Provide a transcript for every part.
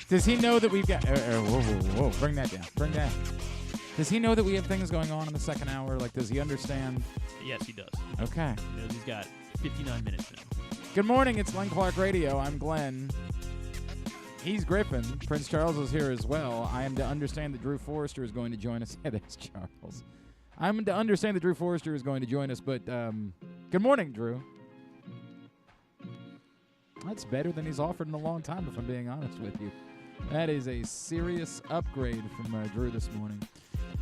Does he know that we've got... whoa. Bring that down. Bring that. Does he know that we have things going on in the second hour? Like, does he understand? Yes, he does. Okay. He knows he's got 59 minutes now. Good morning. It's Glenn Clark Radio. I'm Glenn. He's Griffin. Prince Charles is here as well. I am to understand that Drew Forrester is going to join us. Yeah, that's Charles. I'm to understand that Drew Forrester is going to join us, but good morning, Drew. That's better than he's offered in a long time, if I'm being honest with you. That is a serious upgrade from Drew this morning.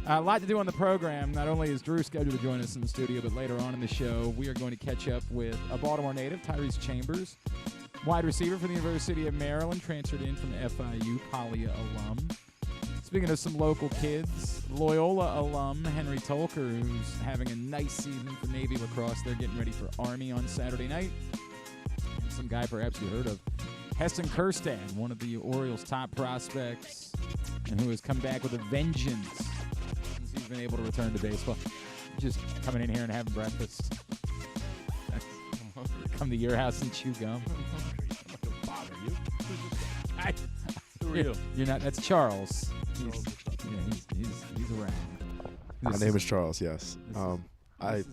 A lot to do on the program. Not only is Drew scheduled to join us in the studio, but later on in the show, we are going to catch up with a Baltimore native, Tyrese Chambers, wide receiver for the University of Maryland, transferred in from FIU, Poly alum. Speaking of some local kids, Loyola alum Henry Tolker, who's having a nice season for Navy Lacrosse. They're getting ready for Army on Saturday night. And some guy perhaps you heard of, Heston Kjerstad, one of the Orioles' top prospects, and who has come back with a vengeance since he's been able to return to baseball. Just coming in here and having breakfast. Come to your house and chew gum. I'm not going to bother you. Who are you? You're not. That's Charles. He's around. My name is Charles, yes. I'm going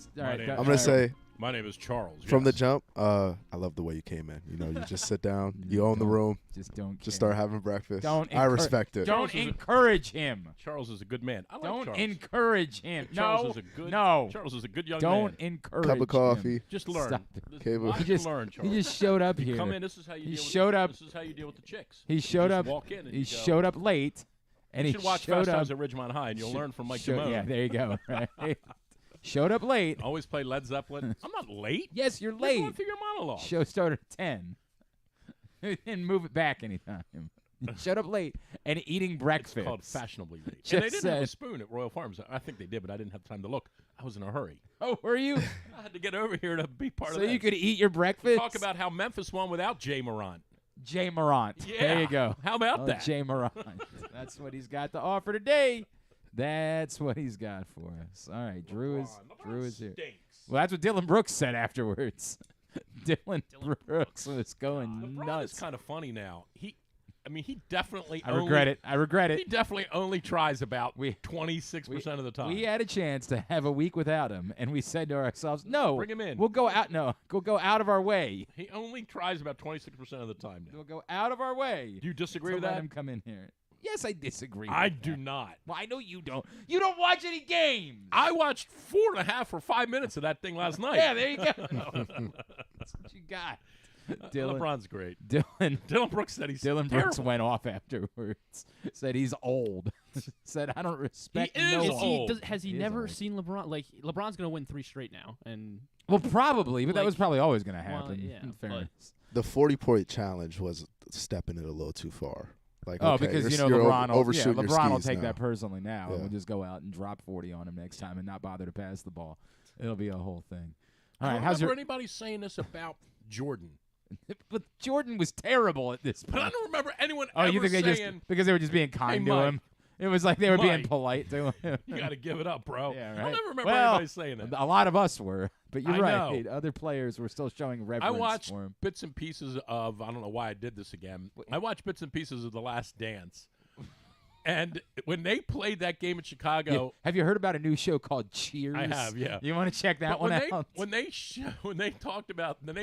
to to say, my name is Charles. from the yes. jump, I love the way you came in. You know, you just sit down, you own the room, just start having breakfast. I respect it. Don't encourage him. Charles is a good man. I like Don't Charles. encourage him. Charles is a good. No. Charles is a good young Don't man. encourage Cup of coffee. him. Just learn. Stop This- Cable. why He don't you just, learn, Charles. he just showed up here. Come in. This is how you He deal showed with, up- This is how you deal with the chicks. He You showed just up. Walk in and He you go, showed up late, and You he should watch showed Fast up. Times at Ridgemont High, and you'll learn from Mike Damone. Yeah, there you go. Right. Showed up late. Always play Led Zeppelin. I'm not late. Yes, you're You're late. going through your monologue. Show started at 10. Didn't move it back anytime. Showed up late and eating breakfast. It's called fashionably late. Just And they didn't have a said- spoon at Royal Farms. I think they did, but I didn't have time to look. I was in a hurry. Oh, were you? I had to get over here to be part So of this. you could eat your breakfast? Talk about how Memphis won without Jay Morant. Jay Morant. Yeah. There you go. How about Oh, that? Jay Morant. That's what he's got to offer today. That's what he's got for us. All right, Drew is here. Stinks. Well, that's what Dylan Brooks said afterwards. Dylan Brooks was going LeBron nuts. is kind of funny now. He definitely. I regret it. I regret He it. definitely only tries about We- 26% of the time. We had a chance to have a week without him, and we said to ourselves, "No, Bring him in. We'll go out. No, we'll go out of our way. He only tries about 26% of the time now. We'll go out of our way Do you disagree to with let that? him come in here." Yes, I disagree. I with do that. not. Well, I know you don't. You don't watch any games. I watched 4.5 or 5 minutes of that thing last night. Yeah, there you go. That's what you got. Dylan, LeBron's great. Dylan Brooks said he's Dylan Brooks terrible. went off afterwards. Said he's old. Said I don't respect He is no Is one. old. has he He is never old. seen LeBron? Like, LeBron's going to win 3 straight now. And Well, probably, but that Like- was probably always going to Well, happen. yeah, in but- fairness. The 40-point challenge was stepping it a little too far. Like, Oh, okay, because you're LeBron will, overshooting your LeBron will skis take now. that personally now, and Yeah. we'll just go out and drop 40 on him next time and not bother to pass the ball. It'll be a whole thing. All I right, don't how's remember your? anybody saying this about Jordan. But Jordan was terrible at this But I point. don't remember anyone Oh, ever you think they saying, just because they were just being kind to Mike. him? It was like they were being Mike. polite to him. you got to give it up, bro. Yeah, I right. don't remember Well, anybody saying that. A lot of us were, but you're I right. know. Other players were still showing I reverence watched for him. bits and pieces of, I don't know why I did this again. I watched bits and pieces of The Last Dance. And when they played that game in Chicago, Have you heard about a new show called Cheers? I have, yeah. You want to check that but one when out? they talked about, when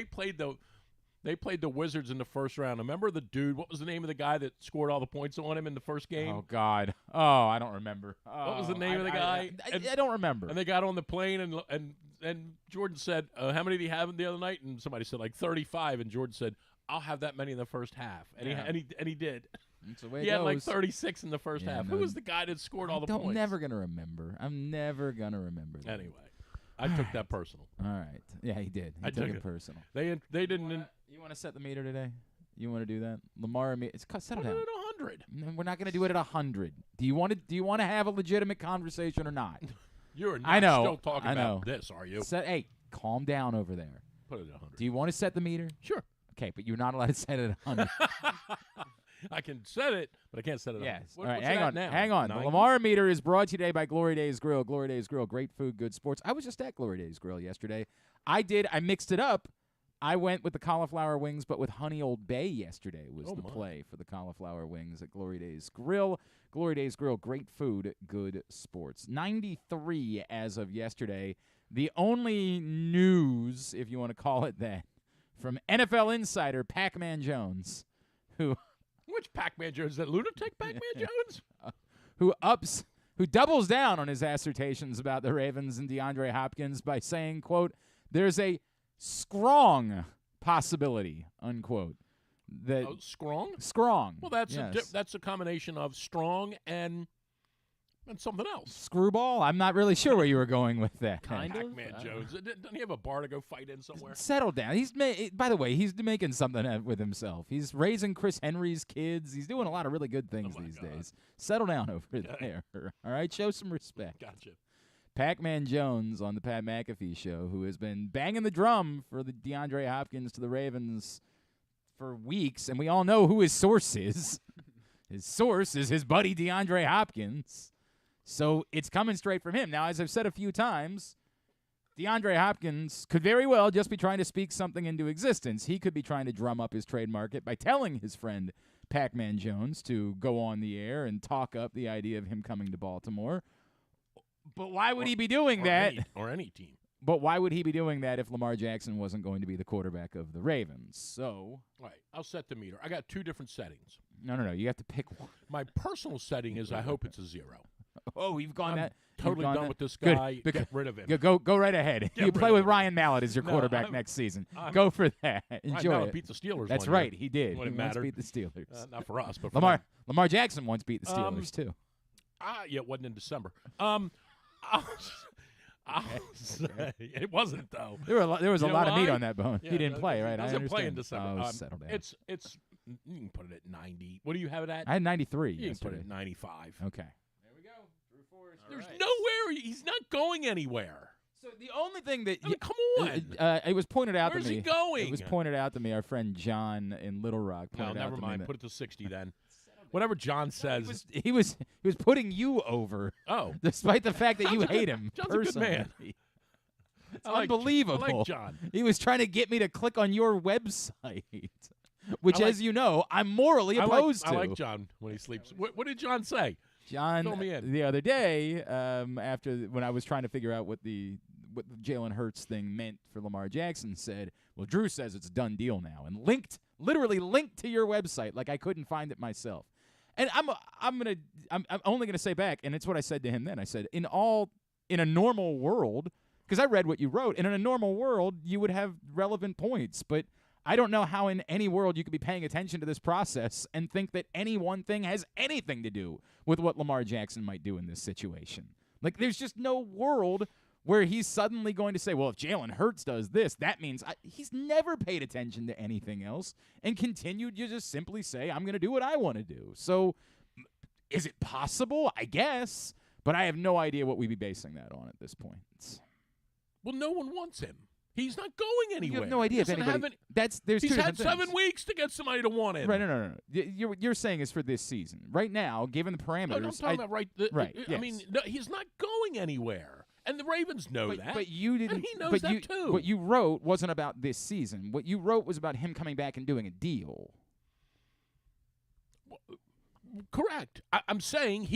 they played the Wizards in the first round. Remember the dude? What was the name of the guy that scored all the points on him in the first game? Oh God! Oh, I don't remember. What was the Oh, name of the guy? I don't remember. And they got on the plane, and Jordan said, "How many did he have the other night?" And somebody said like 35, and Jordan said, "I'll have that many in the first half," and Yeah. he did. That's the way He it had like goes. 36 in the first Yeah, half. no, Who was the guy that scored all the I'm points? never gonna remember. I'm never gonna remember. That. Anyway, I took that personal. All right. Yeah, he did. He I took took it it. personal. They didn't. You want to set the meter today? You want to do that? Lamar-O-Meter. Settle Put it down. at 100. No, we're not going to do it at 100. Do you want to have a legitimate conversation or not? You're not I know. still talking I know. about this, are you? Hey, calm down over there. Put it at 100. Do you want to set the meter? Sure. Okay, but you're not allowed to set it at 100. I can set it, but I can't set it. Yes. What, All right, what's hang it on. at now? Hang on. The 90? Lamar-O-Meter is brought to you today by Glory Days Grill. Glory Days Grill, great food, good sports. I was just at Glory Days Grill yesterday. I mixed it up, I went with the cauliflower wings, but with honey Old Bay yesterday was the my. play for the cauliflower wings at Glory Days Grill. Glory Days Grill, great food, good sports. 93 as of yesterday. The only news, if you want to call it that, from NFL insider Pac-Man Jones, who Which Pac-Man Jones? Is that lunatic Pac-Man Jones? who doubles down on his assertions about the Ravens and DeAndre Hopkins by saying, quote, there's a strong possibility, unquote. That strong? Strong. Well, that's yes. that's a combination of strong and something else. Screwball? I'm not really sure where you were going with that. Kind of. Pac-Man Jones. Doesn't he have a bar to go fight in somewhere? Settle down. By the way, he's making something with himself. He's raising Chris Henry's kids. He's doing a lot of really good things these days. Settle down over there. All right? Show some respect. Gotcha. Pac-Man Jones on the Pat McAfee show, who has been banging the drum for the DeAndre Hopkins to the Ravens for weeks, and we all know who his source is. His source is his buddy DeAndre Hopkins. So it's coming straight from him. Now, as I've said a few times, DeAndre Hopkins could very well just be trying to speak something into existence. He could be trying to drum up his trade market by telling his friend Pac-Man Jones to go on the air and talk up the idea of him coming to Baltimore. But why would he be doing that? Or any team. But why would he be doing that if Lamar Jackson wasn't going to be the quarterback of the Ravens? So, All right, I'll set the meter. I got two different settings. No. You have to pick one. My personal setting is I hope it's a 0. Oh, you've gone that. Totally gone done that? with this Good. guy. Get rid of him. Go right ahead. You rid play of with him. Ryan Mallett as your No, quarterback next season. I'm- Go for that. Ryan Enjoy Mallett it. beat the Steelers. That's one right. year. He did. When He it once mattered. beat the Steelers. Not for us, but for Lamar Jackson once beat the Steelers too. Yeah, it wasn't in December. I'll say, it wasn't though. There was a You know lot of meat why? on that bone. Yeah, he didn't play, he right? doesn't I play in understand. December. Oh, settle down. It's you can put it at 90. What do you have it at? I had 93 You can put yesterday. it at 95. Okay. There we go. Drew Forrester. There's nowhere. He's not going anywhere. So the only thing that I mean, come on. it was pointed out Where's to me. he going? It was pointed out to me. Our friend John in Little Rock No, pointed out never to mind. me. Put it to 60 then. Whatever John says. He was putting you over, Oh, despite the fact that you hate him. John's a good personally. man. It's I like- unbelievable. I like John. He was trying to get me to click on your website, which, as you know, I'm morally opposed to. I like John when he sleeps. What did John say? John, Fill me in. the other day, when I was trying to figure out what the Jalen Hurts thing meant for Lamar Jackson, said, well, Drew says it's a done deal now, and literally linked to your website like I couldn't find it myself. And I'm only gonna say back, and it's what I said to him then. I said, in a normal world, because I read what you wrote, and in a normal world you would have relevant points, but I don't know how in any world you could be paying attention to this process and think that any one thing has anything to do with what Lamar Jackson might do in this situation. Like, there's just no world where he's suddenly going to say, well, if Jalen Hurts does this, that means he's never paid attention to anything else and continued to just simply say, I'm going to do what I want to do. So is it possible? I guess. But I have no idea what we'd be basing that on at this point. Well, no one wants him. He's not going anywhere. You have no idea if anybody. There's He's two had different 7 weeks to get somebody to want him. Right, no. You're saying it's for this season. Right now, given the parameters. No, I'm talking about right. Right. I mean, no, he's not going anywhere, and the Ravens know that. But you didn't. And he knows that too. What you wrote wasn't about this season. What you wrote was about him coming back and doing a deal. Correct. I'm saying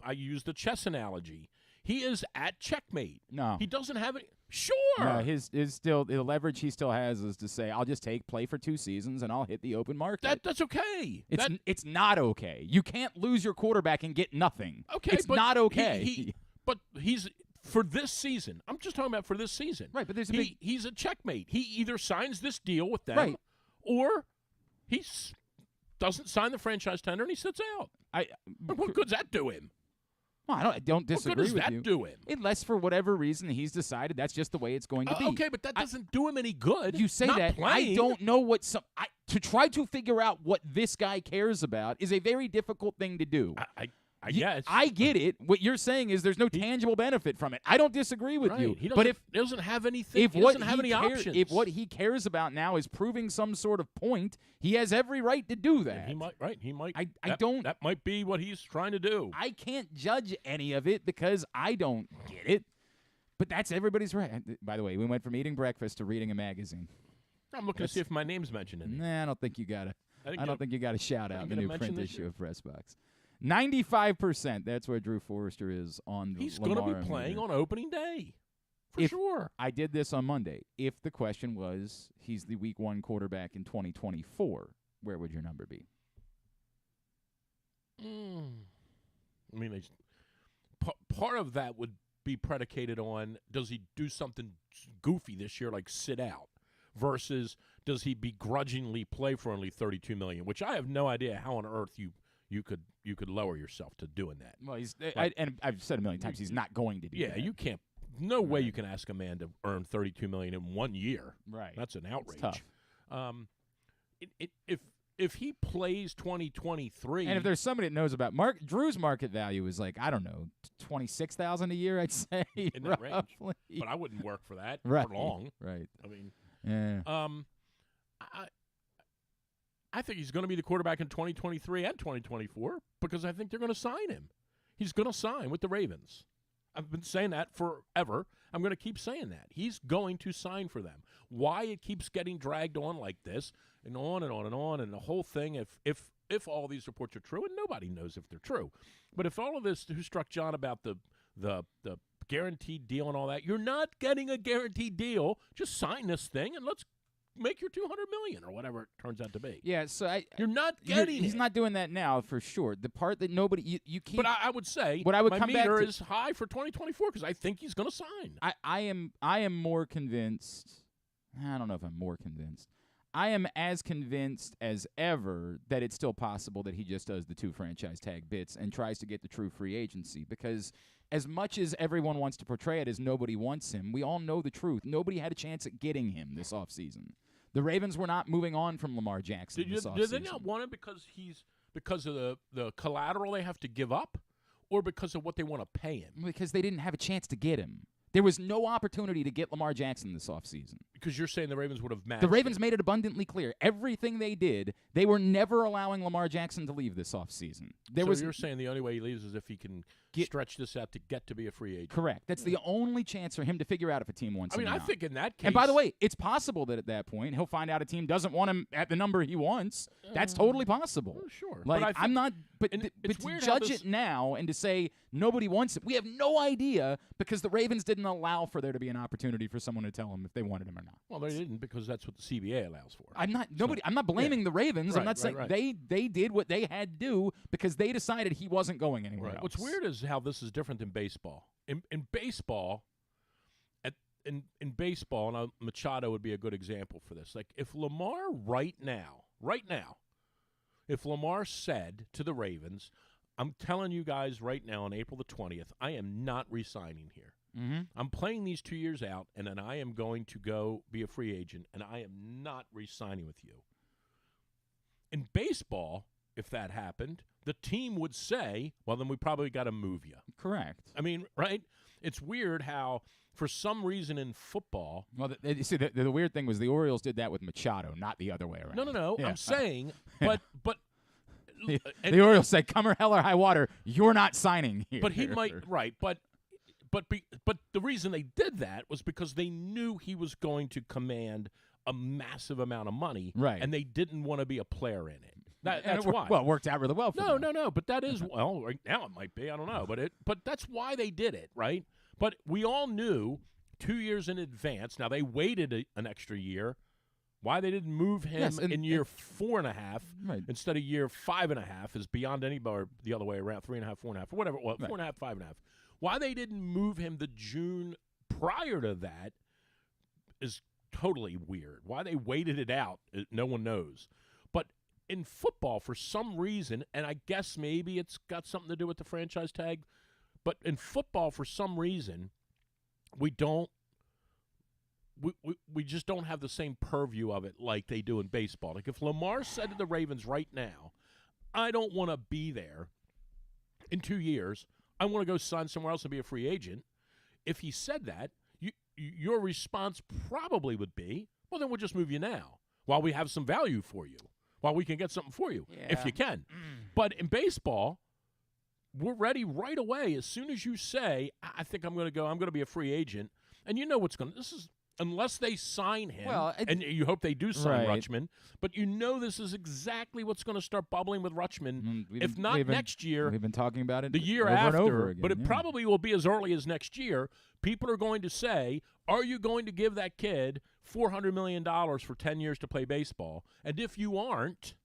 I use the chess analogy. He is at checkmate. No. He doesn't have any. Sure. No, his still the leverage he still has is to say, I'll just play for 2 seasons and I'll hit the open market. That's okay. It's not okay. You can't lose your quarterback and get nothing. Okay, it's but not okay. But he's for this season. I'm just talking about for this season. Right, but there's he's a checkmate. He either signs this deal with them, right, or he doesn't sign the franchise tender and he sits out. What good's that do him? Well, I don't disagree what good does with that you. do him? Unless for whatever reason he's decided that's just the way it's going to be. Okay, but that doesn't do him any good. You say Not that. playing. I don't know what to try to figure out what this guy cares about is a very difficult thing to do. I guess. I get it. What you're saying is there's no tangible benefit from it. I don't disagree with you. He but if he doesn't have anything, if he what doesn't have any options. If what he cares about now is proving some sort of point, he has every right to do that. He might. Right. He might. That might be what he's trying to do. I can't judge any of it because I don't get it. But that's everybody's right. By the way, we went from eating breakfast to reading a magazine. I'm looking to see if my name's mentioned in it. Nah, I don't think you got to. I don't think you got a shout out in the new print issue of Pressbox. 95%. That's where Drew Forrester is on the He's going to be playing on opening day. For sure. I did this on Monday. If the question was he's the week 1 quarterback in 2024, where would your number be? I mean, part of that would be predicated on, does he do something goofy this year, like sit out, versus does he begrudgingly play for only $32 million, which I have no idea how on earth you could lower yourself to doing that. Well, and I've said a million times he's not going to do that. Yeah, you can't. No way you can ask a man to earn $32 million in 1 year. Right, that's an outrage. It's tough. If he plays 2023, and if there's somebody that knows about Drew's market value is like, I don't know, $26,000 a year, I'd say, in that range. Roughly. But I wouldn't work for that for long. Right. I mean, yeah. I think he's going to be the quarterback in 2023 and 2024 because I think they're going to sign him. He's going to sign with the Ravens. I've been saying that forever. I'm going to keep saying that. He's going to sign for them. Why it keeps getting dragged on like this and on and on and on, and the whole thing, if all these reports are true, and nobody knows if they're true, but if all of this, who struck John about the guaranteed deal and all that, you're not getting a guaranteed deal. Just sign this thing and let's make your $200 million or whatever it turns out to be. Yeah, so you're not getting. He's not doing that now for sure. The part that nobody you keep. But I would say what I would my come meter back to, is high for 2024 because I think he's going to sign. I am more convinced. I don't know if I'm more convinced. I am as convinced as ever that it's still possible that he just does the 2 franchise tag bits and tries to get the true free agency, because as much as everyone wants to portray it as nobody wants him, we all know the truth. Nobody had a chance at getting him this offseason. The Ravens were not moving on from Lamar Jackson this offseason. Did they not want him because of the collateral they have to give up, or because of what they want to pay him? Because they didn't have a chance to get him. There was no opportunity to get Lamar Jackson this offseason. Because you're saying the Ravens would have matched. The Ravens made it abundantly clear. Everything they did, they were never allowing Lamar Jackson to leave this offseason. You're saying the only way he leaves is if he can stretch this out to get to be a free agent. Correct. That's the only chance for him to figure out if a team wants him or not. I think in that case. And by the way, it's possible that at that point he'll find out a team doesn't want him at the number he wants. That's totally possible. Sure. Like, I'm not. But to judge it now and to say nobody wants it, we have no idea because the Ravens didn't allow for there to be an opportunity for someone to tell them if they wanted him or not. Well, they didn't because that's what the CBA allows for. I'm not blaming the Ravens. Right, I'm not saying right. they did what they had to do because they decided he wasn't going anywhere else. What's weird is how this is different than baseball. In baseball, in baseball, and Machado would be a good example for this. Like if Lamar right now, if Lamar said to the Ravens, I'm telling you guys right now on April the 20th, I am not re-signing here. Mm-hmm. I'm playing these 2 years out, and then I am going to go be a free agent, and I am not re-signing with you. In baseball, if that happened, the team would say, well, then we probably got to move you. Correct. I mean, right? It's weird how, for some reason in football. Well, see, the weird thing was the Orioles did that with Machado, not the other way around. No. Yeah. I'm saying, but. The Orioles said, come or hell or high water, you're not signing here. But he might, right. But the reason they did that was because they knew he was going to command a massive amount of money. Right. And they didn't want to be a player in it. That's why. Well, it worked out really well for them. No. But that is, well, right now it might be. I don't know. But that's why they did it, right? But we all knew 2 years in advance. Now, they waited an extra year. Why they didn't move him in year 4.5 instead of year 5.5 is beyond anybody, or the other way around, 3.5, 4.5, whatever it was, 4.5, 5.5. Why they didn't move him the June prior to that is totally weird. Why they waited it out, no one knows. But in football, for some reason, and I guess maybe it's got something to do with the franchise tag, but in football, for some reason, we just don't have the same purview of it like they do in baseball. Like if Lamar said to the Ravens right now, I don't want to be there in 2 years, I want to go sign somewhere else and be a free agent. If he said that, your response probably would be, well, then we'll just move you now while we have some value for you, while we can get something for you, if you can. But in baseball, we're ready right away. As soon as you say, I think I'm going to go, I'm going to be a free agent, and you know what's going to, this is, unless they sign him, and you hope they do sign Rutschman, but you know this is exactly what's going to start bubbling with Rutschman. If not next year, we've been talking about it the year over after, and over again, but it probably will be as early as next year. People are going to say, are you going to give that kid $400 million for 10 years to play baseball? And if you aren't,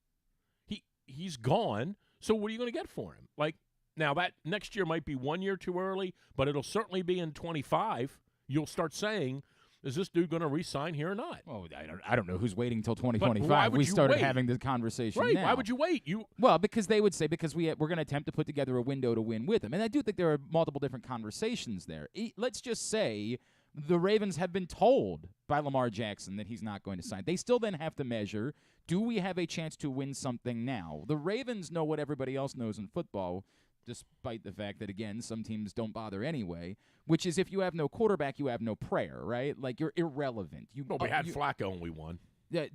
he's gone. So what are you going to get for him? Like, now that next year might be 1 year too early, but it'll certainly be in 25. You'll start saying, is this dude going to re-sign here or not? Oh, I don't know who's waiting until 2025. We started having this conversation now. Why would you wait? Well, because they would say we're going to attempt to put together a window to win with him. And I do think there are multiple different conversations there. Let's just say the Ravens have been told by Lamar Jackson that he's not going to sign. They still then have to measure, do we have a chance to win something now? The Ravens know what everybody else knows in football, despite the fact that, again, some teams don't bother anyway, which is if you have no quarterback, you have no prayer, right? Like, you're irrelevant. We had Flacco and we won.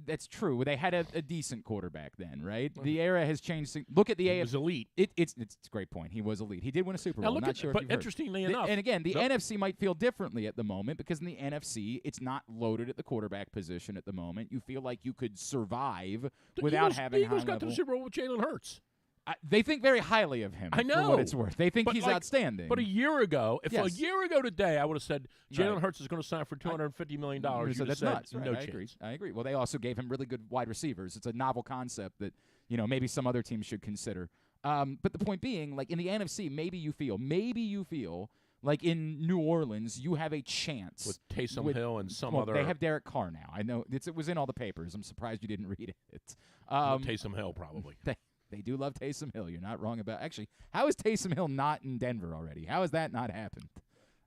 That's true. They had a decent quarterback then, right? The era has changed. Look at the AFC. He was elite. It's a great point. He was elite. He did win a Super Bowl. But interestingly enough. And again, the NFC might feel differently at the moment because in the NFC, it's not loaded at the quarterback position at the moment. You feel like you could survive without having high level. The Eagles got to the Super Bowl with Jalen Hurts. They think very highly of him. I know. For what it's worth. They think he's outstanding. But a year ago, a year ago today, I would have said Jalen Hurts is going to sign for $250 million. So that's nuts. No chance. Agree. I agree. Well, they also gave him really good wide receivers. It's a novel concept that maybe some other teams should consider. But the point being, like in the NFC, maybe you feel like in New Orleans, you have a chance with Taysom Hill and some other. They have Derek Carr now. I know it was in all the papers. I'm surprised you didn't read it. Taysom Hill probably. They do love Taysom Hill. You're not wrong about. Actually, how is Taysom Hill not in Denver already? How has that not happened?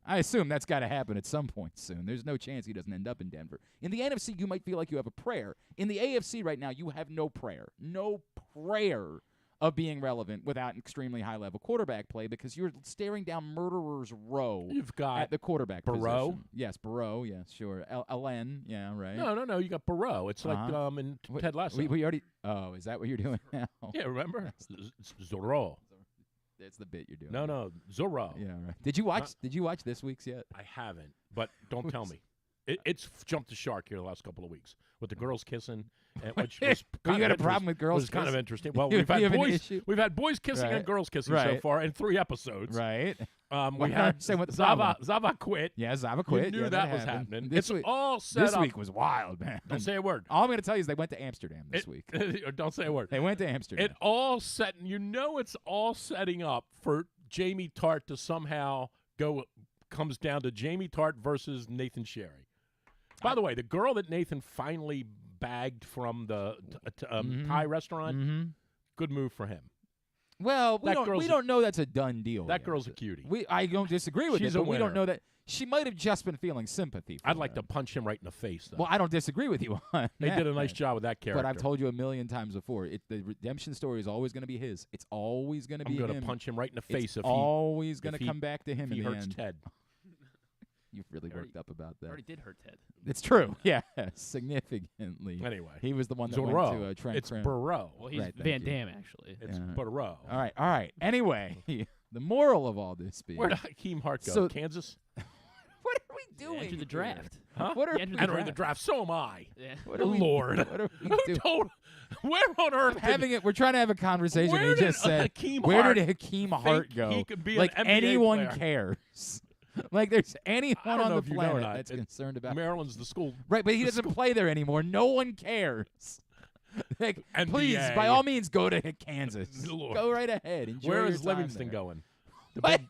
I assume that's got to happen at some point soon. There's no chance he doesn't end up in Denver. In the NFC, you might feel like you have a prayer. In the AFC right now, you have no prayer. No prayer of being relevant without an extremely high-level quarterback play because you're staring down murderer's row at the quarterback position. Yes, Burrow. Yes, sure. Allen. Yeah, right. No. You got Burrow. It's like in Ted Lasso. We already. Oh, is that what you're doing now? Yeah, remember? It's Zorro. That's the bit you're doing. No, Zorro. Yeah, right. Did you watch this week's yet? I haven't, but don't tell me. It's jumped the shark here the last couple of weeks with the girls kissing. Which was you got a problem with girls? Was kind of interesting. Well, we've had boys kissing and girls kissing so far in 3 episodes. Right. We had Zava quit. Yeah, Zava quit. You knew that was happening. It's all set this up. This week was wild, man. Don't say a word. All I'm going to tell you is they went to Amsterdam this week. Don't say a word. They went to Amsterdam. It's all setting up for Jamie Tart to somehow comes down to Jamie Tart versus Nathan Sherry. By the way, the girl that Nathan finally bagged from the Thai restaurant, good move for him. Well, we don't know that's a done deal. That girl's a cutie. I don't disagree with it, but we don't know that. She might have just been feeling sympathy for I'd like to punch him right in the face, though. Well, I don't disagree with you on They did a nice job with that character. But I've told you a million times before, the redemption story is always going to be his. It's always going to be him. I'm going to punch him right in the face if always going to come back to him if in he the hurts end. Ted. You've really worked up about that. Already did hurt Ted. It's true. Yeah, significantly. Anyway. He was the one that went to Trent It's Krim. Burrow. Well, he's Van Damme, actually. It's Burrow. All right. Anyway, the moral of all this being. Where did Hakeem Hart go? Kansas? What are we doing? Enter the draft. Huh? What are entering the draft? So am I. Yeah. Lord. What are we doing? Where on earth? We're trying to have a conversation. Where and he just said, "Where did Hakeem Hart go?" He could be like an NBA anyone player. cares. Like there's anyone on the planet that's that concerned about Maryland's the school. Right, but he doesn't play there anymore. No one cares. Like, please, by all means, go to Kansas. Lord. Go right ahead. Enjoy Where your is time Livingston there. going? The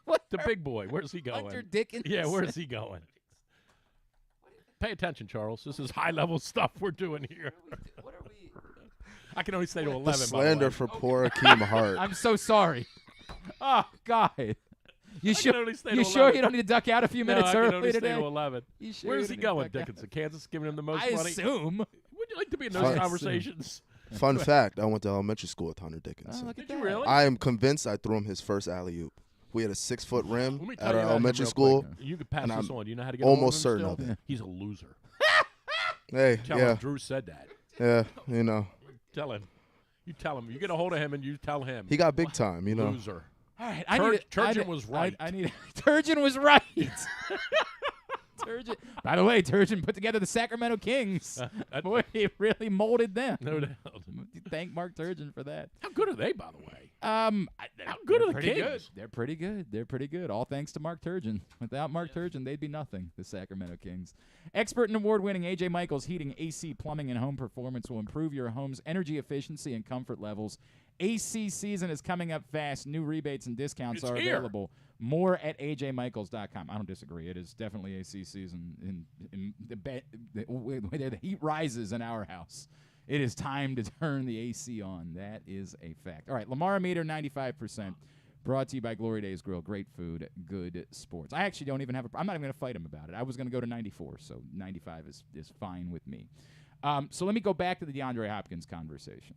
big boy. Where's he going? Hunter Dickinson. Yeah, where's he going? Pay attention, Charles. This is high-level stuff we're doing here. What are we? I can only say to 11. The slander for poor Hakeem Hart. I'm so sorry. Oh God. You sure you don't need to duck out a few minutes early today? I can only stay to 11. Sure Where's he going, Dickinson? Kansas giving him the most money? I assume. Would you like to be in those conversations? Fun fact, I went to elementary school with Hunter Dickinson. Look at Did you that. really? I am convinced I threw him his first alley-oop. We had a 6-foot rim Let me tell at you our about him elementary real school. quick. You could pass and this I'm on. Do you know how to get almost hold of him certain still? of it. He's a loser. Hey, Tell him Drew said that. Yeah, you know. Tell him. You tell him. You get a hold of him and you tell him. He got big time, you know. Loser. All right, Turgeon was right. Turgeon was right. Turgeon. By the way, Turgeon put together the Sacramento Kings. Boy, he really molded them. No doubt. Thank Mark Turgeon for that. How good are they, by the way? How good are the Kings? Good. They're pretty good. They're pretty good. All thanks to Mark Turgeon. Without Mark Turgeon, they'd be nothing, the Sacramento Kings. Expert and award-winning A.J. Michaels Heating, AC, Plumbing, and Home Performance will improve your home's energy efficiency and comfort levels. AC season is coming up fast. New rebates and discounts are available. More at ajmichaels.com. I don't disagree. It is definitely AC season. In the heat rises in our house. It is time to turn the AC on. That is a fact. All right, Lamar-O-Meter 95%. Brought to you by Glory Days Grill. Great food, good sports. I actually don't even have I'm not even going to fight him about it. I was going to go to 94, so 95 is fine with me. So let me go back to the DeAndre Hopkins conversation.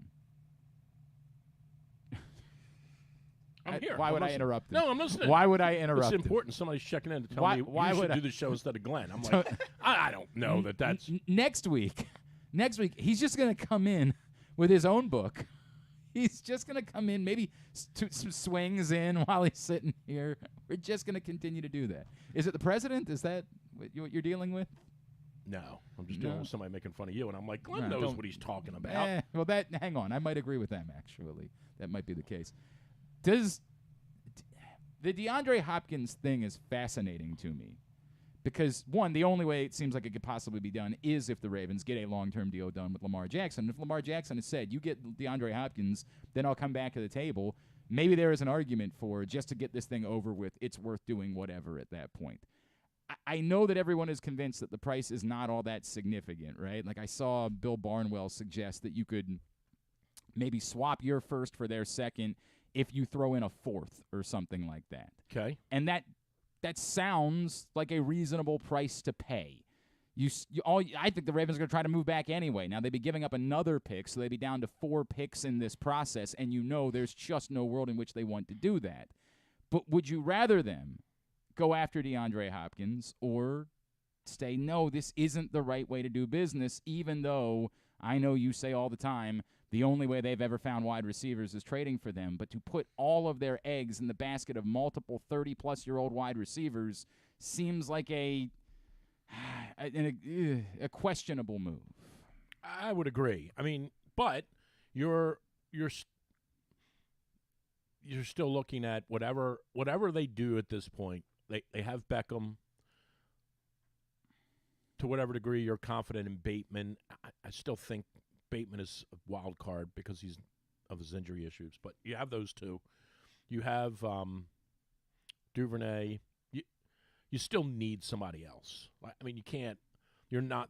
I'm here. Why would I interrupt him? No, I'm listening. Why would I interrupt It's important. Somebody's checking in to tell me why you would should do the show instead of Glenn. I'm like, I don't know that's... Next week, he's just going to come in with his own book. He's just going to come in, maybe some swings in while he's sitting here. We're just going to continue to do that. Is it the president? Is that what you're dealing with? No. I'm just dealing with somebody making fun of you, and I'm like, Glenn knows what he's talking about. Well, hang on. I might agree with them, actually. That might be the case. The DeAndre Hopkins thing is fascinating to me because, one, the only way it seems like it could possibly be done is if the Ravens get a long-term deal done with Lamar Jackson. If Lamar Jackson has said, you get DeAndre Hopkins, then I'll come back to the table, maybe there is an argument for just to get this thing over with, it's worth doing whatever at that point. I know that everyone is convinced that the price is not all that significant, right? Like I saw Bill Barnwell suggest that you could maybe swap your first for their second if you throw in a fourth or something like that. Okay. And that sounds like a reasonable price to pay. I think the Ravens are going to try to move back anyway. Now, they'd be giving up another pick, so they'd be down to 4 picks in this process, and there's just no world in which they want to do that. But would you rather them go after DeAndre Hopkins or say, no, this isn't the right way to do business, even though I know you say all the time, the only way they've ever found wide receivers is trading for them. But to put all of their eggs in the basket of multiple 30-plus-year-old wide receivers seems like a questionable move. I would agree. I mean, but you're still looking at whatever they do at this point. They have Beckham. To whatever degree you're confident in Bateman, I still think Bateman is a wild card because of his injury issues. But you have those two. You have Duvernay. You still need somebody else. I mean, you can't. You're not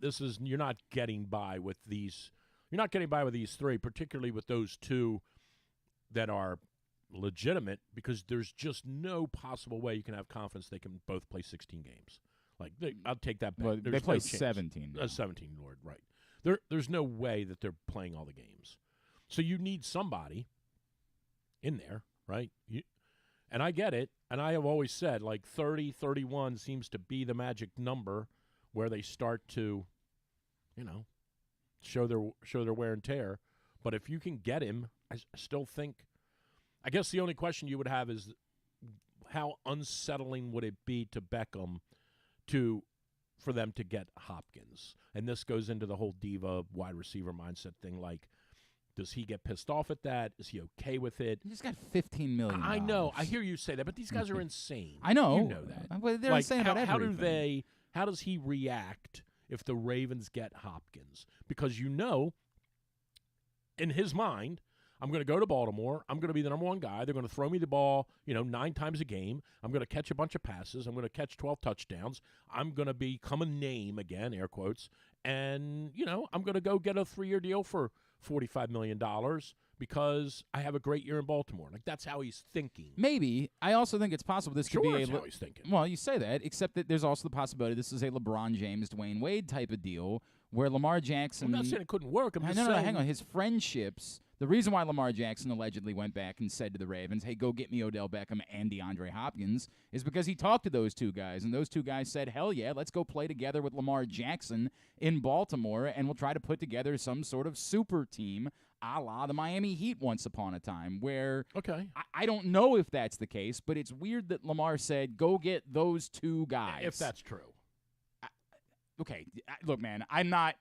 getting by with these. You're not getting by with these three, particularly with those two that are legitimate, because there's just no possible way you can have confidence they can both play 16 games. I'll take that back. Well, they play 17. 17, Lord, right. There's no way that they're playing all the games. So you need somebody in there, right? And I get it, and I have always said, 30, 31 seems to be the magic number where they start to, show their wear and tear. But if you can get him, I still think, I guess the only question you would have is how unsettling would it be to Beckham for them to get Hopkins? And this goes into the whole diva wide receiver mindset thing. Does he get pissed off at that? Is he okay with it? He just got $15 million. I know. I hear you say that, but these guys are insane. I know. You know that. Well, they're insane about everything. How does he react if the Ravens get Hopkins? Because in his mind, I'm going to go to Baltimore. I'm going to be the number one guy. They're going to throw me the ball, 9 times a game. I'm going to catch a bunch of passes. I'm going to catch 12 touchdowns. I'm going to become a name again, air quotes. And, I'm going to go get a 3-year deal for $45 million because I have a great year in Baltimore. That's how he's thinking. Maybe. I also think it's possible this could be that's how he's thinking. Well, you say that, except that there's also the possibility this is a LeBron James, Dwayne Wade type of deal where Lamar Jackson. I'm not saying it couldn't work. I'm just saying. No, hang on. His friendships. The reason why Lamar Jackson allegedly went back and said to the Ravens, hey, go get me Odell Beckham and DeAndre Hopkins, is because he talked to those two guys, and those two guys said, hell yeah, let's go play together with Lamar Jackson in Baltimore, and we'll try to put together some sort of super team. a la the Miami Heat once upon a time, where okay, I don't know if that's the case, but it's weird that Lamar said, go get those two guys. If that's true. Okay, look, man, I'm not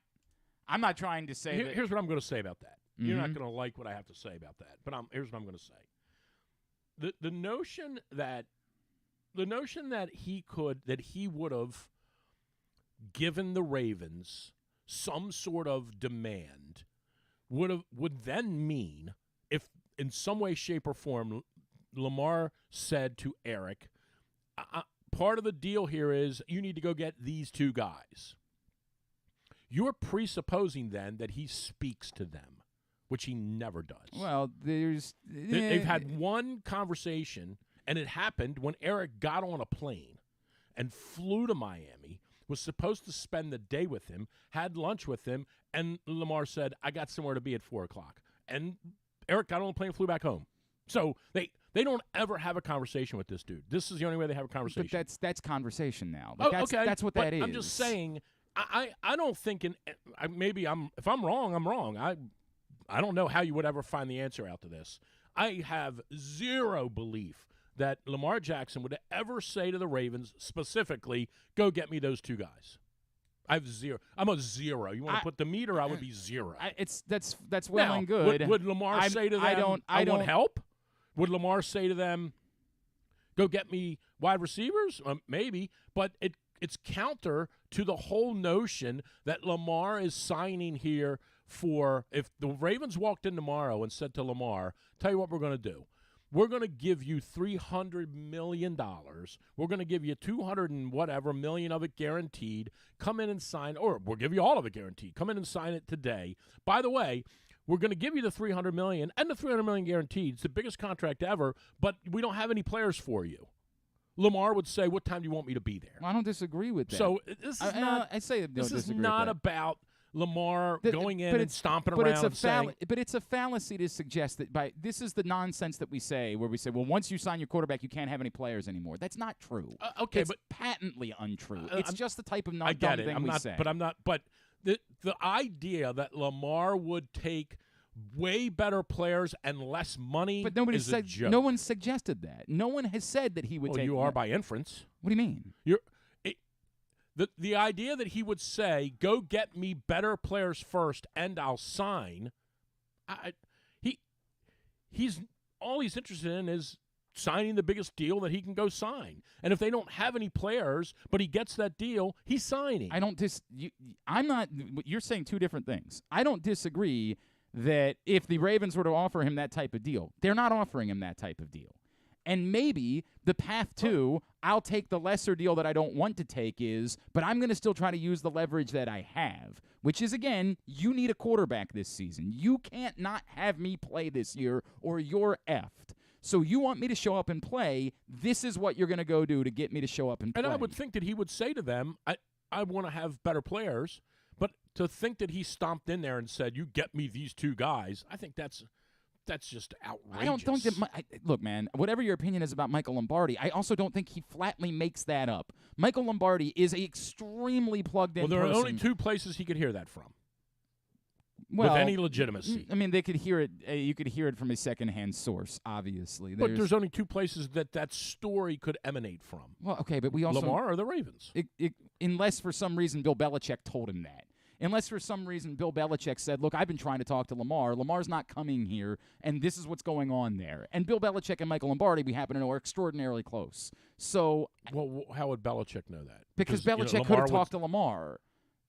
trying to say that. Here's what I'm going to say about that. Mm-hmm. You're not going to like what I have to say about that, but here's what I'm going to say. The notion that he would have given the Ravens some sort of demand would then mean, if in some way, shape, or form Lamar said to Eric, part of the deal here is you need to go get these two guys. You're presupposing then that he speaks to them, which he never does. Well, they've had one conversation, and it happened when Eric got on a plane and flew to Miami, was supposed to spend the day with him, had lunch with him, and Lamar said, I got somewhere to be at 4 o'clock. And Eric got on the plane and flew back home. So they don't ever have a conversation with this dude. This is the only way they have a conversation. But that's conversation now. Okay. That's what but that is. I'm just saying, I don't think if I'm wrong, I'm wrong. I don't know how you would ever find the answer out to this. I have zero belief that Lamar Jackson would ever say to the Ravens specifically, go get me those two guys. I have zero. I'm a zero. You want to put the meter, I would be zero. That's well and good. Would Lamar say to them, I want help? Would Lamar say to them, go get me wide receivers? Maybe, but it's counter to the whole notion that Lamar is signing here for, if the Ravens walked in tomorrow and said to Lamar, tell you what we're going to do. We're going to give you $300 million. We're going to give you 200 and whatever million of it guaranteed. Come in and sign, or we'll give you all of it guaranteed. Come in and sign it today. By the way, we're going to give you the $300 million and the $300 million guaranteed. It's the biggest contract ever, but we don't have any players for you. Lamar would say, what time do you want me to be there? I don't disagree with that. So this is not about Lamar going in and stomping around and saying. But it's a fallacy to suggest that this is the nonsense that we say, where we say, well, once you sign your quarterback, you can't have any players anymore. That's not true. Okay, it's but patently untrue. It's just the type of I get it. thing we say. But I'm not. But the idea that Lamar would take way better players and less money, but nobody is said. a joke. No one suggested that. No one has said that he would. Well, take you are by inference. What do you mean? The idea that he would say, go get me better players first and I'll sign, he's all he's interested in is signing the biggest deal that he can go sign. And if they don't have any players, but he gets that deal, he's signing. You're saying two different things. I don't disagree that if the Ravens were to offer him that type of deal, they're not offering him that type of deal. And maybe the path to, I'll take the lesser deal that I don't want to take but I'm going to still try to use the leverage that I have, which is, again, you need a quarterback this season. You can't not have me play this year or you're effed. So you want me to show up and play, this is what you're going to go do to get me to show up and play. And I would think that he would say to them, I want to have better players, but to think that he stomped in there and said, you get me these two guys, I think that's just outrageous. I don't think that. Look, man, whatever your opinion is about Michael Lombardi, I also don't think he flatly makes that up. Michael Lombardi is an extremely plugged-in person. Well, there are only two places he could hear that from. Well, with any legitimacy. I mean, they could hear it. You could hear it from a secondhand source, obviously. But there's only two places that story could emanate from. Well, okay, but we also Lamar or the Ravens. Unless for some reason Bill Belichick told him that. Unless for some reason Bill Belichick said, look, I've been trying to talk to Lamar. Lamar's not coming here, and this is what's going on there. And Bill Belichick and Michael Lombardi, we happen to know, are extraordinarily close. So, well, how would Belichick know that? Because Belichick could have talked to Lamar.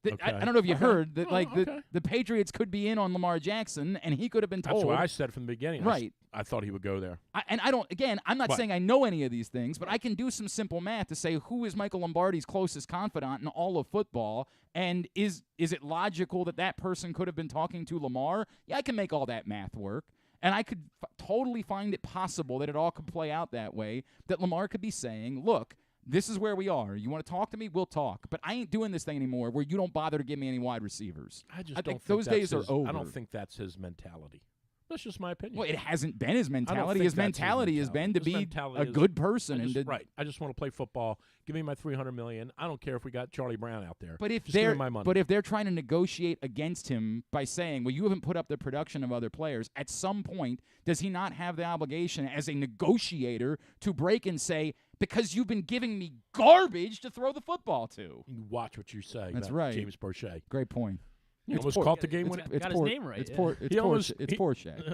Okay. I don't know if you heard that, the Patriots could be in on Lamar Jackson, and he could have been told. That's what I said from the beginning. Right. I thought he would go there. I'm not saying I know any of these things, but I can do some simple math to say who is Michael Lombardi's closest confidant in all of football, and is it logical that person could have been talking to Lamar? Yeah, I can make all that math work. And I could totally find it possible that it all could play out that way, that Lamar could be saying, look, this is where we are. You want to talk to me? We'll talk. But I ain't doing this thing anymore where you don't bother to give me any wide receivers. I just don't think those days are over. I don't think that's his mentality. That's just my opinion. Well, it hasn't been his mentality. His mentality has been to be a good person. Right. I just want to play football. Give me my $300 million. I don't care if we got Charlie Brown out there. But if just give me my money. But if they're trying to negotiate against him by saying, well, you haven't put up the production of other players, at some point, does he not have the obligation as a negotiator to break and say, because you've been giving me garbage to throw the football to? You watch what you say. That's about right. James Borchet. Great point. He almost caught the game winning. Got his name right. It's Porsche.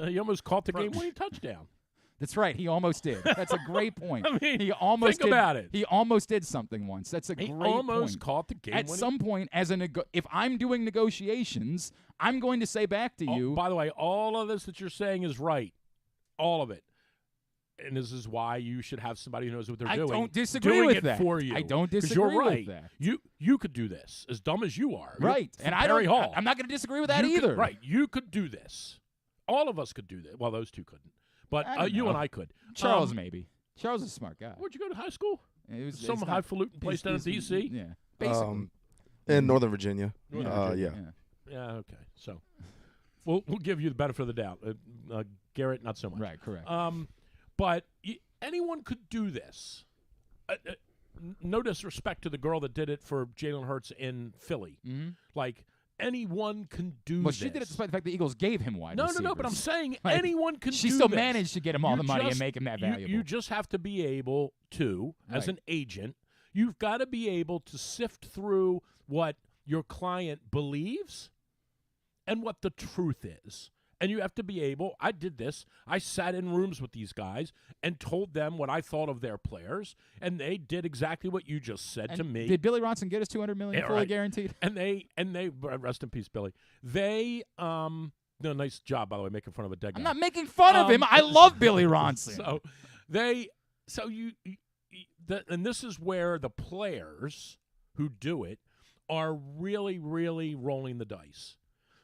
He almost caught the game winning touchdown. That's right. He almost did. That's a great point. I mean, he almost think about it. He almost did something once. That's a great point. He almost caught the game. At some point, if I'm doing negotiations, I'm going to say back to you. By the way, all of this that you're saying is right. All of it. And this is why you should have somebody who knows what they're doing. I don't disagree with that. For you. I don't disagree you're right. with that. You could do this, as dumb as you are. Right. And I'm not going to disagree with that either. Right. You could do this. All of us could do this. Well, those two couldn't. But you and I could. Charles maybe. Charles is a smart guy. Where'd you go to high school? It was some highfalutin place down in D.C.? Yeah. Basically. In Northern Virginia. Yeah, okay. So we'll give you the benefit of the doubt. Garrett, not so much. Right, correct. But anyone could do this. No disrespect to the girl that did it for Jalen Hurts in Philly. Mm-hmm. Like, anyone can do this. Well, she did it despite the fact the Eagles gave him wide receivers. No, but I'm saying anyone can do this. She still managed to get him all the money and make him that valuable. You just have to be able to, as an agent, you've got to be able to sift through what your client believes and what the truth is. And you have to be able, I did this, I sat in rooms with these guys and told them what I thought of their players, and they did exactly what you just said to me. Did Billy Ronson get us $200 million fully guaranteed? And they, rest in peace, Billy. They, no, nice job, by the way, making fun of a dead guy. I'm not making fun of him. I love Billy Ronson. And this is where the players who do it are really, really rolling the dice.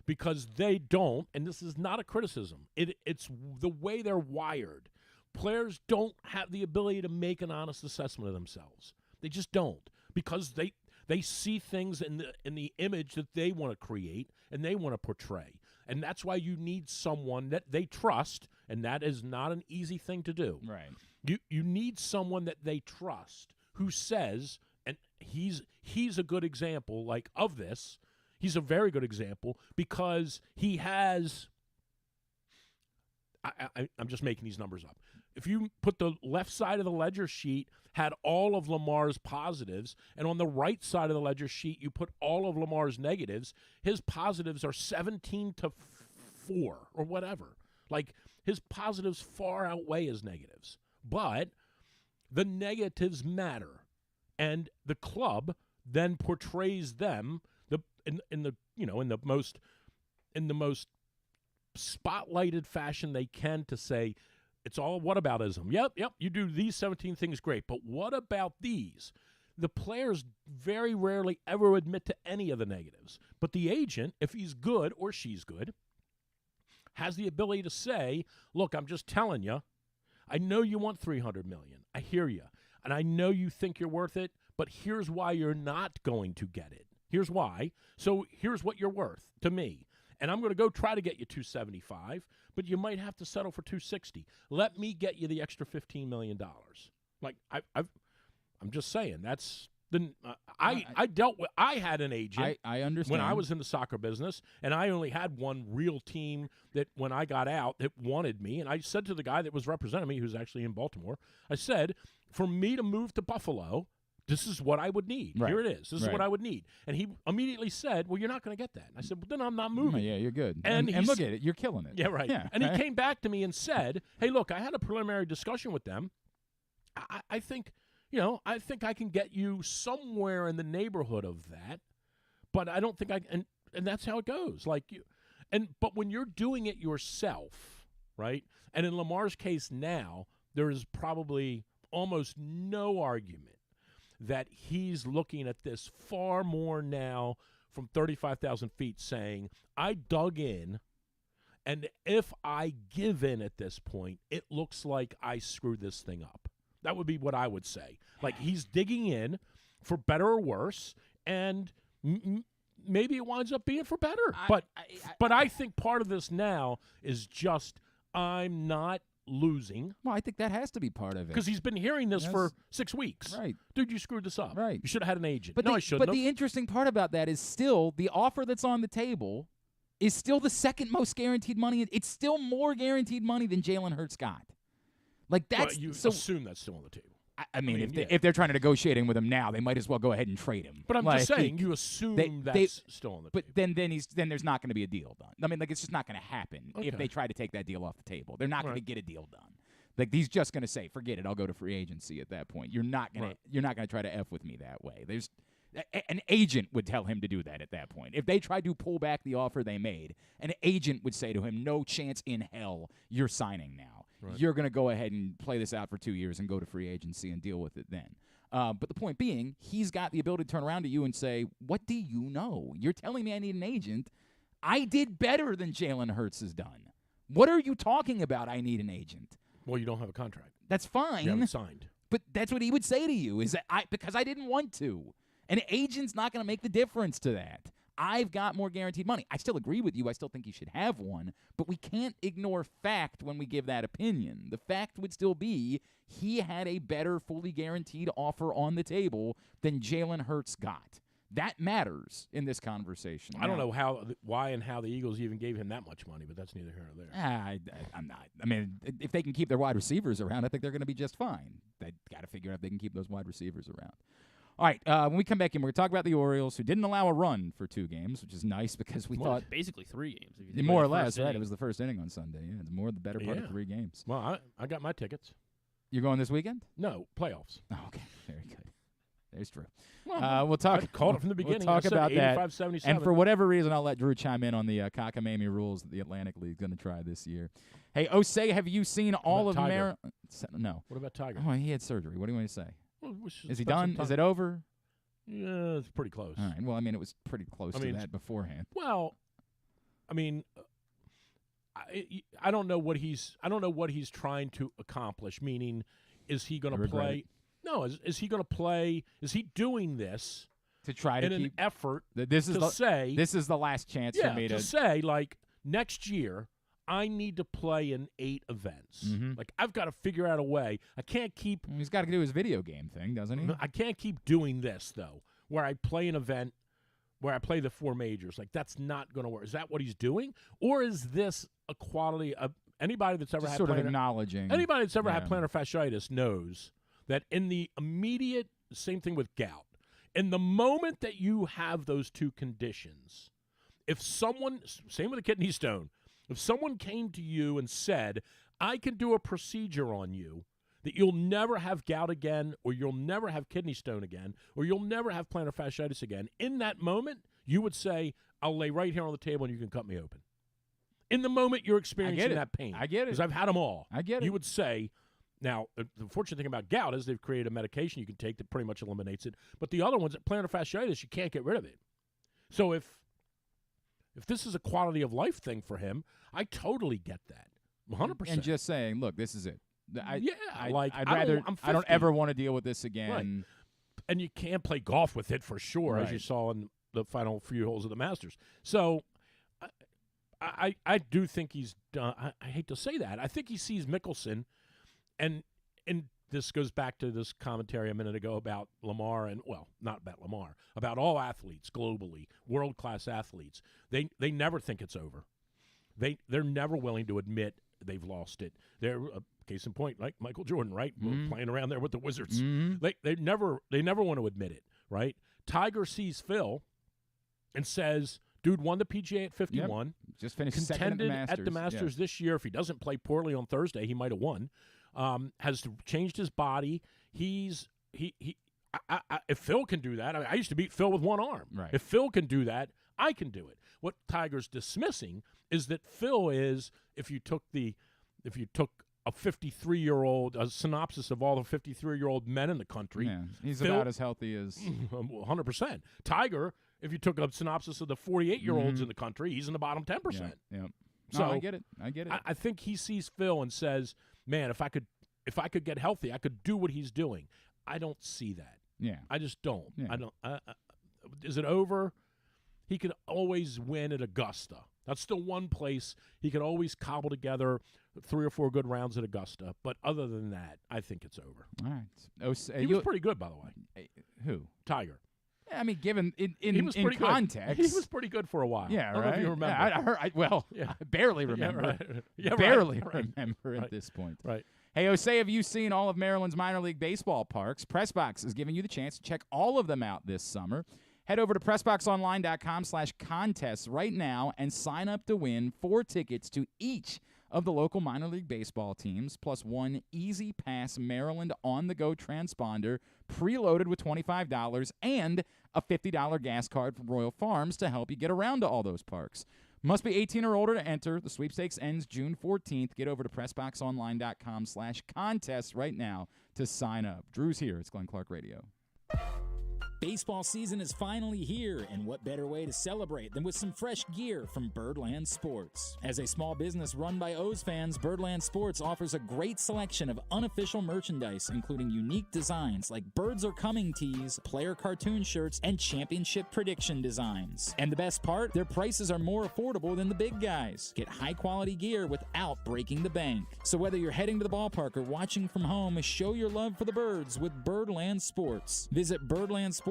Because they don't, and this is not a criticism, it's the way they're wired. Players don't have the ability to make an honest assessment of themselves. They just don't, because they see things in the image that they want to create and they want to portray. And that's why you need someone that they trust, and that is not an easy thing to do. Right. You need someone that they trust who says, and he's a good example like of this. He's a very good example because he has I'm just making these numbers up. If you put the left side of the ledger sheet had all of Lamar's positives, and on the right side of the ledger sheet you put all of Lamar's negatives, his positives are 17-4 or whatever. Like, his positives far outweigh his negatives. But the negatives matter, and the club then portrays them in the most spotlighted fashion they can to say it's all whataboutism. Yep, you do these 17 things great, but what about these? The players very rarely ever admit to any of the negatives, but the agent, if he's good or she's good, has the ability to say, look, I'm just telling you, I know you want $300 million. I hear you, and I know you think you're worth it, but here's why you're not going to get it. Here's why. So here's what you're worth to me. And I'm going to go try to get you $275, but you might have to settle for $260. Let me get you the extra $15 million. Like, I'm just saying, that's the I had an agent. I understand. When I was in the soccer business, and I only had one real team that when I got out that wanted me, and I said to the guy that was representing me, who's actually in Baltimore, I said, for me to move to Buffalo, this is what I would need. Right. Here it is. This is what I would need. And he immediately said, well, you're not going to get that. And I said, well, then I'm not moving. Yeah, you're good. And look at it. You're killing it. Yeah, right. Yeah, and he came back to me and said, hey, look, I had a preliminary discussion with them. I think I can get you somewhere in the neighborhood of that, but I don't think I can. And that's how it goes. But when you're doing it yourself, right? And in Lamar's case now, there is probably almost no argument that he's looking at this far more now from 35,000 feet saying, I dug in, and if I give in at this point, it looks like I screwed this thing up. That would be what I would say. Like, he's digging in for better or worse, and maybe it winds up being for better. But I think part of this now is just I'm not losing. Well, I think that has to be part of it. Because he's been hearing this for 6 weeks. Right. Dude, you screwed this up. Right. You should have had an agent. But I shouldn't But the interesting part about that is still the offer that's on the table is still the second most guaranteed money. It's still more guaranteed money than Jalen Hurts got. Like that's you so, assume that's still on the table. I mean, if they're trying to negotiate him with him now, they might as well go ahead and trade him. But I'm just saying, you assume that's still on the table. But then there's not going to be a deal done. I mean, like it's just not going to happen if they try to take that deal off the table. They're not going to get a deal done. Like he's just going to say, "Forget it. I'll go to free agency at that point." You're not going to try to F with me that way. There's an agent would tell him to do that at that point. If they tried to pull back the offer they made, an agent would say to him, "No chance in hell you're signing now. Right. You're going to go ahead and play this out for 2 years and go to free agency and deal with it then." But the point being, he's got the ability to turn around to you and say, "What do you know? You're telling me I need an agent. I did better than Jalen Hurts has done. What are you talking about? I need an agent." Well, you don't have a contract. That's fine. You haven't signed. But that's what he would say to you, is that because I didn't want to. An agent's not going to make the difference to that. I've got more guaranteed money. I still agree with you. I still think you should have one. But we can't ignore fact when we give that opinion. The fact would still be he had a better fully guaranteed offer on the table than Jalen Hurts got. That matters in this conversation. I don't know why and how the Eagles even gave him that much money, but that's neither here nor there. I'm not. I mean, if they can keep their wide receivers around, I think they're going to be just fine. They got to figure out if they can keep those wide receivers around. All right, when we come back in, we're going to talk about the Orioles, who didn't allow a run for 2 games, which is nice because we thought basically 3 games. If you more or less, right? It was the first inning on Sunday. Yeah, it's more the better part of 3 games. Well, I got my tickets. You're going this weekend? No, playoffs. Oh, okay, very good. There's Drew. We'll talk. I called it from the beginning. We'll talk about that. 77. And for whatever reason, I'll let Drew chime in on the cockamamie rules that the Atlantic League's going to try this year. Hey, Osei, have you seen all of Maryland? No. What about Tiger? Oh, he had surgery. What do you want to say? Well, is he done? Is it over? Yeah, it's pretty close. All right. Well, I mean, it was pretty close to that beforehand. Well, I mean, I don't know what he's trying to accomplish. Meaning, is he going to play? No, is he going to play? Is he doing this to try to keep an effort? This is the last chance for me to say, like, next year I need to play in 8 events. Mm-hmm. Like, I've got to figure out a way. I can't keep. He's got to do his video game thing, doesn't he? I can't keep doing this though, where I play an event, where I play the 4 majors. Like, that's not going to work. Is that what he's doing, or is this a quality of anybody that's ever just had sort of acknowledging? Anybody that's ever had plantar fasciitis knows that in the immediate, same thing with gout, in the moment that you have those 2 conditions, if someone, same with a kidney stone, if someone came to you and said, "I can do a procedure on you that you'll never have gout again, or you'll never have kidney stone again, or you'll never have plantar fasciitis again," in that moment, you would say, "I'll lay right here on the table and you can cut me open." In the moment you're experiencing that pain. I get it. Because I've had them all. I get it. You would say, now, the fortunate thing about gout is they've created a medication you can take that pretty much eliminates it. But the other ones, plantar fasciitis, you can't get rid of it. So if this is a quality of life thing for him, I totally get that, 100%. And just saying, look, this is it. I don't ever want to deal with this again. Right. And you can't play golf with it for sure, as you saw in the final few holes of the Masters. So I do think he's done. I hate to say that. I think he sees Mickelson. And this goes back to this commentary a minute ago about Lamar and, well, not about Lamar, about all athletes globally, world-class athletes. They never think it's over. They're never willing to admit they've lost it. They're case in point, like Michael Jordan, right? Mm-hmm. Playing around there with the Wizards. Mm-hmm. They never want to admit it, right? Tiger sees Phil and says, "Dude won the PGA at 51. Yep. Just finished contended second at the Masters this year. If he doesn't play poorly on Thursday, he might have won. Has changed his body. If Phil can do that, I used to beat Phil with one arm. Right. If Phil can do that, I can do it. What Tiger's dismissing is that Phil is, if you took a 53-year-old, a synopsis of all the 53-year-old men in the country, he's Phil, about as healthy as 100%. Tiger, if you took a synopsis of the 48-year-olds in the country, he's in the bottom 10%. Yeah. So I get it. I think he sees Phil and says, "Man, if I could get healthy, I could do what he's doing." I don't see that. Yeah. I just don't. Yeah. I don't. Is it over? He could always win at Augusta. That's still one place he could always cobble together 3 or 4 good rounds at Augusta. But other than that, I think it's over. All right. He was pretty good, by the way. Who? Tiger. I mean, given in context. He was pretty good for a while. Yeah, I don't know if you remember. Yeah, I barely remember. Barely remember at this point. Right. Hey, Osei, have you seen all of Maryland's minor league baseball parks? PressBox is giving you the chance to check all of them out this summer. Head over to PressBoxOnline.com/contests right now and sign up to win 4 tickets to each of the local minor league baseball teams, plus 1 Easy Pass Maryland on-the-go transponder preloaded with $25 and a $50 gas card from Royal Farms to help you get around to all those parks. Must be 18 or older to enter. The sweepstakes ends June 14th. Get over to PressBoxOnline.com/contests right now to sign up. Drew's here. It's Glenn Clark Radio. Baseball season is finally here, and what better way to celebrate than with some fresh gear from Birdland Sports. As a small business run by O's fans, Birdland Sports offers a great selection of unofficial merchandise, including unique designs like Birds Are Coming tees, player cartoon shirts, and championship prediction designs. And the best part, their prices are more affordable than the big guys. Get high-quality gear without breaking the bank. So whether you're heading to the ballpark or watching from home, show your love for the birds with Birdland Sports. Visit birdlandsports.com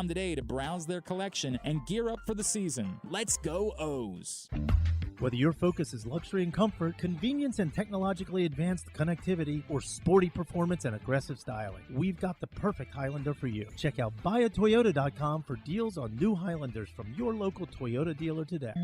today to browse their collection and gear up for the season. Let's go O's. Whether your focus is luxury and comfort, convenience and technologically advanced connectivity, or sporty performance and aggressive styling, we've got the perfect Highlander for you. Check out buyatoyota.com for deals on new Highlanders from your local Toyota dealer today.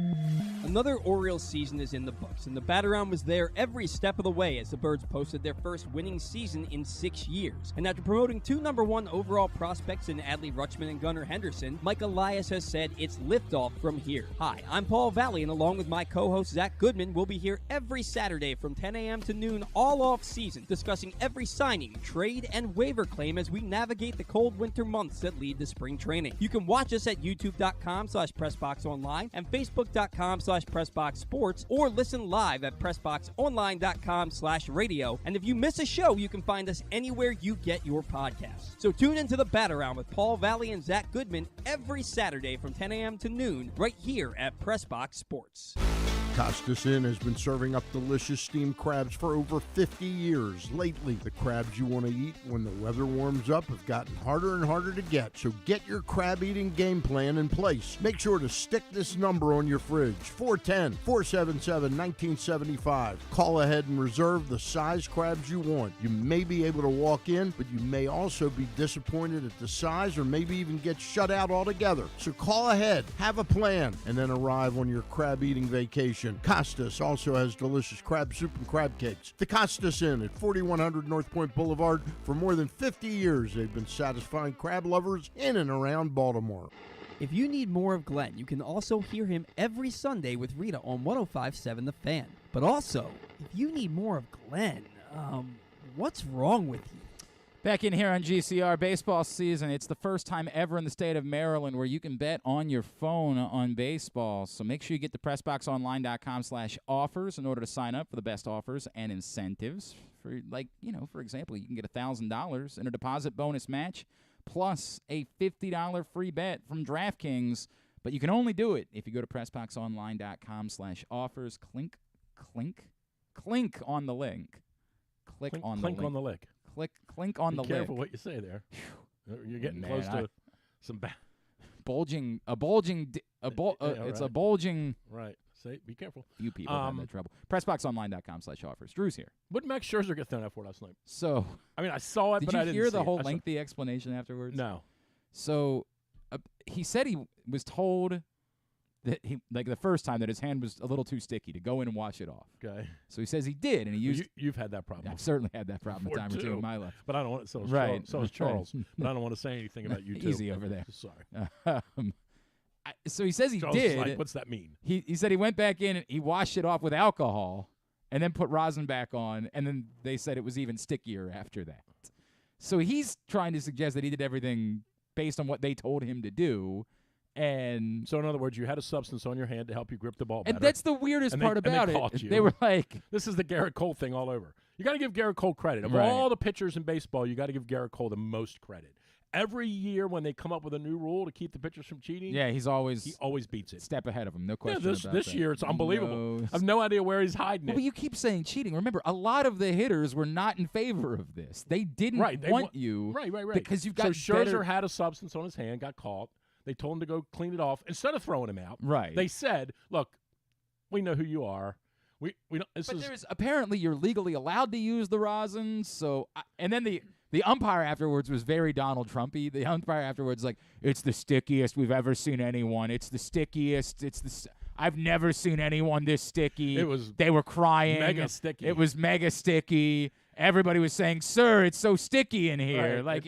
Another Orioles season is in the books, and the bat-around was there every step of the way as the Birds posted their first winning season in 6 years. And after promoting 2 #1 overall prospects in Adley Rutschman and Gunnar Henderson, Mike Elias has said it's liftoff from here. Hi, I'm Paul Valley, and along with my co-host Zach Goodman, we'll be here every Saturday from 10 a.m. to noon all off-season, discussing every signing, trade, and waiver claim as we navigate the cold winter months that lead to spring training. You can watch us at youtube.com/PressBoxOnline and facebook.com/PressBoxSports, or listen live at PressBoxOnline.com/radio. And if you miss a show, you can find us anywhere you get your podcasts. So tune into the Bat-Around with Paul Valley and Zach Goodman every Saturday from 10 a.m. to noon right here at PressBox Sports. Costas Inn has been serving up delicious steamed crabs for over 50 years. Lately, the crabs you want to eat when the weather warms up have gotten harder and harder to get. So get your crab-eating game plan in place. Make sure to stick this number on your fridge, 410-477-1975. Call ahead and reserve the size crabs you want. You may be able to walk in, but you may also be disappointed at the size or maybe even get shut out altogether. So call ahead, have a plan, and then arrive on your crab-eating vacation. Costas also has delicious crab soup and crab cakes. The Costas Inn at 4100 North Point Boulevard. For more than 50 years, they've been satisfying crab lovers in and around Baltimore. If you need more of Glenn, you can also hear him every Sunday with Rita on 105.7 The Fan. But also, if you need more of Glenn, what's wrong with you? Back in here on GCR baseball season, it's the first time ever in the state of Maryland where you can bet on your phone on baseball. So make sure you get to PressBoxOnline.com/offers in order to sign up for the best offers and incentives. For for example, you can get $1,000 in a deposit bonus match plus a $50 free bet from DraftKings. But you can only do it if you go to PressBoxOnline.com/offers. Clink on the link. Click on the link. On the link. Clink on the link. Be careful what you say there. You're getting close to some bulging. It's a bulging. Right. Say, be careful. You people have that trouble. PressBoxOnline.com/offers. Drew's here. What did Max Scherzer get thrown out for last night? So, I mean, I saw it, but I didn't see it. Did you hear the whole lengthy explanation afterwards? No. So, he said he was told that the first time that his hand was a little too sticky to go in and wash it off. Okay. So he says he did, and he used. You've had that problem. I've certainly had that problem a time or two in my life. But I don't want. So is Charles. But I don't want to say anything about you too. Easy over there. Sorry. So he says he Charles did. Like, what's that mean? He said he went back in and he washed it off with alcohol, and then put rosin back on, and then they said it was even stickier after that. So he's trying to suggest that he did everything based on what they told him to do. And so, in other words, you had a substance on your hand to help you grip the ball better. And that's the weirdest part about it. They were like, this is the Garrett Cole thing all over. You got to give Garrett Cole credit. Of all the pitchers in baseball, you got to give Garrett Cole the most credit. every year when they come up with a new rule to keep the pitchers from cheating, he always beats it. Step ahead of them, no question about this that. year it's unbelievable. No. I have no idea where he's hiding it. But you keep saying cheating. Remember, a lot of the hitters were not in favor of this. They didn't want you. Right. Because you've got so Scherzer had a substance on his hand, got caught. They told him to go clean it off instead of throwing him out. Right. They said, "Look, we know who you are. We don't." There's apparently you're legally allowed to use the rosin. So and then the umpire afterwards was very Donald Trumpy. The umpire afterwards it's the stickiest we've ever seen anyone. It's the stickiest. I've never seen anyone this sticky. They were crying. Mega sticky. It was mega sticky. Everybody was saying, "Sir, it's so sticky in here." Right.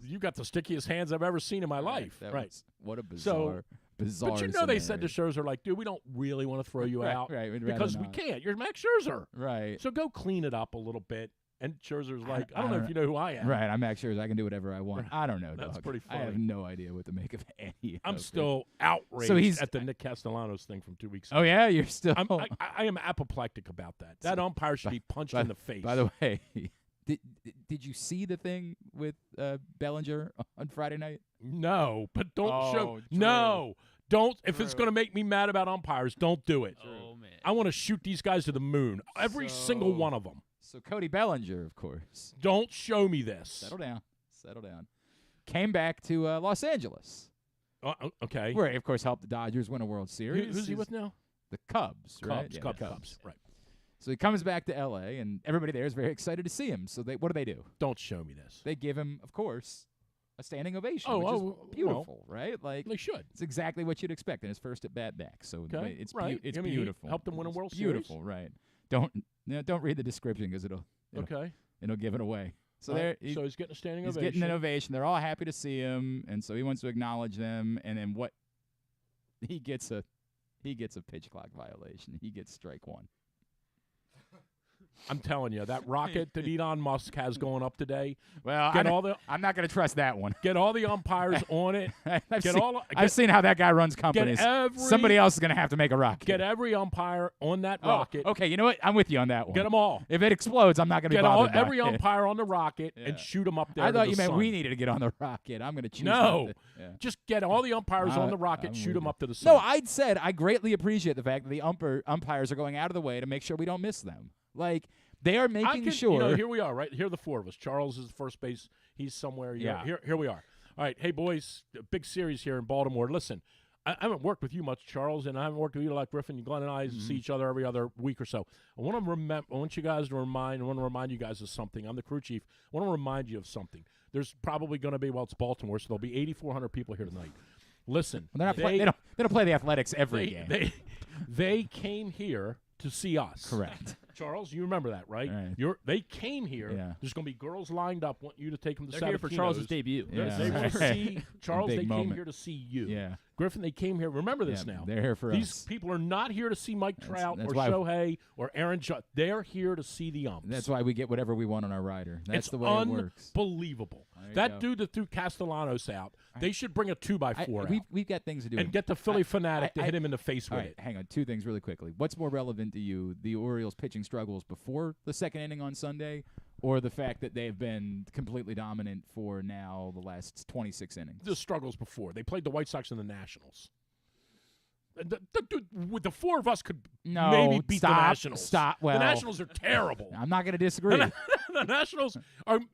You got the stickiest hands I've ever seen in my life. Right. What a bizarre. But they said to Scherzer, dude, we don't really want to throw you out because we can't. You're Max Scherzer. Right. So go clean it up a little bit. And Scherzer's I don't know if you know who I am. Right, I'm Max Scherzer. I can do whatever I want. I don't know, That's dog. pretty funny. I have no idea what to make of any I'm of still outraged at the Nick Castellanos thing from 2 weeks ago. Oh, yeah? You're still... I am apoplectic about that. That umpire should be punched in the face. By the way, did you see the thing with Bellinger on Friday night? No, but don't show... True. No. Don't. If it's going to make me mad about umpires, don't do it. Oh, man. I want to shoot these guys to the moon. Every single one of them. So Cody Bellinger, of course. Don't show me this. Settle down. Came back to Los Angeles. Okay. Where he, of course, helped the Dodgers win a World Series. Who's he with now? The Cubs, right? Cubs. Right. So he comes back to L.A., and everybody there is very excited to see him. So what do? Don't show me this. They give him, of course, a standing ovation, which is beautiful, right? They should. It's exactly what you'd expect in his first at-bat back. So it's beautiful. Helped them win a World Series. Beautiful, right. Don't read the description because it'll give it away. So so he's getting a standing ovation. He's getting an ovation. They're all happy to see him, and so he wants to acknowledge them. And then he gets a pitch clock violation. He gets strike one. I'm telling you, that rocket that Elon Musk has going up today. Well, I'm not going to trust that one. Get all the umpires on it. I've seen how that guy runs companies. Somebody else is going to have to make a rocket. Get every umpire on that rocket. Okay, you know what? I'm with you on that one. Get them all. If it explodes, I'm not going to be bothered. Get every umpire on the rocket and shoot them up there. I thought you meant we needed to get on the rocket. I'm going to choose. No, just get all the umpires on the rocket, shoot them up to the sun. No, I'd said I greatly appreciate the fact that the umpires are going out of the way to make sure we don't miss them. They are making sure. Here we are, right? Here are the four of us. Charles is first base. He's somewhere. Yeah. Here we are. All right. Hey, boys, a big series here in Baltimore. Listen, I haven't worked with you much, Charles, and I haven't worked with you like Griffin. Glenn and I see each other every other week or so. I want to remind you guys of something. I'm the crew chief. I want to remind you of something. There's probably going to be, it's Baltimore, so there'll be 8,400 people here tonight. Listen. Well, they don't play the Athletics every game. They came here to see us. Correct. Charles, you remember that, right? They came here. Yeah. There's going to be girls lined up, want you to take them to They're here for Charles' debut. Yeah. They want to see Charles. They came here to see you. Yeah. Griffin, they came here. Remember this now. They're here for us. These people are not here to see Mike Trout or Shohei or Aaron Judge. They're here to see the umps. That's why we get whatever we want on our rider. That's the way it works. Unbelievable. That dude that threw Castellanos out, they should bring a 2x4 out. We've got things to do. And get the Philly fanatic to hit him in the face with it. Hang on. Two things really quickly. What's more relevant to you, the Orioles pitching struggles before the second inning on Sunday, or the fact that they've been completely dominant for now the last 26 innings? The struggles before. They played the White Sox and the Nationals. The four of us could maybe beat the Nationals. Well, the Nationals are terrible. I'm not going to disagree. The Nationals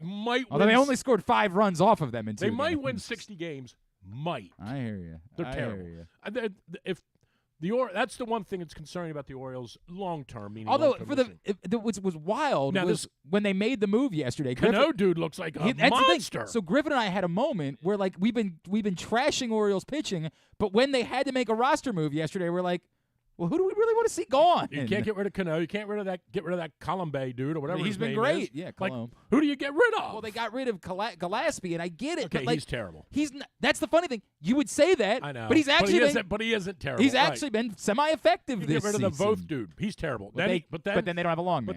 might Although win. They only scored 5 runs off of them in 2 They games. might win 60 games. Might. I hear you. They're terrible. Hear you. If that's the one thing that's concerning about the Orioles long term. Although what was wild was when they made the move yesterday. Cano dude looks like a monster. So Griffin and I had a moment where we've been trashing Orioles pitching, but when they had to make a roster move yesterday, we're like, well, who do we really want to see gone? You can't get rid of Cano. You can't get rid of that Colombe dude or whatever. He's been great. Is. Yeah, Colombe. Who do you get rid of? Well, they got rid of Gillespie, and I get it. Okay, but he's terrible. That's the funny thing. You would say that, I know, but he's actually but he isn't terrible. He's actually been semi-effective this season. Get rid of the Voth dude. He's terrible. But then they don't have a long man.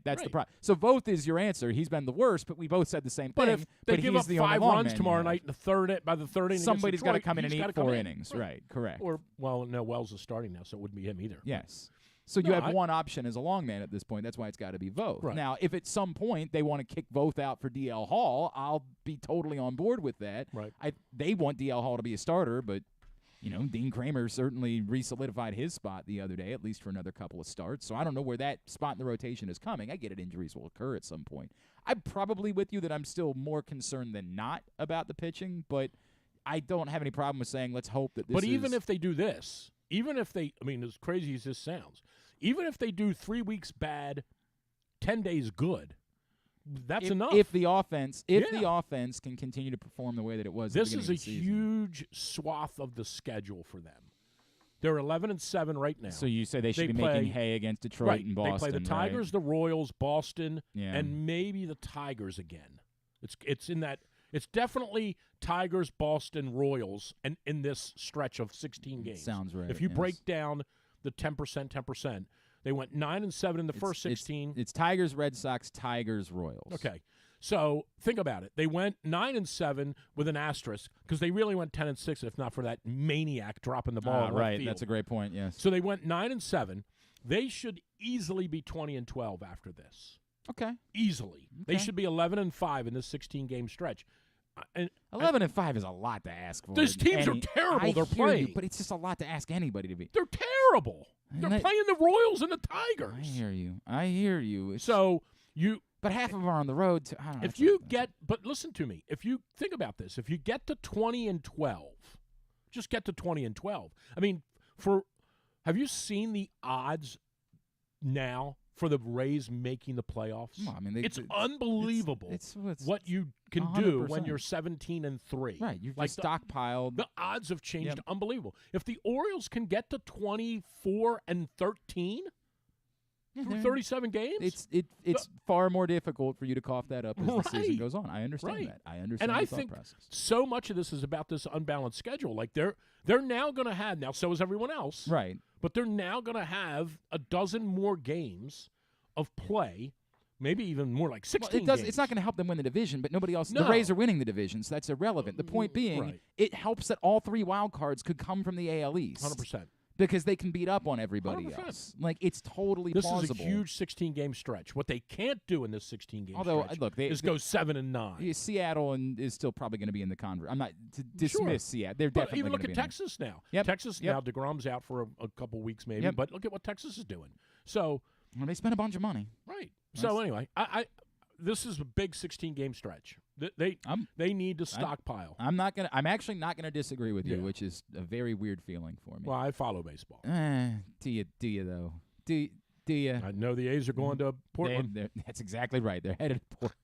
That's the problem. So Voth is your answer. He's been the worst, but we both said the same thing. But if they give up 5 runs tomorrow night in the by the third inning, somebody's got to come in and eat 4 innings. Right, correct. Wells is starting now, so it wouldn't be him either. Yes. So you have one option as a long man at this point. That's why it's got to be Voth. Right. Now, if at some point they want to kick Voth out for DL Hall, I'll be totally on board with that. Right. They want DL Hall to be a starter, but Dean Kramer certainly re-solidified his spot the other day, at least for another couple of starts. So I don't know where that spot in the rotation is coming. I get it, injuries will occur at some point. I'm probably with you that I'm still more concerned than not about the pitching, but I don't have any problem with saying let's hope that this But even if they do this, even if they, as crazy as this sounds, even if they do 3 weeks bad, 10 days good, that's enough. If the offense can continue to perform the way that it was, this at the is a season. huge swath of the schedule for them. They're 11-7 right now. So you say they should be making hay against Detroit and Boston. They play the Tigers, right? the Royals, Boston, and maybe the Tigers again. It's in that. It's definitely Tigers, Boston, Royals, and in this stretch of 16 games. Sounds right. If you break down the 10%, they went 9-7 in the first 16. It's Tigers, Red Sox, Tigers, Royals. Okay. So think about it. They went 9-7 with an asterisk because they really went 10-6 if not for that maniac dropping the ball. Right, field. that's a great point. Yes. So they went 9-7. They should easily be 20-12 after this. Okay. Easily, they should be 11-5 in this 16-game stretch. 11-5 is a lot to ask for. These teams are terrible. They're playing, but it's just a lot to ask anybody to be. They're terrible. They're playing the Royals and the Tigers. I hear you. But half of them are on the road. But listen to me. If you think about this, if you get to 20-12, just get to 20-12. Have you seen the odds now for the Rays making the playoffs? Well, it's unbelievable. It's what you can 100%. do when you're 17-3. Right, you've just stockpiled. The odds have changed. Unbelievable. If the Orioles can get to 24-13 through 37 games, it's far more difficult for you to cough that up as the season goes on. I understand that. I understand. And I thought think process. so much of this is about this unbalanced schedule. Like they're now going to have so is everyone else. Right. But they're now going to have a dozen more games of play, maybe even more like 16 games. It's not going to help them win the division, but nobody else. No. The Rays are winning the division, so that's irrelevant. The point being, it helps that all three wild cards could come from the AL East. 100%. Because they can beat up on everybody 100%. else. Like, it's totally plausible. This is a huge 16-game stretch. What they can't do in this 16-game stretch is go 7-9. Seattle is still probably going to be in the conference. I'm not to dismiss Seattle. They're definitely even going to look be at Texas now. Texas now, DeGrom's out for a couple weeks maybe, but look at what Texas is doing. So they spent a bunch of money. Right. So anyway, this is a big 16-game stretch. They need to stockpile. I'm actually not gonna disagree with you, which is a very weird feeling for me. Well, I follow baseball. Do you though? Do you? I know the A's are going to Portland. That's exactly right. They're headed to Portland.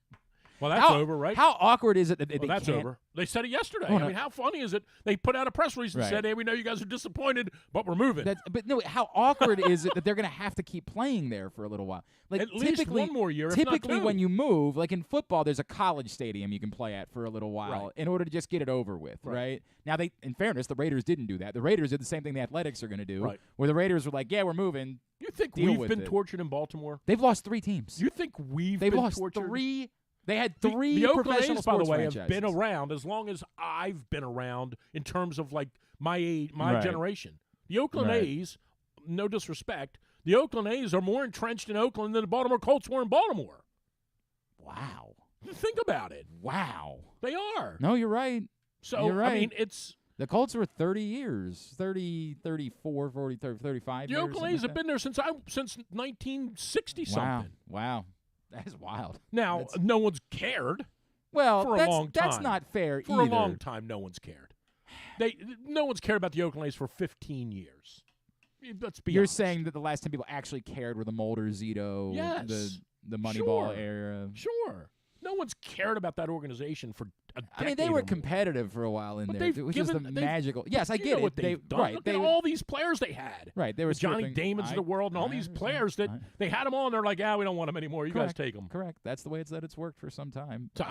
Well, that's over, right? How awkward is it that that's over? They said it yesterday. How funny is it? They put out a press release and said, "Hey, we know you guys are disappointed, but we're moving." How awkward is it that they're going to have to keep playing there for a little while? Like at least one more year. Typically, if not when you move, like in football, there's a college stadium you can play at for a little while in order to just get it over with, right? Now, in fairness, the Raiders didn't do that. The Raiders did the same thing the Athletics are going to do, where the Raiders were like, "Yeah, we're moving." You think we've been tortured in Baltimore? They've lost 3 teams. You think they've been lost tortured? 3. They had 3 the professional A's, sports by the way, franchises. have been around as long as I've been around in terms of like my age, my generation. The Oakland A's, no disrespect, the Oakland A's are more entrenched in Oakland than the Baltimore Colts were in Baltimore. Wow. Think about it. Wow. They are. No, you're right. So, you're right. I mean, it's... The Colts were 30 years, 30, 34, 40, 30, 35 the years. The Oakland A's have been there since 1960-something. Wow. That is wild. Now, no one's cared. Well, for a long time. That's not fair for either. A long time, no one's cared. No one's cared about the Oakland A's for 15 years. Let's be You're honest. saying that the last 10 people actually cared were the Mulder, Zito, the Moneyball era. Sure. No one's cared about that organization for a decade. I mean, they were competitive for a while in there. It was just the magical. Yes, I get it. What they've done. Look at all these players they had. Right. They were Johnny Damons of the world and all these players that they had them all, and they're like, we don't want them anymore. You guys take them. Correct. That's the way it's worked for some time. So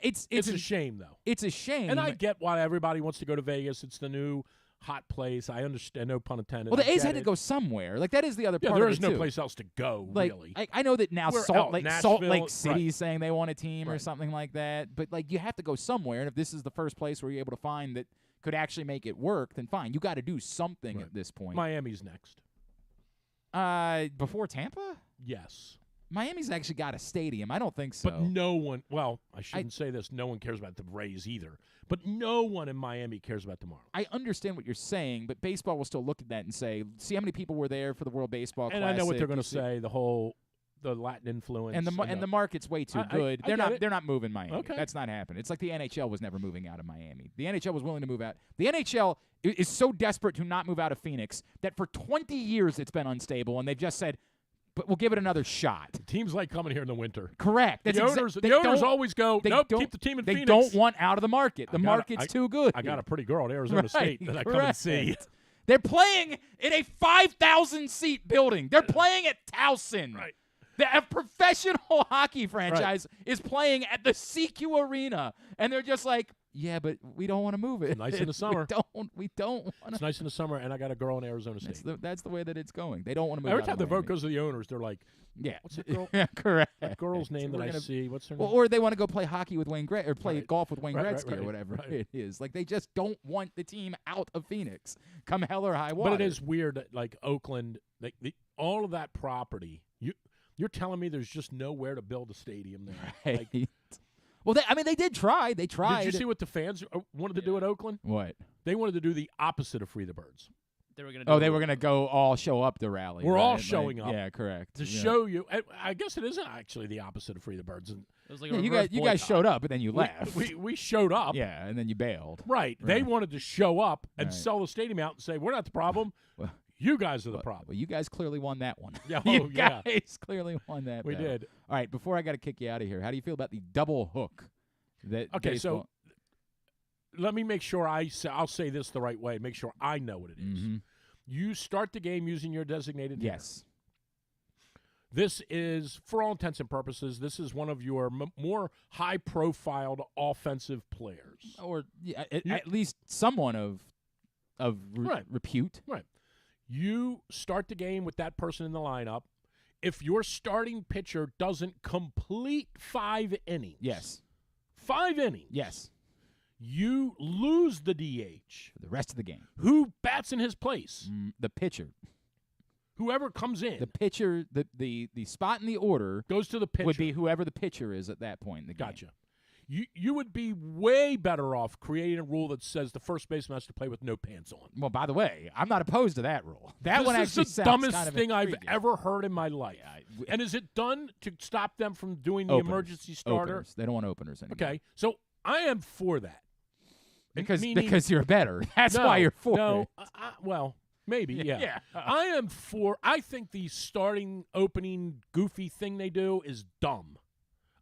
it's a shame, though. It's a shame. And I get why everybody wants to go to Vegas. It's the new hot place. I understand, no pun intended. Well, the A's had to go somewhere. Like, that is the other part there of it, is no too. place else to go, like, really. I know that now Salt Lake City is saying they want a team or Right. something like that, but, like, you have to go somewhere, and if this is the first place where you're able to find that could actually make it work, then fine. You got to do something at this point. Miami's next. Before Tampa? Yes. Miami's actually got a stadium. I don't think so. But no one, well, I shouldn't say this, no one cares about the Rays either. But no one in Miami cares about tomorrow. I understand what you're saying, but baseball will still look at that and say, see how many people were there for the World Baseball Classic. And I know what they're going to say, the Latin influence. And the market's way too good. They're not moving Miami. Okay. That's not happening. It's like the NHL was never moving out of Miami. The NHL was willing to move out. The NHL is so desperate to not move out of Phoenix that for 20 years it's been unstable, and they've just said, but we'll give it another shot. Teams like coming here in the winter. Correct. The owners always go, nope, keep the team in Phoenix. They don't want out of the market. The market's too good. I got a pretty girl at Arizona State that I come and see. They're playing in a 5,000-seat building. They're playing at Towson. Right. A professional hockey franchise is playing at the CQ Arena, and they're just like, yeah, but we don't want to move it. It's nice in the summer. We don't want to. It's nice in the summer, and I got a girl in Arizona State. That's the way that it's going. They don't want to move. Every time the vote goes to the owners, they're like, yeah, what's the girl? Yeah, correct. That girl's name that I see. What's her name? Or they want to go play hockey with Wayne Gretzky, or play golf with Wayne Gretzky, or whatever right. it is. Like, they just don't want the team out of Phoenix, come hell or high water. But it is weird that, like, Oakland, like all of that property, you're telling me there's just nowhere to build a stadium there. Right. Like, well, they did try. They tried. Did you see what the fans wanted to do at Oakland? What? They wanted to do the opposite of Free the Birds. They were going to go all show up the rally. We're right? all showing up. Yeah, correct. To show you. I guess it isn't actually the opposite of Free the Birds. And it was like you guys showed up, but then you left. We showed up. Yeah, and then you bailed. Right. They wanted to show up and sell the stadium out and say, we're not the problem. You guys are the problem. Well, you guys clearly won that one. Yeah, you guys clearly won that. We did. All right, before I got to kick you out of here, how do you feel about the double hook? So let me make sure I'll say this the right way. Make sure I know what it is. Mm-hmm. You start the game using your designated hitter. Yes. This is, for all intents and purposes, this is one of your more high-profiled offensive players, or at least someone of repute. Right. You start the game with that person in the lineup. If your starting pitcher doesn't complete 5 innings, yes, 5 innings, yes, you lose the DH for the rest of the game. Who bats in his place? The pitcher. Whoever comes in. The pitcher, the spot in the order goes to the pitcher. Would be whoever the pitcher is at that point in the game. Gotcha. You would be way better off creating a rule that says the first baseman has to play with no pants on. Well, by the way, I'm not opposed to that rule. That one actually is the sounds dumbest kind of thing I've intriguing. ever heard in my life. Yeah, and is it done to stop them from doing the emergency starter? Openers. They don't want openers anymore. Okay, so I am for that. Because you're better. That's why you're for it. Well, maybe, yeah. I am for. I think the starting opening goofy thing they do is dumb.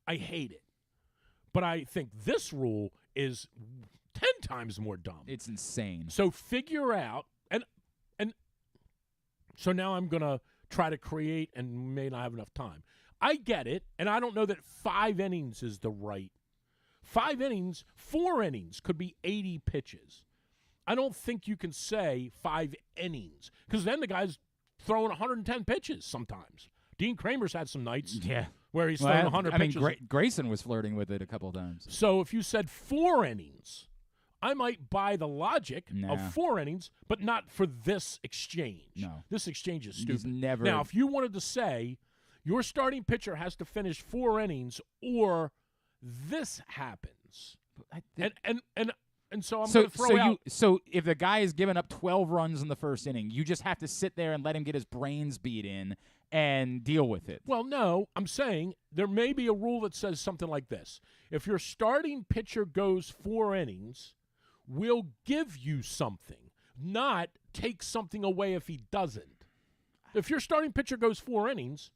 I hate it. But I think this rule is 10 times more dumb. It's insane. So figure out, and so now I'm going to try to create and may not have enough time. I get it, and I don't know that 5 innings is the right. 5 innings, 4 innings could be 80 pitches. I don't think you can say 5 innings because then the guy's throwing 110 pitches sometimes. Dean Kramer's had some nights where he's throwing 100 pitches. Grayson was flirting with it a couple of times. So if you said 4 innings, I might buy the logic of 4 innings, but not for this exchange. No. This exchange is stupid. Never. Now, if you wanted to say your starting pitcher has to finish 4 innings or this happens, and so I'm going to throw out. So if the guy is giving up 12 runs in the first inning, you just have to sit there and let him get his brains beat in and deal with it. Well, no, I'm saying there may be a rule that says something like this. If your starting pitcher goes 4 innings, we'll give you something, not take something away if he doesn't. If your starting pitcher goes 4 innings,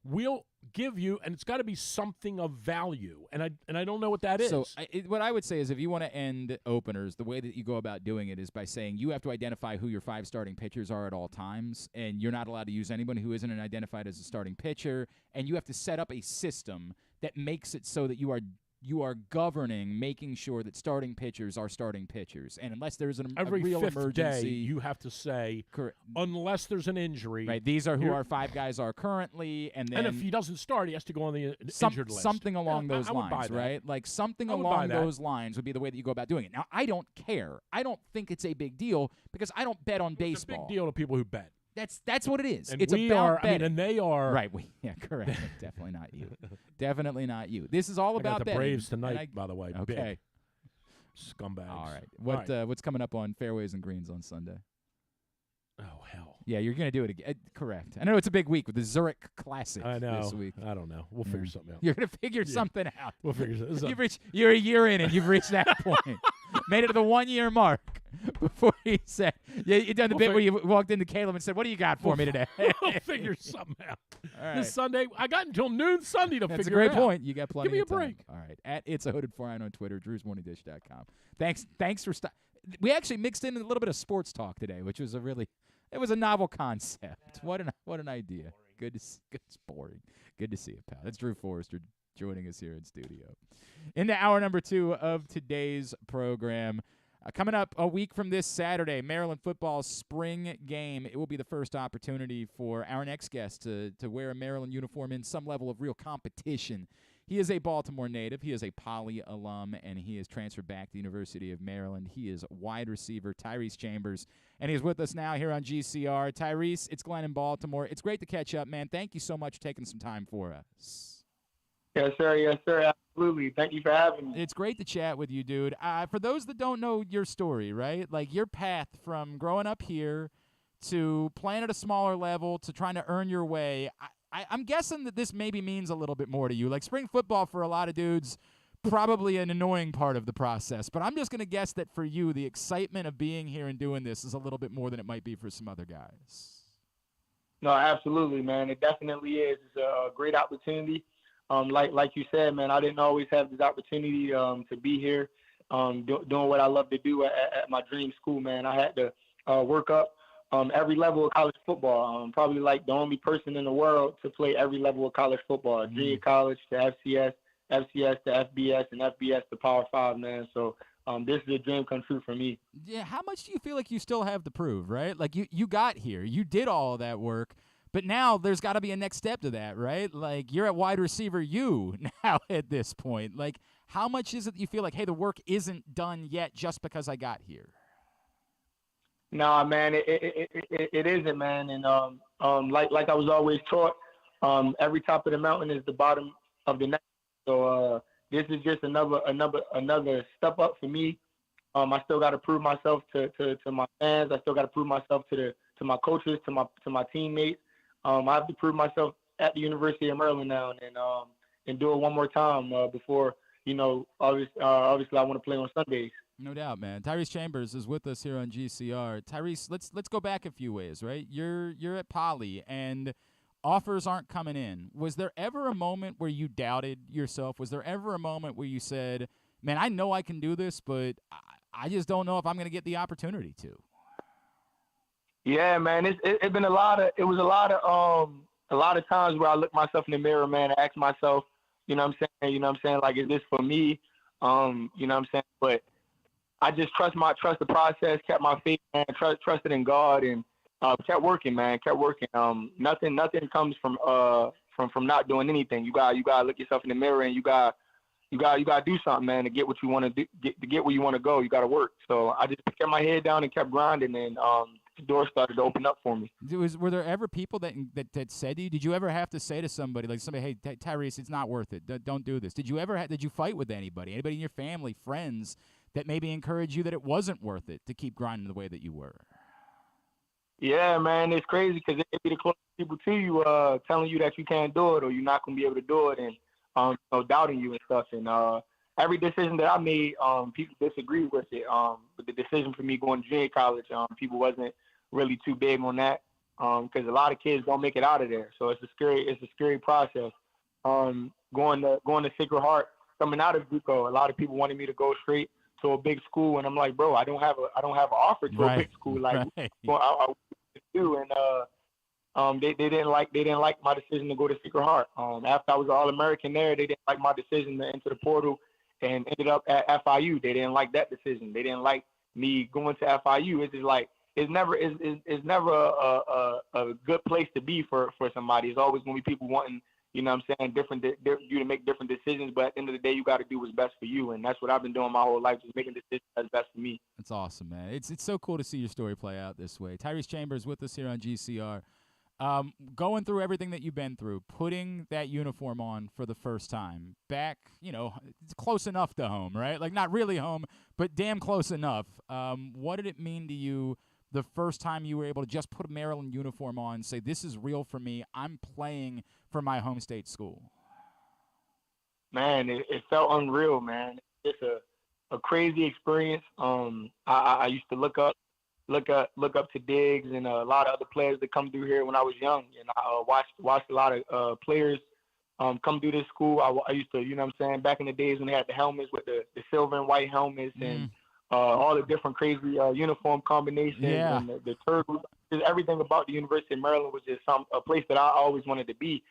we'll give you, and it's got to be something of value, and I don't know what that is. So what I would say is if you want to end openers, the way that you go about doing it is by saying you have to identify who your 5 starting pitchers are at all times, and you're not allowed to use anyone who isn't identified as a starting pitcher, and you have to set up a system that makes it so that you are governing, making sure that starting pitchers are starting pitchers. And unless there's a real fifth emergency, day, you have to say, unless there's an injury. Right, these are who our 5 guys are currently. And then if he doesn't start, he has to go on the injured list. Something along those lines, right? Like something along those lines would be the way that you go about doing it. Now, I don't care. I don't think it's a big deal because I don't bet on baseball. It's a big deal to people who bet. That's what it is. And it's we about are. betting. I mean, and they are. Right. Correct. Definitely not you. Definitely not you. This is all I about got the betting. Braves tonight, by the way. Okay. Big. Scumbags. All right. What's coming up on Fairways and Greens on Sunday? Oh, hell. Yeah, you're going to do it again. Correct. I know it's a big week with the Zurich Classic I know. this week. I don't know. We'll figure something out. You're going to figure something out. We'll figure something out. You're a year in, and you've reached that point. Made it to the 1 year mark before he said, you done the bit where you walked into Caleb and said, what do you got for me today? We'll figure something out. All right. This Sunday, I got until noon Sunday to That's figure it out. That's a great point. You got plenty Give me of a time. break. All right. At It's a Hooded Foreign on Twitter, drewsmorningdish.com. Thanks for we actually mixed in a little bit of sports talk today, which was it was a novel concept. What an idea. It's boring. Good to see you, pal. That's Drew Forrester joining us here in studio. Into hour number 2 of today's program. Coming up a week from this Saturday, Maryland football spring game. It will be the first opportunity for our next guest to wear a Maryland uniform in some level of real competition. He is a Baltimore native. He is a Poly alum, and he has transferred back to the University of Maryland. He is wide receiver Tyrese Chambers, and he's with us now here on GCR. Tyrese, it's Glenn in Baltimore. It's great to catch up, man. Thank you so much for taking some time for us. Yes, sir. Absolutely. Thank you for having me. It's great to chat with you, dude. For those that don't know your story, right, like your path from growing up here to playing at a smaller level to trying to earn your way, I'm guessing that this maybe means a little bit more to you. Like spring football for a lot of dudes, probably an annoying part of the process. But I'm just going to guess that for you, the excitement of being here and doing this is a little bit more than it might be for some other guys. No, absolutely, man. It definitely is. It's a great opportunity. Like you said, man, I didn't always have this opportunity to be here doing what I love to do at my dream school, man. I had to work up every level of college football. Probably like the only person in the world to play every level of college football, junior college to FCS, FCS to FBS, and FBS to Power 5, man. So this is a dream come true for me. Yeah, how much do you feel like you still have to prove, right? Like you got here, you did all of that work, but now there's got to be a next step to that, right? Like you're at wide receiver now at this point. Like how much is it that you feel like, hey, the work isn't done yet just because I got here? Nah, man, it isn't, man. And like I was always taught, every top of the mountain is the bottom of the next. So this is just another step up for me. I still got to prove myself to my fans. I still got to prove myself to my coaches, to my teammates. I have to prove myself at the University of Maryland now, and do it one more time before obviously I want to play on Sundays. No doubt, man. Tyrese Chambers is with us here on GCR. Tyrese, let's go back a few ways, right? You're at Poly, and offers aren't coming in. Was there ever a moment where you doubted yourself? Was there ever a moment where you said, man, I know I can do this, but I just don't know if I'm going to get the opportunity to? Yeah, man. It's been a lot of times where I look myself in the mirror, man, and ask myself, you know what I'm saying? Like, is this for me? You know what I'm saying? But I just trust the process, kept my faith, man, trusted in God, and kept working, man. Kept working. Nothing comes from not doing anything. You gotta look yourself in the mirror, and you gotta do something, man, to get what you want to do, to get where you want to go. You gotta work. So I just kept my head down and kept grinding, and the door started to open up for me. Were there ever people that said to you? Did you ever have to say to somebody, hey, Tyrese, it's not worth it. Don't do this. Did you fight with anybody in your family, friends, that maybe encouraged you that it wasn't worth it to keep grinding the way that you were? Yeah, man, it's crazy because it be the closest people to you telling you that you can't do it or you're not going to be able to do it, and doubting you and stuff. And every decision that I made, people disagreed with it. But the decision for me going to junior college, people wasn't really too big on that because a lot of kids don't make it out of there. So it's a scary process. Going to Sacred Heart, coming out of JUCO, a lot of people wanted me to go straight to a big school, and I'm like, bro, I don't have an offer to a big school. Like, well, I do, and they didn't like my decision to go to Sacred Heart. After I was an All-American there, they didn't like my decision to enter the portal and ended up at FIU. They didn't like that decision. They didn't like me going to FIU. It's just like it's never a good place to be for somebody. It's always going to be people wanting you know what I'm saying, you to make different decisions. But at the end of the day, you got to do what's best for you. And that's what I've been doing my whole life, just making decisions that's best for me. That's awesome, man. It's so cool to see your story play out this way. Tyrese Chambers with us here on GCR. Going through everything that you've been through, putting that uniform on for the first time, back, it's close enough to home, right? Like, not really home, but damn close enough. What did it mean to you the first time you were able to just put a Maryland uniform on and say, this is real for me, I'm playing for my home state school? Man, it felt unreal, man. It's a crazy experience. I used to look up to Diggs and a lot of other players that come through here when I was young, and I watched a lot of players come through this school. I used to, you know what I'm saying, back in the days when they had the helmets with the silver and white helmets and all the different crazy uniform combinations and the turtles. Just everything about the University of Maryland was just a place that I always wanted to be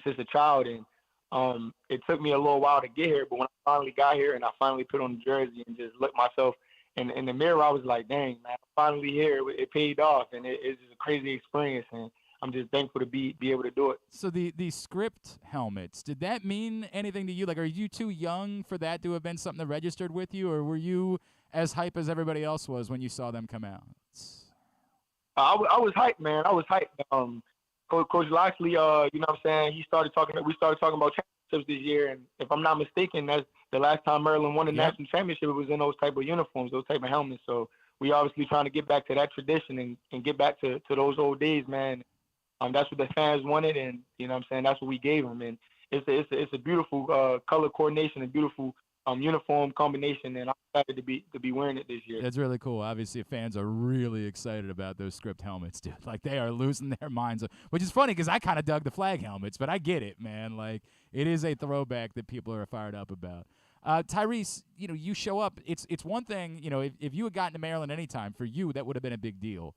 since a child. And it took me a little while to get here, but when I finally got here and I finally put on the jersey and just looked myself in the mirror, I was like, dang, man, I'm finally here. It paid off, and it's just a crazy experience, and I'm just thankful to be able to do it. So the script helmets, did that mean anything to you? Like, are you too young for that to have been something that registered with you, or were you as hype as everybody else was when you saw them come out? I was hyped, man. I was hyped. Coach Loxley, you know what I'm saying, we started talking about championships this year, and if I'm not mistaken, that's the last time Maryland won a national championship. It was in those type of uniforms, those type of helmets. So we obviously trying to get back to that tradition and get back to those old days, man. That's what the fans wanted, and you know what I'm saying, that's what we gave them. And it's a beautiful color coordination and beautiful uniform combination, and I'm excited to be wearing it this year. That's really cool. Obviously, fans are really excited about those script helmets, dude. Like, they are losing their minds, which is funny because I kind of dug the flag helmets, but I get it, man. Like, it is a throwback that people are fired up about. Tyrese, you show up. It's one thing, if you had gotten to Maryland anytime, for you, that would have been a big deal.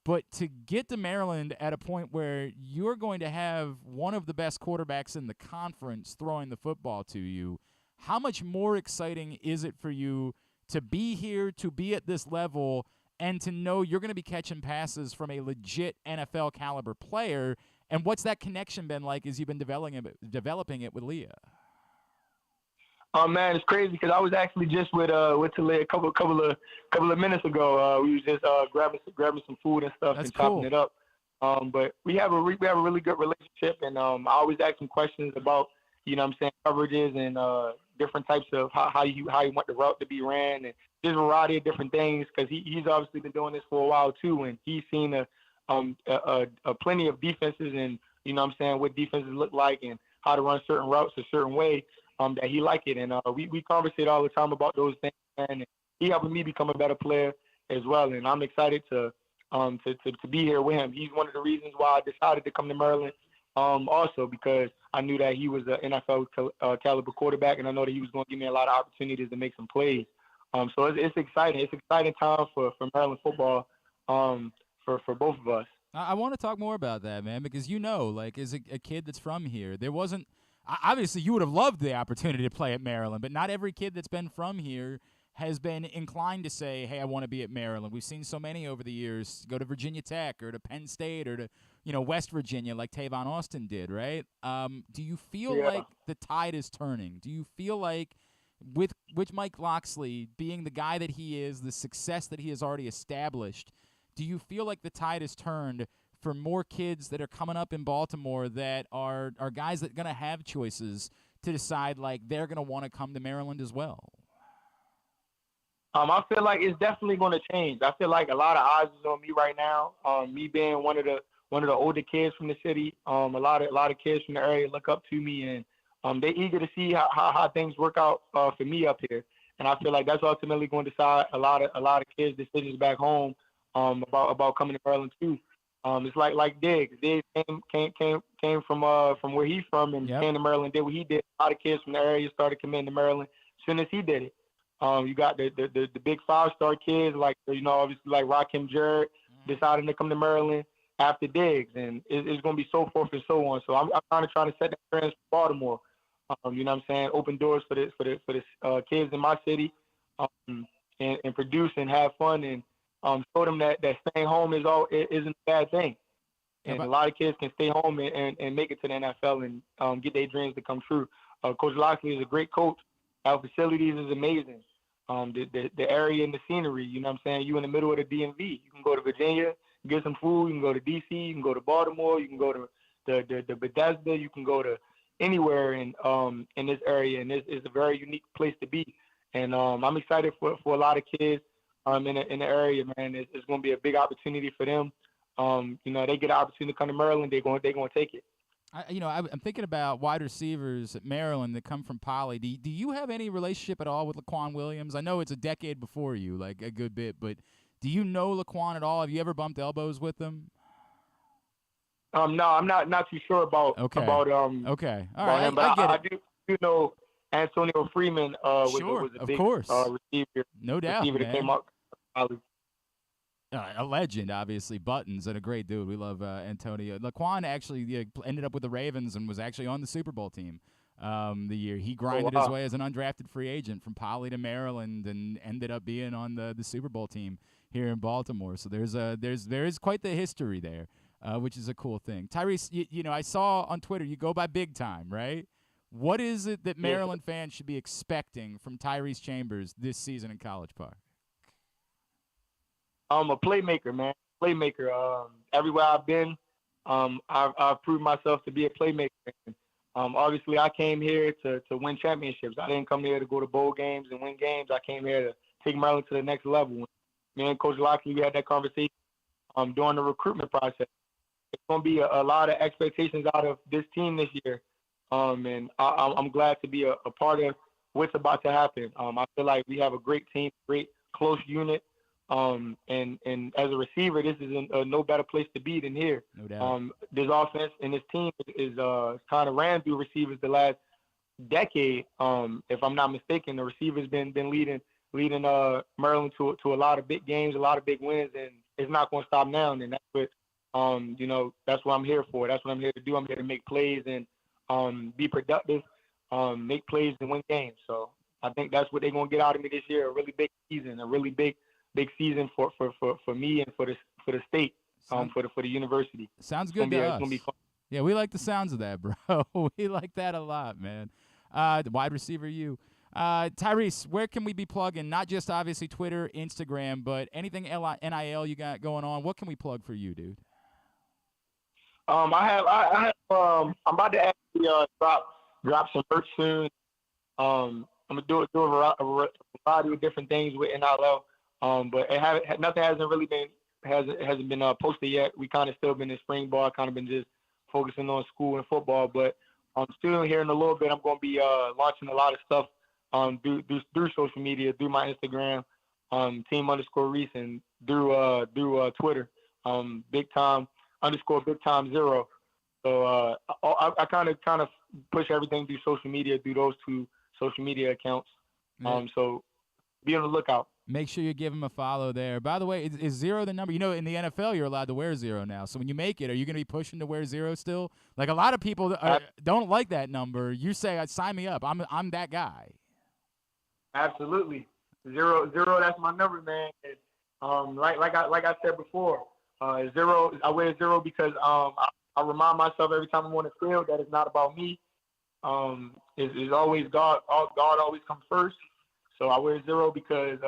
But to get to Maryland at a point where you're going to have one of the best quarterbacks in the conference throwing the football to you, how much more exciting is it for you to be here, to be at this level, and to know you're going to be catching passes from a legit NFL caliber player? And what's that connection been like as you've been developing it with Leah? Oh man, it's crazy because I was actually just with Talia a couple of minutes ago. We was just grabbing some food and stuff. That's and cool. chopping it up. But we have a really good relationship, and I always ask him questions about, you know what I'm saying, coverages and different types of how you want the route to be ran, and just a variety of different things, because he's obviously been doing this for a while too, and he's seen a plenty of defenses, and you know what I'm saying, what defenses look like and how to run certain routes a certain way, that he like it. And we conversate all the time about those things, and he helping me become a better player as well. And I'm excited to be here with him. He's one of the reasons why I decided to come to Maryland. Also because I knew that he was an NFL caliber quarterback, and I know that he was going to give me a lot of opportunities to make some plays. So it's exciting. It's an exciting time for Maryland football, for both of us. I want to talk more about that, man, because like, as a kid that's from here, there wasn't – obviously you would have loved the opportunity to play at Maryland, but not every kid that's been from here has been inclined to say, hey, I want to be at Maryland. We've seen so many over the years go to Virginia Tech or to Penn State or to West Virginia like Tavon Austin did, right? Do you feel like the tide is turning? Do you feel like with Mike Loxley being the guy that he is, the success that he has already established, do you feel like the tide has turned for more kids that are coming up in Baltimore that are guys that are going to have choices to decide, like, they're going to want to come to Maryland as well? I feel like it's definitely going to change. I feel like a lot of eyes is on me right now. Me being one of the older kids from the city, a lot of kids from the area look up to me, and they're eager to see how things work out for me up here. And I feel like that's ultimately going to decide a lot of kids' decisions back home about coming to Maryland too. It's like Diggs. Diggs came from where he's from and came to Maryland, did what he did. A lot of kids from the area started coming to Maryland as soon as he did it. You got the big 5-star kids like, obviously like Rakim Jarrett deciding to come to Maryland after Diggs, and it's going to be so forth and so on. So I'm kind of trying to set that trend for Baltimore. You know what I'm saying? Open doors for the kids in my city, and produce and have fun, and show them that staying home isn't a bad thing. And a lot of kids can stay home and make it to the NFL and get their dreams to come true. Coach Loxley is a great coach. Our facilities is amazing. The area and the scenery, you know what I'm saying? You in the middle of the DMV. You can go to Virginia, get some food. You can go to D.C. You can go to Baltimore. You can go to the Bethesda. You can go to anywhere in this area, and it's a very unique place to be. And I'm excited for a lot of kids in the area, man. It's going to be a big opportunity for them. They get an opportunity to come to Maryland. They're going to take it. I'm thinking about wide receivers at Maryland that come from Poly. Do you have any relationship at all with Laquan Williams? I know it's a decade before you, like a good bit, but do you know Laquan at all? Have you ever bumped elbows with him? No, I'm not too sure about okay. All right, him, but I I do know Antonio Freeman sure, was a big receiver. No doubt, receiver that came out. A legend, obviously. Buttons and a great dude. We love Antonio. Laquan actually ended up with the Ravens and was actually on the Super Bowl team the year. He grinded his way as an undrafted free agent from Poly to Maryland and ended up being on the Super Bowl team here in Baltimore. So there is quite the history there, which is a cool thing. Tyrese, I saw on Twitter you go by Big Time, right? What is it that Maryland fans should be expecting from Tyrese Chambers this season in College Park? I'm a playmaker, man. Playmaker. Everywhere I've been, I've proved myself to be a playmaker. Obviously, I came here to win championships. I didn't come here to go to bowl games and win games. I came here to take Maryland to the next level. Me and Coach Loxley, we had that conversation during the recruitment process. It's going to be a lot of expectations out of this team this year. And I'm glad to be a part of what's about to happen. I feel like we have a great team, great close unit. And as a receiver, this is no better place to be than here. No doubt. This offense and this team is kind of ran through receivers the last decade. If I'm not mistaken, the receivers been leading Maryland to a lot of big games, a lot of big wins, and it's not going to stop now. And that's what that's what I'm here for. That's what I'm here to do. I'm here to make plays and be productive, make plays and win games. So I think that's what they're going to get out of me this year. A really big season, a really big season for me and for the state, for the university. Sounds good to us. It's gonna be fun. Yeah, we like the sounds of that, bro. We like that a lot, man. The wide receiver, you. Tyrese, where can we be plugging? Not just obviously Twitter, Instagram, but anything NIL you got going on. What can we plug for you, dude? I'm about to actually drop some merch soon. I'm gonna do a variety of different things with NIL. But nothing hasn't really been posted yet. We kind of still been in spring ball, kind of been just focusing on school and football. But soon here in a little bit, I'm going to be launching a lot of stuff through social media, through my Instagram, team_Reese, and through Twitter, Big Time _Big_Time0. So I kind of push everything through social media, through those two social media accounts. So be on the lookout. Make sure you give him a follow there. By the way, is 0 the number? In the NFL, you're allowed to wear 0 now. So when you make it, are you going to be pushing to wear 0 still? Like a lot of people don't like that number. You say, sign me up. I'm that guy. Absolutely. 0, that's my number, man. Like I said before, 0. I wear 0 because I remind myself every time I'm on the field that it's not about me. It's always God. God always comes first. So I wear 0 because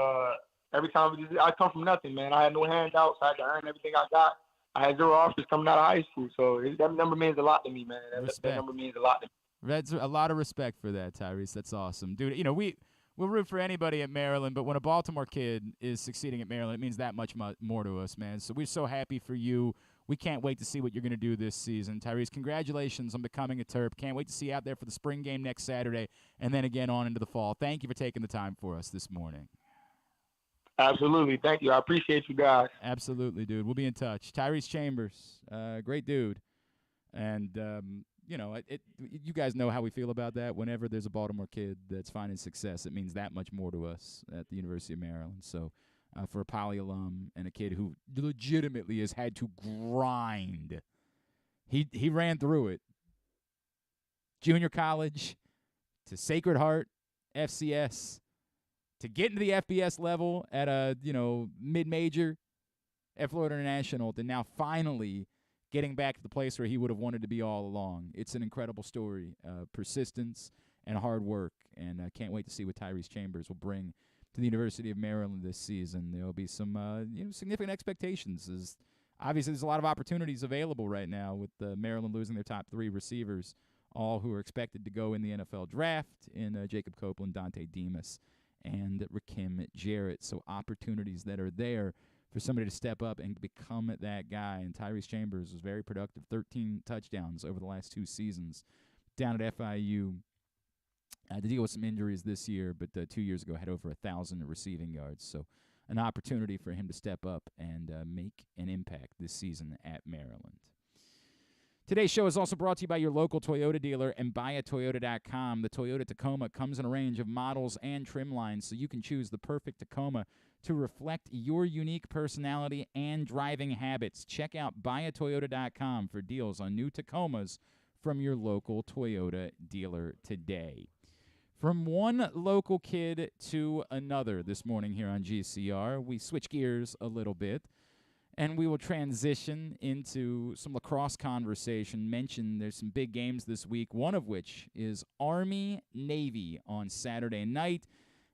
every time I come from nothing, man. I had no handouts. I had to earn everything I got. I had 0 offers coming out of high school. So that number means a lot to me, man. That number means a lot to me. That's a lot of respect for that, Tyrese. That's awesome. Dude, we'll root for anybody at Maryland, but when a Baltimore kid is succeeding at Maryland, it means that much more to us, man. So we're so happy for you. We can't wait to see what you're going to do this season. Tyrese, congratulations on becoming a Terp. Can't wait to see you out there for the spring game next Saturday and then again on into the fall. Thank you for taking the time for us this morning. Absolutely. Thank you. I appreciate you guys. Absolutely, dude. We'll be in touch. Tyrese Chambers, great dude. And, you guys know how we feel about that. Whenever there's a Baltimore kid that's finding success, it means that much more to us at the University of Maryland. So, for a Poly alum and a kid who legitimately has had to grind. He ran through it. Junior college to Sacred Heart, FCS, to get into the FBS level at a, mid-major at Florida International, to now finally getting back to the place where he would have wanted to be all along. It's an incredible story, persistence and hard work, and I can't wait to see what Tyrese Chambers will bring to the University of Maryland this season. There will be some significant expectations. Obviously, there's a lot of opportunities available right now with Maryland losing their top 3 receivers, all who are expected to go in the NFL draft in Jacob Copeland, Dante Demas, and Rakim Jarrett. So opportunities that are there for somebody to step up and become that guy. And Tyrese Chambers was very productive, 13 touchdowns over the last 2 seasons down at FIU. To deal with some injuries this year, but 2 years ago had over 1,000 receiving yards. So an opportunity for him to step up and make an impact this season at Maryland. Today's show is also brought to you by your local Toyota dealer and buyatoyota.com. The Toyota Tacoma comes in a range of models and trim lines, so you can choose the perfect Tacoma to reflect your unique personality and driving habits. Check out buyatoyota.com for deals on new Tacomas from your local Toyota dealer today. From one local kid to another this morning here on GCR, we switch gears a little bit, and we will transition into some lacrosse conversation. Mention there's some big games this week, one of which is Army-Navy on Saturday night,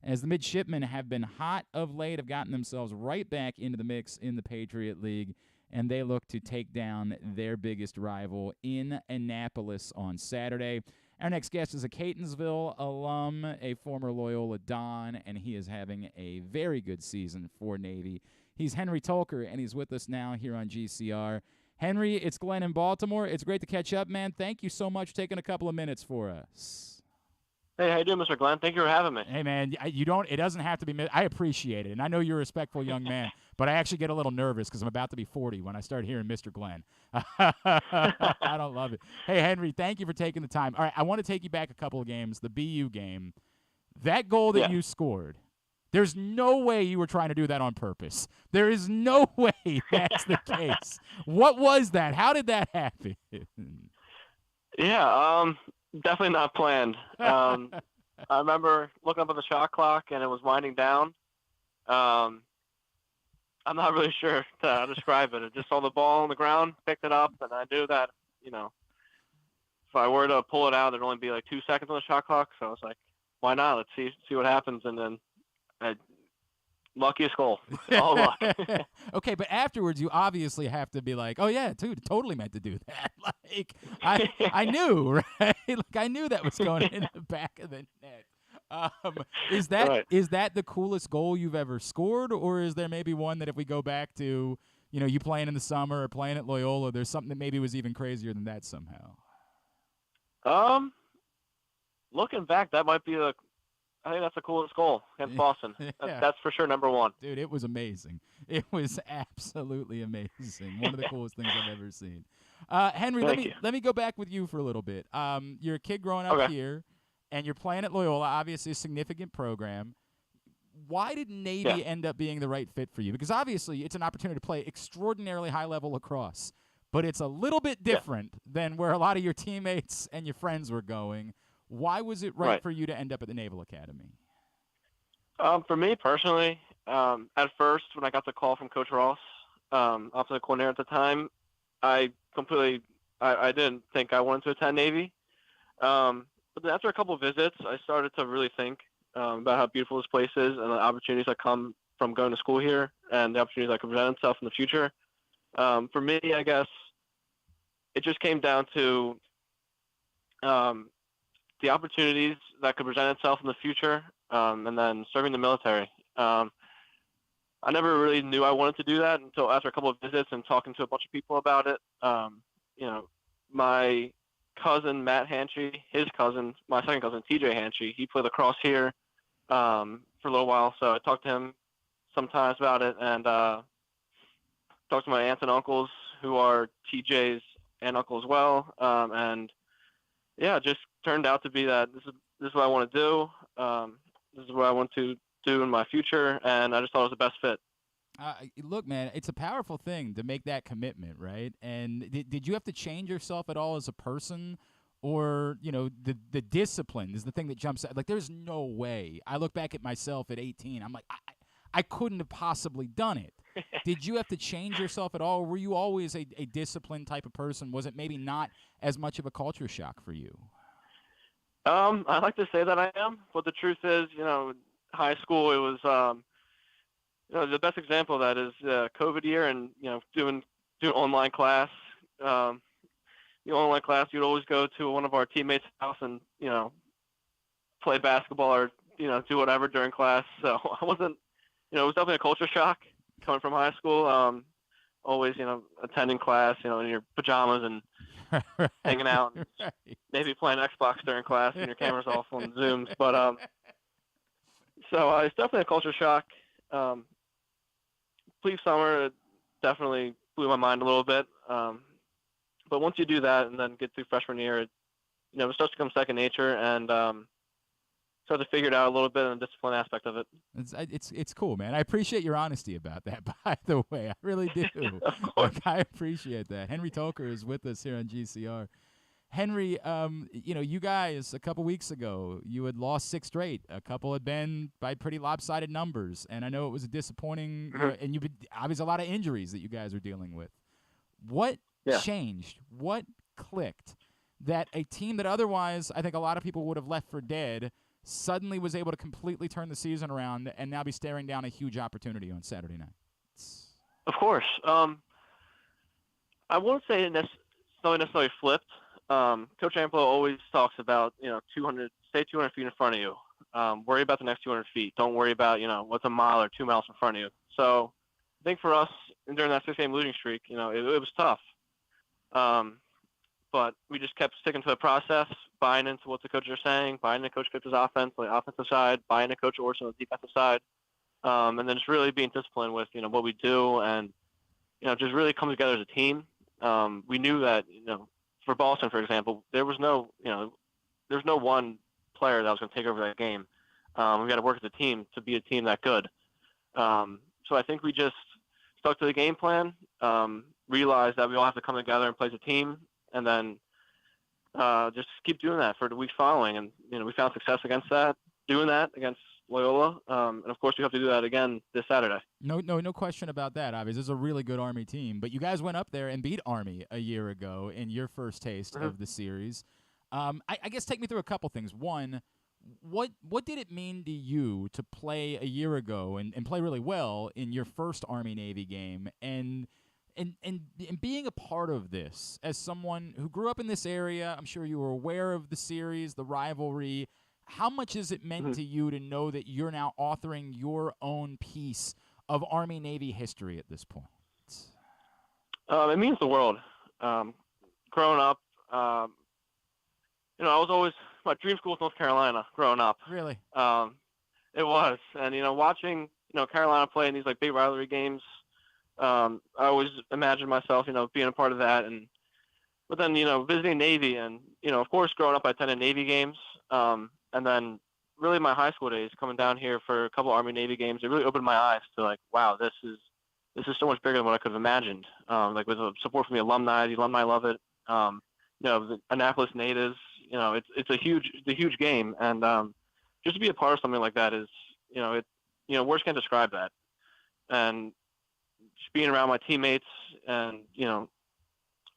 as the midshipmen have been hot of late, have gotten themselves right back into the mix in the Patriot League, and they look to take down their biggest rival in Annapolis on Saturday. Our next guest is a Catonsville alum, a former Loyola Don, and he is having a very good season for Navy. He's Henry Tolker, and he's with us now here on GCR. Henry, it's Glenn in Baltimore. It's great to catch up, man. Thank you so much for taking a couple of minutes for us. Hey, how you doing, Mr. Glenn? Thank you for having me. Hey, man, it doesn't have to be – I appreciate it, and I know you're a respectful young man, but I actually get a little nervous because I'm about to be 40 when I start hearing Mr. Glenn. I don't love it. Hey, Henry, thank you for taking the time. All right, I want to take you back a couple of games. The BU game, that goal that you scored, there's no way you were trying to do that on purpose. There is no way that's the case. What was that? How did that happen? Yeah, definitely not planned. I remember looking up at the shot clock, and it was winding down. I'm not really sure how to describe it. I just saw the ball on the ground, picked it up, and I knew that, if I were to pull it out, there'd only be like 2 seconds on the shot clock. So I was like, why not? Let's see what happens. And then luckiest goal. All luck. Okay, but afterwards you obviously have to be like, oh yeah, dude, totally meant to do that. Like I knew, right? Like I knew that was going in the back of the net. Is that the coolest goal you've ever scored, or is there maybe one that if we go back to, you playing in the summer or playing at Loyola, there's something that maybe was even crazier than that somehow? Looking back, that might be I think that's the coolest goal against Boston. That's for sure number one. Dude, it was amazing. It was absolutely amazing. One of the coolest things I've ever seen. Henry, let me go back with you for a little bit. You're a kid growing up here, and you're playing at Loyola, obviously a significant program. Why did Navy end up being the right fit for you? Because obviously it's an opportunity to play extraordinarily high-level lacrosse, but it's a little bit different than where a lot of your teammates and your friends were going. Why was it right for you to end up at the Naval Academy? For me personally, at first when I got the call from Coach Ross, offensive coordinator at the time, I didn't think I wanted to attend Navy. But then after a couple of visits, I started to really think about how beautiful this place is and the opportunities that come from going to school here and the opportunities that could present itself in the future. For me, I guess it just came down to the opportunities that could present itself in the future, and then serving the military. I never really knew I wanted to do that until after a couple of visits and talking to a bunch of people about it. My cousin, Matt Hanchey, my second cousin, TJ Hanchey, he played lacrosse here for a little while. So I talked to him sometimes about it, and talked to my aunts and uncles who are TJ's aunt and uncle as well. It just turned out to be that this is what I want to do. This is what I want to do in my future, and I just thought it was the best fit. Look, man, it's a powerful thing to make that commitment, right? And did you have to change yourself at all as a person, or the discipline is the thing that jumps out? Like, there's no way. I look back at myself at 18. I'm like, I couldn't have possibly done it. Did you have to change yourself at all? Or were you always a disciplined type of person? Was it maybe not as much of a culture shock for you? I like to say that I am, but the truth is, high school, it was, the best example of that is COVID year and, doing online class. The online class, you'd always go to one of our teammates' house and, play basketball or, do whatever during class. So I wasn't, it was definitely a culture shock coming from high school. Always, attending class, in your pajamas and hanging out, and maybe playing Xbox during class and your camera's off on Zooms. But so it's definitely a culture shock. Plebe summer, it definitely blew my mind a little bit. But once you do that and then get through freshman year, it starts to become second nature and start to figure it out a little bit in the discipline aspect of it. It's cool, man. I appreciate your honesty about that, by the way. I really do. Of course. I appreciate that. Henry Tolker is with us here on GCR. Henry, you guys, a couple weeks ago, you had lost 6 straight. A couple had been by pretty lopsided numbers, and I know it was a disappointing, and you've been obviously a lot of injuries that you guys are dealing with. What changed? What clicked that a team that otherwise I think a lot of people would have left for dead suddenly was able to completely turn the season around and now be staring down a huge opportunity on Saturday night? Of course. I won't say it's not necessarily flipped. Coach Amplo always talks about, stay 200 feet in front of you. Worry about the next 200 feet. Don't worry about, what's a mile or 2 miles in front of you. So I think for us, during that 6-game losing streak, it was tough. But we just kept sticking to the process, buying into what the coaches are saying, buying into Coach Phipps' offense on the offensive side, buying into Coach Orson on the defensive side, and then just really being disciplined with, what we do and, just really come together as a team. We knew that, for Boston, for example, there was no one player that was going to take over that game. We got to work as a team to be a team that good. So I think we just stuck to the game plan, realized that we all have to come together and play as a team, and then just keep doing that for the weeks following. And, we found success doing that against Loyola. And, of course, we have to do that again this Saturday. No question about that, obviously. This is a really good Army team. But you guys went up there and beat Army a year ago in your first taste of the series. I guess take me through a couple things. One, what did it mean to you to play a year ago and play really well in your first Army-Navy game? And being a part of this as someone who grew up in this area, I'm sure you were aware of the series, the rivalry. How much has it meant to you to know that you're now authoring your own piece of Army-Navy history at this point? It means the world. Growing up, I was always – my dream school was North Carolina growing up. Really? It was. And, watching, Carolina play in these, big rivalry games, I always imagined myself, being a part of that. But then, visiting Navy and, of course, growing up, I attended Navy games. And then really my high school days coming down here for a couple Army-Navy games, it really opened my eyes to wow, this is so much bigger than what I could have imagined. With the support from the alumni love it. The Annapolis natives, it's a huge game. And just to be a part of something like that is, words can't describe that. And just being around my teammates and,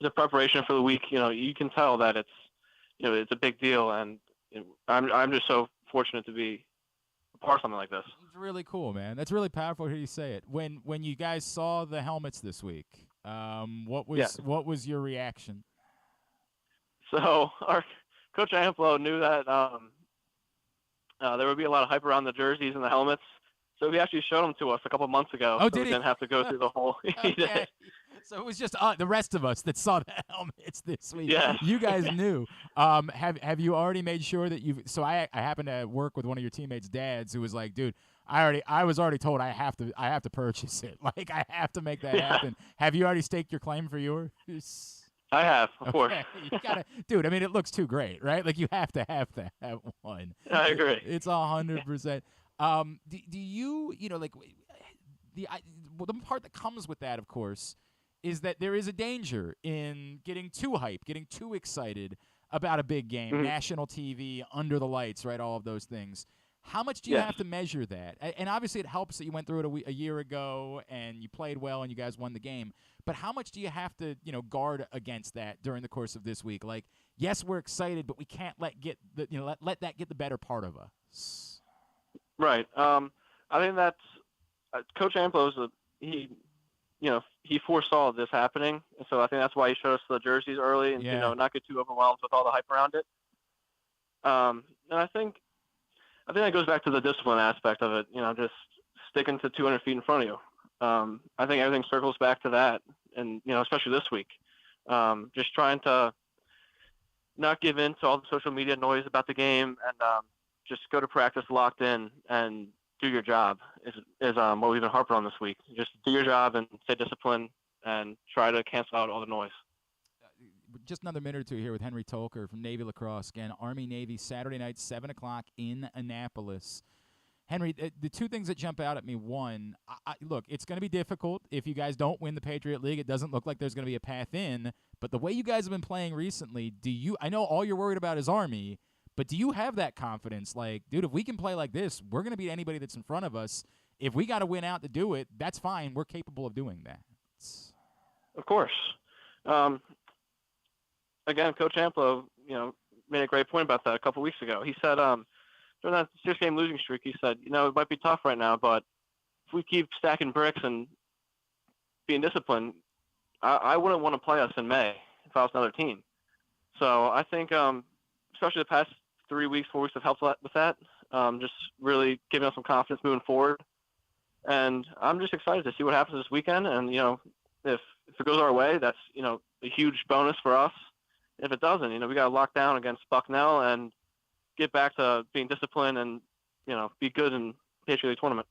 the preparation for the week, you can tell that it's a big deal. And I'm just so fortunate to be a part of something like this. It's really cool, man. That's really powerful to hear you say it. When you guys saw the helmets this week, what was your reaction? So our Coach Amplo knew that there would be a lot of hype around the jerseys and the helmets. So he actually showed them to us a couple months ago. Oh, so did we didn't have to go through the whole. He did. So it was just the rest of us that saw the helmets this week. Yeah. You guys knew. Have you already made sure that you've? So I happen to work with one of your teammates' dads who was like, dude, I was already told I have to purchase it. I have to make that happen. Have you already staked your claim for yours? I have, of course. You gotta, dude. I mean, it looks too great, right? You have to have that one. I agree. It's 100%. Do you the part that comes with that, of course, is that there is a danger in getting too hyped, getting too excited about a big game, national TV, under the lights, right? All of those things. How much do you have to measure that? And obviously it helps that you went through it a year ago and you played well and you guys won the game. But how much do you have to, guard against that during the course of this week? Like, yes, we're excited, but we can't let that get the better part of us. Right. I think that's Coach Amplo's he foresaw this happening, and so I think that's why he showed us the jerseys early and not get too overwhelmed with all the hype around it. And I think that goes back to the discipline aspect of it. Just sticking to 200 feet in front of you. I think everything circles back to that, and especially this week, just trying to not give in to all the social media noise about the game, and just go to practice locked in and do your job is what we've been harping on this week. Just do your job and stay disciplined and try to cancel out all the noise. Just another minute or two here with Henry Tolker from Navy Lacrosse. Again, Army-Navy, Saturday night, 7 o'clock in Annapolis. Henry, the two things that jump out at me, one, look, it's going to be difficult. If you guys don't win the Patriot League, it doesn't look like there's going to be a path in. But the way you guys have been playing recently, I know all you're worried about is Army, but do you have that confidence? Like, dude, if we can play like this, we're going to beat anybody that's in front of us. If we got to win out to do it, that's fine. We're capable of doing that. Of course. Again, Coach Amplo, made a great point about that a couple weeks ago. He said during that 6-game losing streak, he said, it might be tough right now, but if we keep stacking bricks and being disciplined, I wouldn't want to play us in May if I was another team. So I think, especially the past 4 weeks have helped with that, just really giving us some confidence moving forward. And I'm just excited to see what happens this weekend. And, if it goes our way, that's, a huge bonus for us. If it doesn't, we got to lock down against Bucknell and get back to being disciplined and, be good in Patriot League tournament.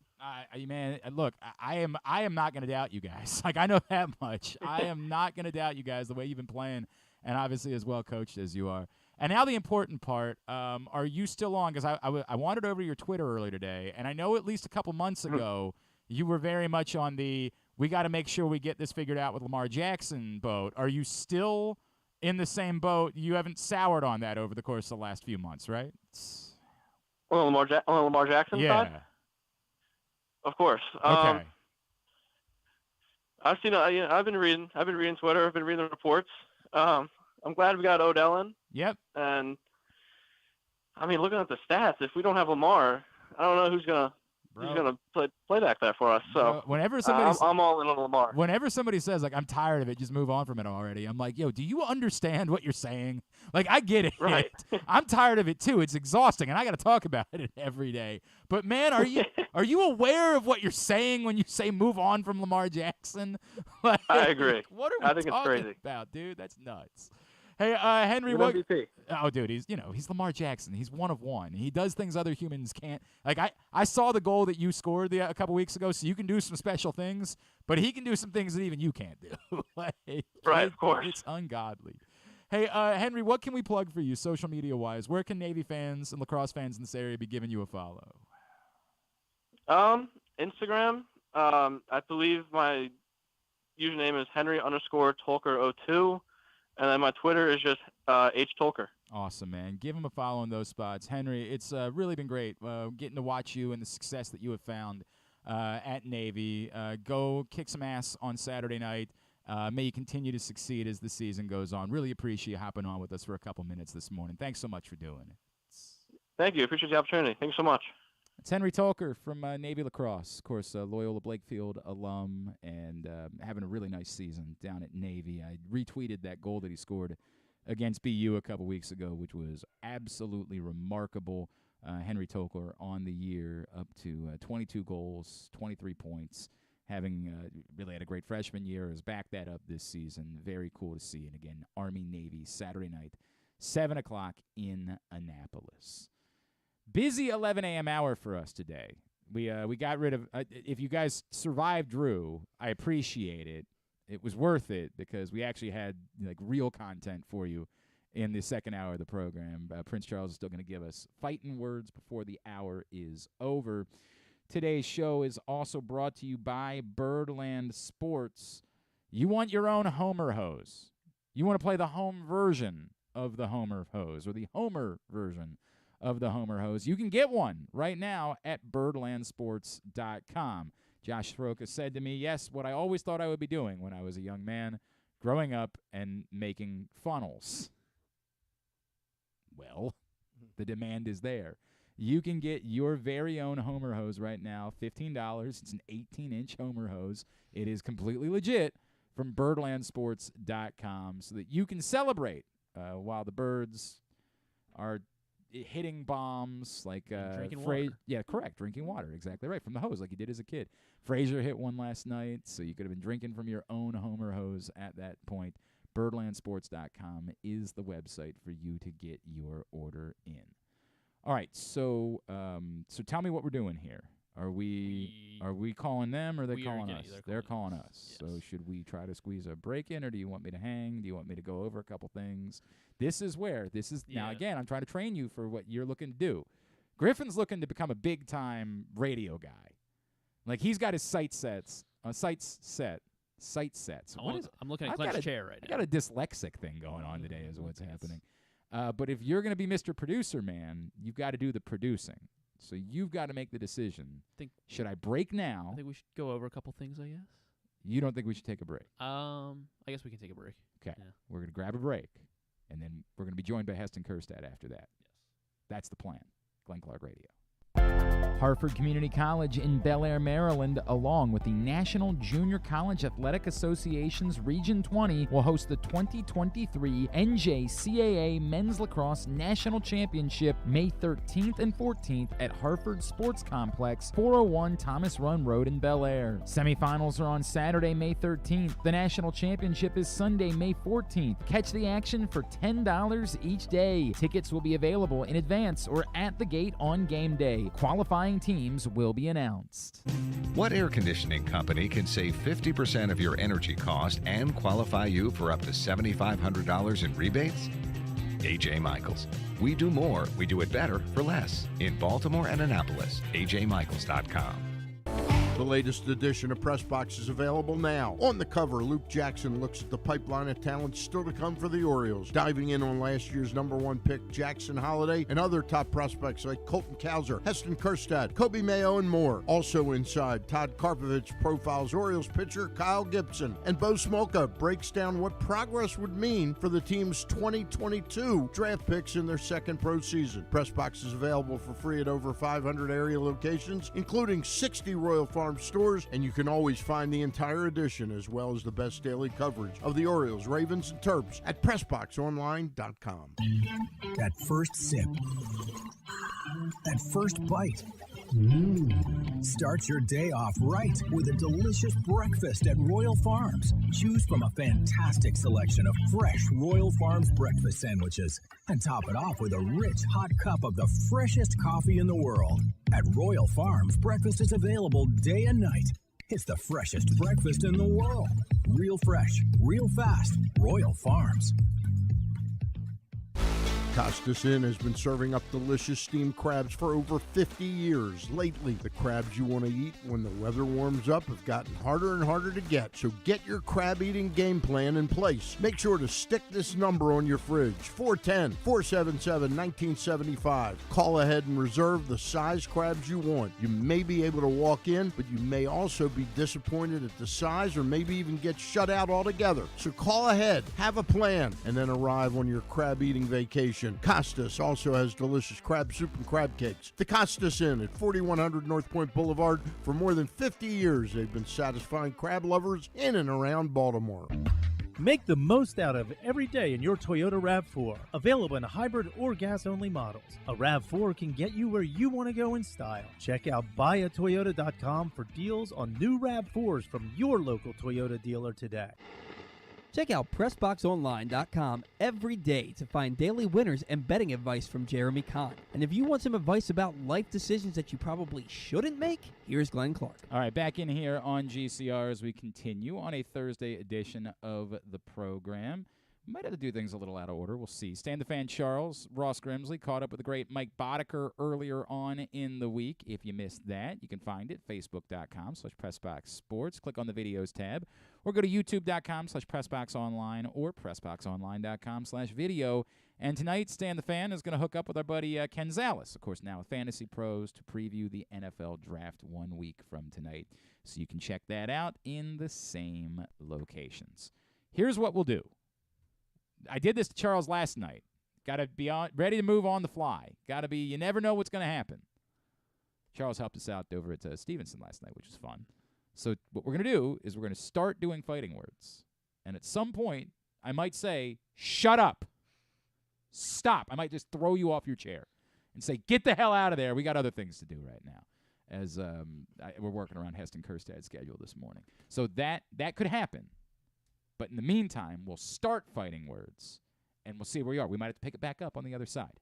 Man, look, I am not going to doubt you guys. Like, I know that much. I am not going to doubt you guys the way you've been playing, and obviously as well coached as you are. And now the important part, are you still on? Because I wandered over to your Twitter earlier today, and I know at least a couple months ago you were very much on the we got to make sure we get this figured out with Lamar Jackson boat. Are you still in the same boat? You haven't soured on that over the course of the last few months, right? On Lamar Jackson side? Of course. Okay. I've seen. I've been reading Twitter. I've been reading the reports. I'm glad we got Odell in. Yep. And looking at the stats, if we don't have Lamar, I don't know who's gonna play back there for us. So whenever somebody, I'm all in on Lamar. Whenever somebody says like I'm tired of it, just move on from it already. I'm like, yo, do you understand what you're saying? Like, I get it. Right. I'm tired of it too. It's exhausting, and I got to talk about it every day. But man, are you aware of what you're saying when you say move on from Lamar Jackson? Like, I agree. What are we talking about, dude? That's nuts. Hey, Henry, what? Oh, dude, he's Lamar Jackson. He's one of one. He does things other humans can't. Like, I saw the goal that you scored a couple weeks ago, so you can do some special things, but he can do some things that even you can't do. Like, right, of course. It's ungodly. Hey, Henry, what can we plug for you social media-wise? Where can Navy fans and lacrosse fans in this area be giving you a follow? Instagram. I believe my username is Henry_Tolker02. And then my Twitter is just htolker. Awesome, man. Give him a follow in those spots. Henry, it's really been great getting to watch you and the success that you have found at Navy. Go kick some ass on Saturday night. May you continue to succeed as the season goes on. Really appreciate you hopping on with us for a couple minutes this morning. Thanks so much for doing it. Thank you. Appreciate the opportunity. Thank you so much. It's Henry Tolker from Navy Lacrosse, of course, Loyola Blakefield alum, and having a really nice season down at Navy. I retweeted that goal that he scored against BU a couple weeks ago, which was absolutely remarkable. Henry Tolker on the year, up to 22 goals, 23 points, having really had a great freshman year, has backed that up this season. Very cool to see. And again, Army-Navy, Saturday night, 7 o'clock in Annapolis. Busy 11 a.m. hour for us today. We got rid of if you guys survived Drew, I appreciate it. It was worth it because we actually had like real content for you in the second hour of the program. Prince Charles is still going to give us Fightin Words before the hour is over. Today's show is also brought to you by Birdland Sports. You want your own Homer hose. You want to play the home version of the Homer hose or the Homer version of the Homer Hose. You can get one right now at birdlandsports.com. Josh Soroka said to me, yes, what I always thought I would be doing when I was a young man, growing up and making funnels. Well, the demand is there. You can get your very own Homer Hose right now, $15. It's an 18-inch Homer Hose. It is completely legit from birdlandsports.com so that you can celebrate while the birds are hitting bombs like drinking water. Yeah, correct. Drinking water. Exactly right. From the hose like you did as a kid. Frazier hit one last night, so you could have been drinking from your own Homer Hose at that point. Birdlandsports.com is the website for you to get your order in. All right, so tell me what we're doing here. Are we calling them or are they calling us? They're calling us. Yes. So should we try to squeeze a break in, or do you want me to hang? Do you want me to go over a couple things? Now again, I'm trying to train you for what you're looking to do. Griffin's looking to become a big time radio guy. Like he's got his sight sets. I'm looking at Clint's chair right now. I got a dyslexic thing going on today is what's happening. But if you're going to be Mr. Producer Man, you've got to do the producing. So you've got to make the decision. Should I break now? I think we should go over a couple things, I guess. You don't think we should take a break? I guess we can take a break. Okay. Yeah. We're going to grab a break, and then we're going to be joined by Heston Kjerstad after that. Yes. That's the plan. Glenn Clark Radio. Hartford Community College in Bel Air, Maryland, along with the National Junior College Athletic Association's Region 20, will host the 2023 NJCAA Men's Lacrosse National Championship May 13th and 14th at Hartford Sports Complex, 401 Thomas Run Road in Bel Air. Semifinals are on Saturday, May 13th. The National Championship is Sunday, May 14th. Catch the action for $10 each day. Tickets will be available in advance or at the gate on game day. Qualifying teams will be announced. What air conditioning company can save 50% of your energy cost and qualify you for up to $7,500 in rebates? A.J. Michaels. We do more, we do it better for less. In Baltimore and Annapolis, ajmichaels.com. The latest edition of Press Box is available now. On the cover, Luke Jackson looks at the pipeline of talent still to come for the Orioles, diving in on last year's #1 pick Jackson Holiday and other top prospects like Colton Cowser, Heston Kjerstad, Kobe Mayo, and more. Also inside, Todd Karpovich profiles Orioles pitcher Kyle Gibson, and Bo Smolka breaks down what progress would mean for the team's 2022 draft picks in their second pro season. Press Box is available for free at over 500 area locations, including 60 Royal Farm stores, and you can always find the entire edition as well as the best daily coverage of the Orioles, Ravens, and Terps at PressBoxOnline.com. That first sip, that first bite. Start your day off right with a delicious breakfast at Royal Farms. Choose from a fantastic selection of fresh Royal Farms breakfast sandwiches and top it off with a rich hot cup of the freshest coffee in the world. At Royal Farms, breakfast is available day and night. It's the freshest breakfast in the world. Real fresh, real fast. Royal Farms. Costas Inn has been serving up delicious steamed crabs for over 50 years. Lately, the crabs you want to eat when the weather warms up have gotten harder and harder to get. So get your crab eating game plan in place. Make sure to stick this number on your fridge, 410-477-1975. Call ahead and reserve the size crabs you want. You may be able to walk in, but you may also be disappointed at the size or maybe even get shut out altogether. So call ahead, have a plan, and then arrive on your crab eating vacation. Costas also has delicious crab soup and crab cakes. The Costas Inn at 4100 North Point Boulevard. For more than 50 years, they've been satisfying crab lovers in and around Baltimore. Make the most out of every day in your Toyota RAV4. Available in hybrid or gas-only models. A RAV4 can get you where you want to go in style. Check out buyatoyota.com for deals on new RAV4s from your local Toyota dealer today. Check out PressBoxOnline.com every day to find daily winners and betting advice from Jeremy Kahn. And if you want some advice about life decisions that you probably shouldn't make, here's Glenn Clark. All right, back in here on GCR as we continue on a Thursday edition of the program. Might have to do things a little out of order. We'll see. Stan the Fan Charles, Ross Grimsley caught up with the great Mike Boddicker earlier on in the week. If you missed that, you can find it, facebook.com/PressBoxSports. Click on the videos tab, or go to youtube.com/PressBoxOnline or PressBoxOnline.com/video. And tonight, Stan the Fan is going to hook up with our buddy Ken Zales, of course, now with Fantasy Pros, to preview the NFL Draft 1 week from tonight. So you can check that out in the same locations. Here's what we'll do. I did this to Charles last night. Got to be ready to move on the fly. Got to be, you never know what's going to happen. Charles helped us out over at Stevenson last night, which was fun. So what we're going to do is we're going to start doing fighting words. And at some point, I might say, shut up. Stop. I might just throw you off your chair and say, get the hell out of there. We got other things to do right now. As we're working around Heston Kjerstad's schedule this morning. So that could happen. But in the meantime, we'll start fighting words, and we'll see where we are. We might have to pick it back up on the other side.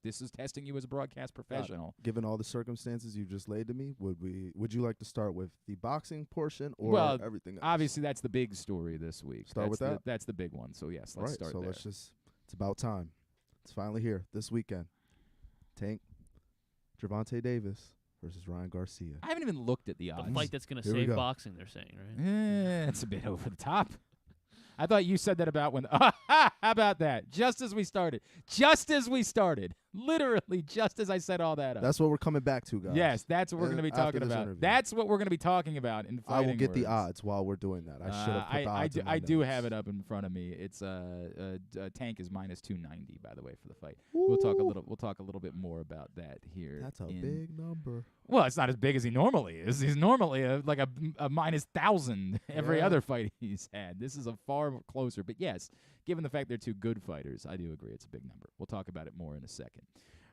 This is testing you as a broadcast professional. Given all the circumstances you just laid to me, would you like to start with the boxing portion or everything else? Obviously, that's the big story this week. Start with that? That's the big one. So, yes, let's start there. It's about time. It's finally here this weekend. Tank, Gervonta Davis versus Ryan Garcia. I haven't even looked at the odds. The fight that's going to save boxing, they're saying, right? It's a bit over the top. I thought you said that about when. How about that? Just as we started. Literally, just as I set all that up. That's what we're coming back to, guys. Yes, that's what we're going to be talking about. Interview. That's what we're going to be talking about in fighting I will get words. the odds while we're doing that. I should have put the odds in my I do notes. have it up in front of me. It's Tank is -290, by the way, for the fight. We'll talk a little bit more about that here. That's a big number. Well, it's not as big as he normally is. He's normally like a -1,000 every other fight he's had. This is a far closer. But yes, given the fact they're two good fighters, I do agree it's a big number. We'll talk about it more in a second.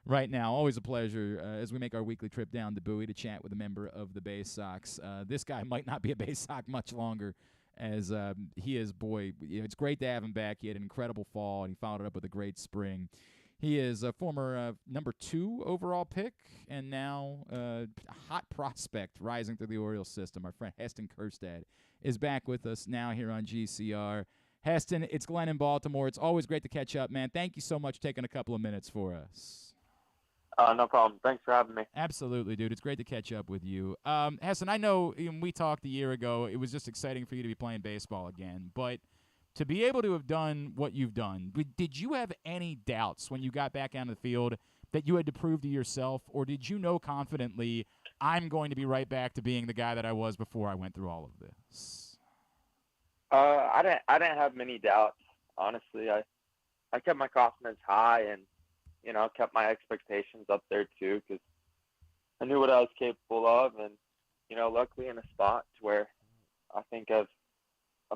Right now, always a pleasure as we make our weekly trip down to Bowie to chat with a member of the Baysox. This guy might not be a Baysox much longer, as he is, boy, it's great to have him back. He had an incredible fall, and he followed it up with a great spring. He is a former number 2 overall pick, and now a hot prospect rising through the Orioles system. Our friend Heston Kjerstad is back with us now here on GCR. Heston, it's Glenn in Baltimore. It's always great to catch up, man. Thank you so much for taking a couple of minutes for us. No problem. Thanks for having me. Absolutely, dude. It's great to catch up with you. Heston, I know we talked a year ago. It was just exciting for you to be playing baseball again. But to be able to have done what you've done, did you have any doubts when you got back on the field that you had to prove to yourself? Or did you know confidently, I'm going to be right back to being the guy that I was before I went through all of this? I didn't have many doubts, honestly. I kept my confidence high and, kept my expectations up there too, because I knew what I was capable of, and, luckily in a spot where I think I've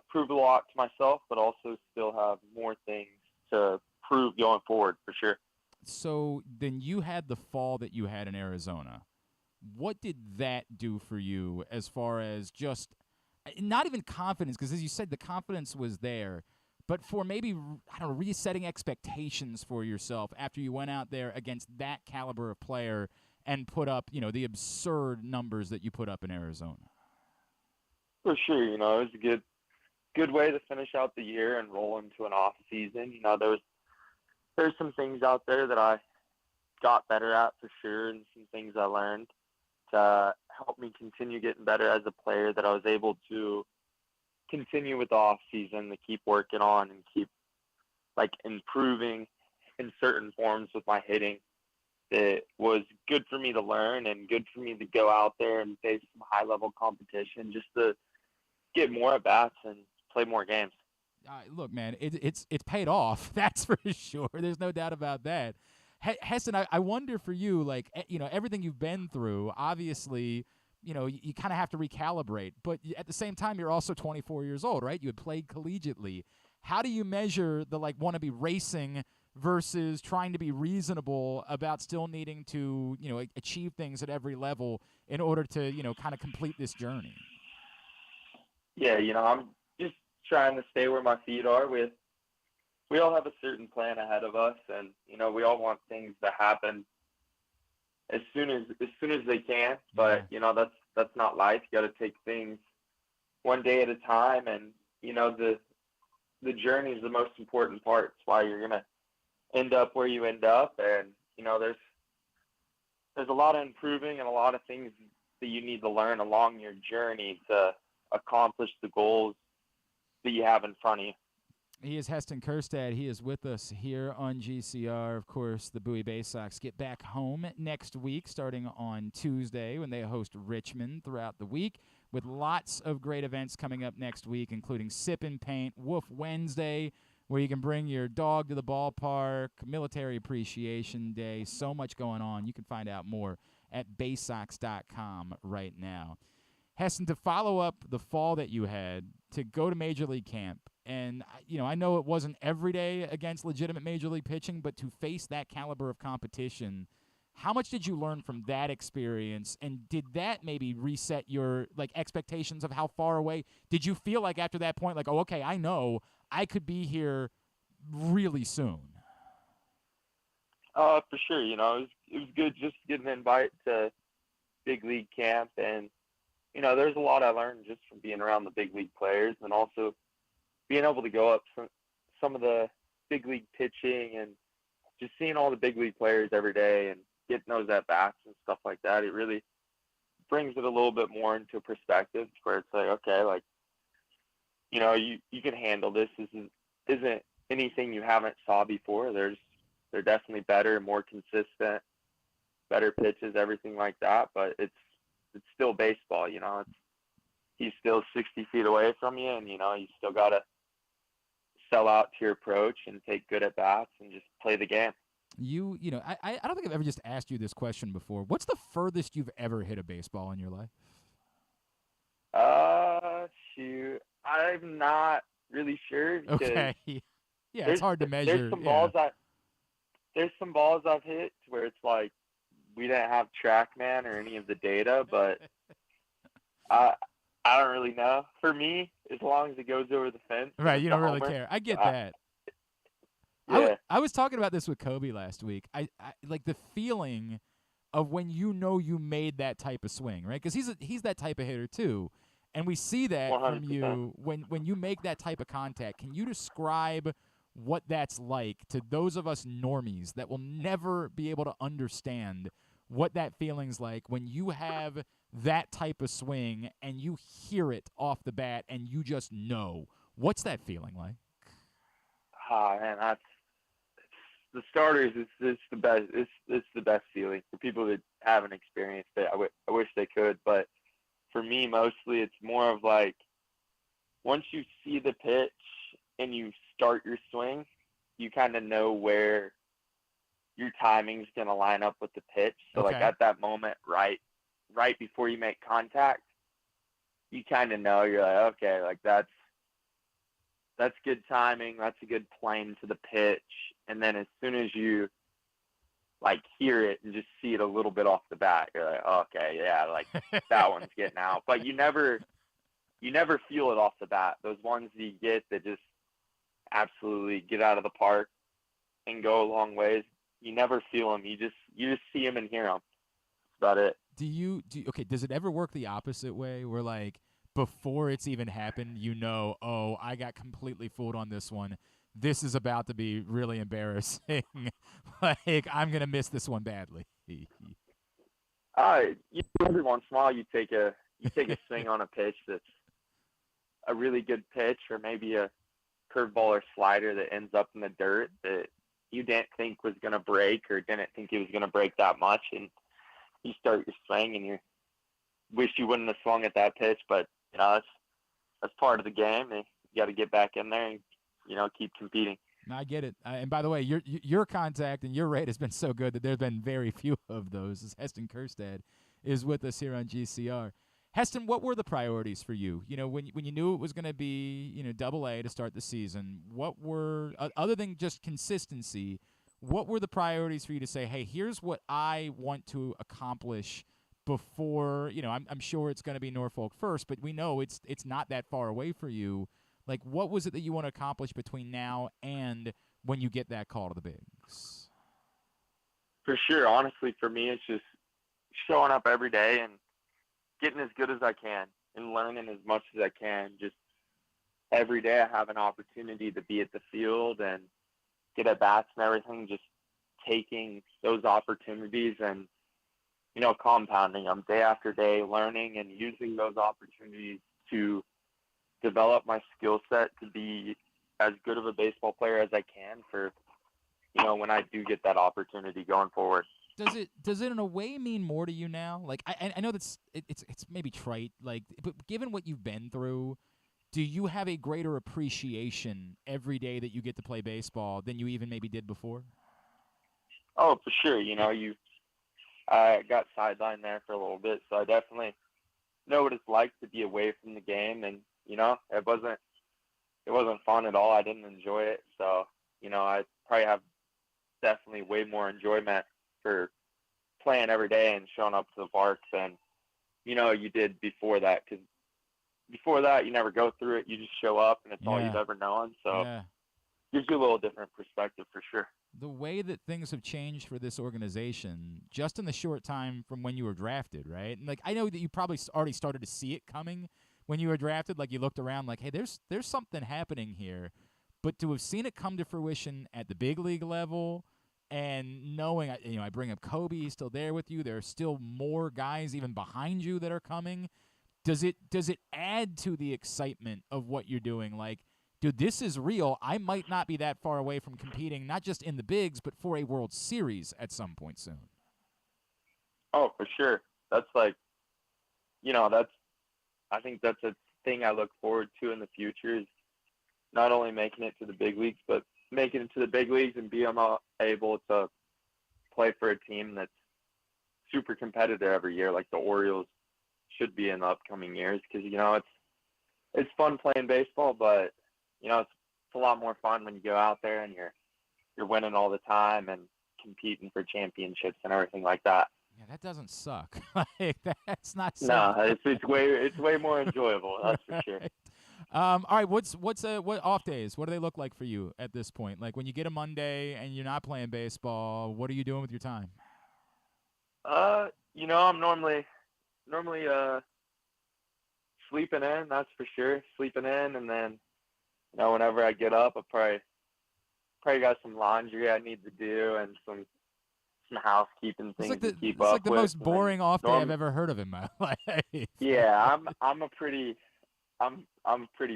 proved a lot to myself, but also still have more things to prove going forward for sure. So then you had the fall that you had in Arizona. What did that do for you as far as just not even confidence, because as you said, the confidence was there, but for maybe, resetting expectations for yourself after you went out there against that caliber of player and put up, the absurd numbers that you put up in Arizona? For sure, it was a good way to finish out the year and roll into an off season. There's some things out there that I got better at for sure, and some things I learned to help me continue getting better as a player that I was able to continue with the off season, to keep working on and keep improving in certain forms with my hitting. It was good for me to learn and good for me to go out there and face some high level competition just to get more at bats and play more games. Look, man, it's paid off. That's for sure. There's no doubt about that. Heston, I wonder for you, everything you've been through, obviously, you kind of have to recalibrate. But at the same time, you're also 24 years old, right? You had played collegiately. How do you measure the, want to be racing versus trying to be reasonable about still needing to, achieve things at every level in order to, kind of complete this journey? Yeah, I'm just trying to stay where my feet are. We all have a certain plan ahead of us, and we all want things to happen as soon as they can. But that's not life. You got to take things one day at a time, and the the journey is the most important part. It's why you're gonna end up where you end up, and there's a lot of improving and a lot of things that you need to learn along your journey to accomplish the goals that you have in front of you. He is Heston Kjerstad. He is with us here on GCR. Of course, the Bowie Baysox get back home next week, starting on Tuesday when they host Richmond throughout the week, with lots of great events coming up next week, including Sip and Paint, Woof Wednesday, where you can bring your dog to the ballpark, Military Appreciation Day, so much going on. You can find out more at baysox.com right now. Heston, to follow up the fall that you had, to go to Major League Camp, and, I know it wasn't every day against legitimate Major League pitching, but to face that caliber of competition, how much did you learn from that experience, and did that maybe reset your, expectations of how far away? Did you feel like after that point, oh, okay, I know I could be here really soon? For sure. It was good just getting an invite to big league camp, and there's a lot I learned just from being around the big league players, and also being able to go up some of the big league pitching and just seeing all the big league players every day and getting those at bats and stuff like that. It really brings it a little bit more into perspective, where it's like, okay, you can handle this. This isn't anything you haven't saw before. They're definitely better, more consistent, better pitches, everything like that. But it's still baseball, he's still 60 feet away from you, and you still gotta sell out to your approach and take good at bats and just play the game. I don't think I've ever just asked you this question before. What's the furthest you've ever hit a baseball in your life? Shoot, I'm not really sure. Okay. Yeah, it's hard to measure. There's some balls I've hit where it's like we didn't have TrackMan or any of the data, but I don't really know. For me, as long as it goes over the fence. Right, you don't really care. I get that. Yeah. I was talking about this with Kobe last week. I like the feeling of when you made that type of swing, right? Because he's that type of hitter too, and we see that 100%. from you when you make that type of contact. Can you describe what that's like to those of us normies that will never be able to understand what that feeling's like when you have that type of swing and you hear it off the bat and you just know? What's that feeling like? Man, that's the starters. It's the best. It's the best feeling for people that haven't experienced it. I wish they could, but for me, mostly it's more of like once you see the pitch and you start your swing, you kind of know where your timing's going to line up with the pitch. So Okay. like at that moment, right before you make contact, you kind of know, you're like, okay, like that's good timing. That's a good plane to the pitch. And then as soon as you like hear it and just see it a little bit off the bat, you're like, okay, yeah, like that one's getting out. But you never feel it off the bat. Those ones that you get that just absolutely get out of the park and go a long ways, you never feel them. You just see them and hear them. That's about it. Does it ever work the opposite way where like before it's even happened, oh, I got completely fooled on this one. This is about to be really embarrassing. Like I'm going to miss this one badly. Every once in a while you take a swing on a pitch that's a really good pitch, or maybe a curveball or slider that ends up in the dirt that you didn't think was going to break or didn't think it was going to break that much, and you start your swing and you wish you wouldn't have swung at that pitch, but that's part of the game. And you got to get back in there and keep competing. No, I get it. And by the way, your contact and your rate has been so good that there's been very few of those. As Heston Kjerstad is with us here on GCR. Heston, what were the priorities for you? When you knew it was going to be, AA to start the season, what were, other than just consistency, what were the priorities for you to say, hey, here's what I want to accomplish before, I'm sure it's going to be Norfolk first, but we know it's not that far away for you. Like, what was it that you want to accomplish between now and when you get that call to the bigs? For sure. Honestly, for me, it's just showing up every day and getting as good as I can and learning as much as I can. Just every day I have an opportunity to be at the field and get at bats and everything, just taking those opportunities and, compounding them day after day, learning and using those opportunities to develop my skill set to be as good of a baseball player as I can for, when I do get that opportunity going forward. Does it in a way mean more to you now? Like I know that's it's maybe trite, like, but given what you've been through, do you have a greater appreciation every day that you get to play baseball than you even maybe did before? Oh, for sure. I got sidelined there for a little bit, so I definitely know what it's like to be away from the game, and it wasn't fun at all. I didn't enjoy it, so I probably have definitely way more enjoyment for playing every day and showing up to the park than you did before that, because before that you never go through it, you just show up and it's all you've ever known, so gives you a little different perspective for sure. The way that things have changed for this organization just in the short time from when you were drafted, right? And, like, I know that you probably already started to see it coming when you were drafted. Like, you looked around like, hey, there's something happening here. But to have seen it come to fruition at the big league level and knowing, I bring up Kobe, he's still there with you. There are still more guys even behind you that are coming. Does it add to the excitement of what you're doing? Like, dude, this is real. I might not be that far away from competing, not just in the bigs, but for a World Series at some point soon. Oh, for sure. That's like, I think that's a thing I look forward to in the future, is not only making it to the big leagues, but making it to the big leagues and being able to play for a team that's super competitive every year, like the Orioles should be in the upcoming years. Because, it's fun playing baseball, but it's a lot more fun when you go out there and you're winning all the time and competing for championships and everything like that. Yeah, that doesn't suck. Like, that's not. No, it's way more enjoyable. That's for sure. All right, what off days? What do they look like for you at this point? Like, when you get a Monday and you're not playing baseball, what are you doing with your time? I'm normally sleeping in. That's for sure. Sleeping in, and then whenever I get up, I probably got some laundry I need to do and some housekeeping things to keep up with. It's like the most boring off day I've ever heard of in my life. Yeah, I'm a pretty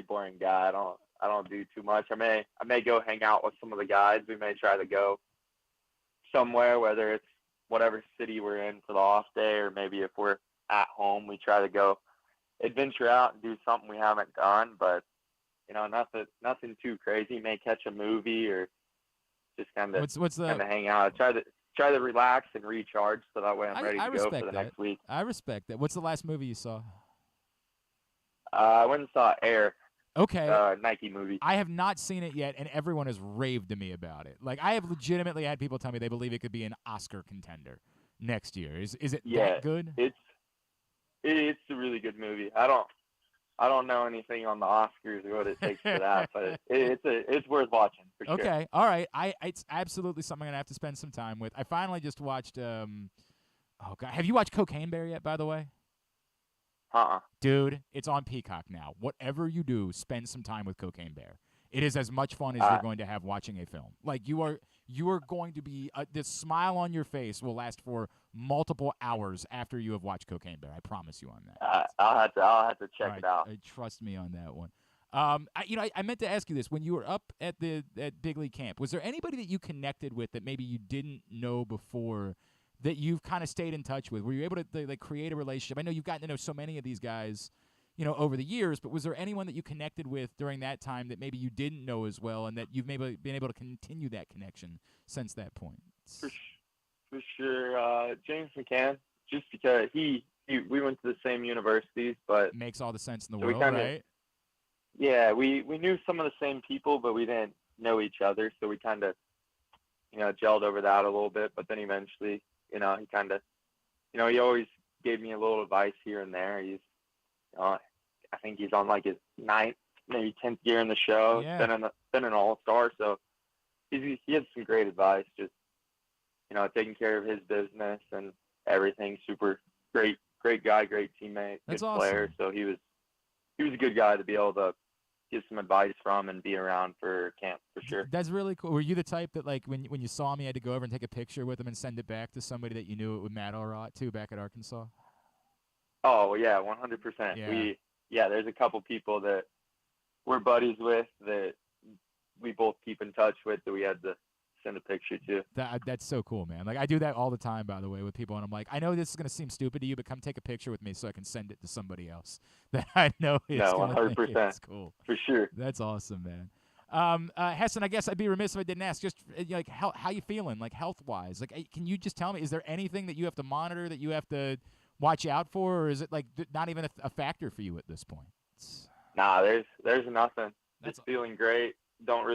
boring guy. I don't do too much. I may go hang out with some of the guys. We may try to go somewhere, whether it's whatever city we're in for the off day, or maybe if we're at home, we try to go adventure out and do something we haven't done. But nothing too crazy. May catch a movie or just kind of hang out. Try to relax and recharge, so that way I'm ready to go for the next week. I respect that. What's the last movie you saw? I went and saw Air. Okay. Nike movie. I have not seen it yet, and everyone has raved to me about it. Like, I have legitimately had people tell me they believe it could be an Oscar contender next year. Is it that good? It's a really good movie. I don't know anything on the Oscars or what it takes for that, but it's worth watching for sure. Okay, all right. It's absolutely something I'm gonna have to spend some time with. I finally just watched. Oh God, have you watched Cocaine Bear yet? By the way. Dude, it's on Peacock now. Whatever you do, spend some time with Cocaine Bear. It is as much fun as you're going to have watching a film. Like, you are going to be this smile on your face will last for multiple hours after you have watched Cocaine Bear. I promise you on that. I'll have to check it out. Trust me on that one. I meant to ask you this. When you were up at big league camp, was there anybody that you connected with that maybe you didn't know before that you've kind of stayed in touch with? Were you able to create a relationship? I know you've gotten to know so many of these guys, over the years, but was there anyone that you connected with during that time that maybe you didn't know as well, and that you've maybe been able to continue that connection since that point? For sure. James McCann, just because we went to the same universities, but makes all the sense in the world, right? Yeah, we knew some of the same people, but we didn't know each other, so we kind of, gelled over that a little bit. But then eventually, he kind of, he always gave me a little advice here and there. He's, I think he's on like his 9th, maybe 10th year in the show. Yeah. Been an all-star, so he had some great advice. Just, taking care of his business and everything. Super great guy, great teammate, That's good awesome. player. So he was a good guy to be able to get some advice from and be around for camp for sure. That's really cool. Were you the type that, like, when you saw him, you had to go over and take a picture with him and send it back to somebody that you knew it would matter a lot to back at Arkansas? Oh yeah, 100%. Yeah. There's a couple people that we're buddies with that we both keep in touch with that we had to send a picture to. That's so cool, man. Like, I do that all the time, by the way, with people, and I'm like, I know this is gonna seem stupid to you, but come take a picture with me so I can send it to somebody else that I know is gonna 100%. think it's cool. For sure. That's awesome, man. Heston, I guess I'd be remiss if I didn't ask, just like how you feeling, like health-wise? Like, can you just tell me, is there anything that you have to monitor, that you have to watch out for, or is it like not even a factor for you at this point? Nah, there's nothing. Just feeling great. Don't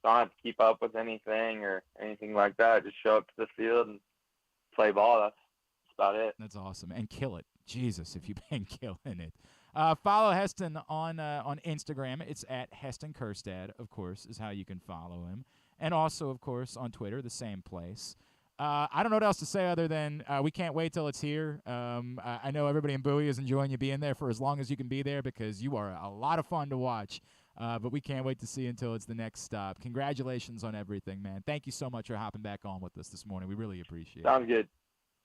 have to keep up with anything or anything like that. Just show up to the field and play ball. That's about it. That's awesome. And kill it. Jesus, if you've been killing it. Follow Heston on Instagram. It's at Heston Kjerstad, of course, is how you can follow him. And also, of course, on Twitter, the same place. I don't know what else to say other than we can't wait till it's here. I know everybody in Bowie is enjoying you being there for as long as you can be there, because you are a lot of fun to watch. But we can't wait to see you until it's the next stop. Congratulations on everything, man. Thank you so much for hopping back on with us this morning. We really appreciate it. Sounds good.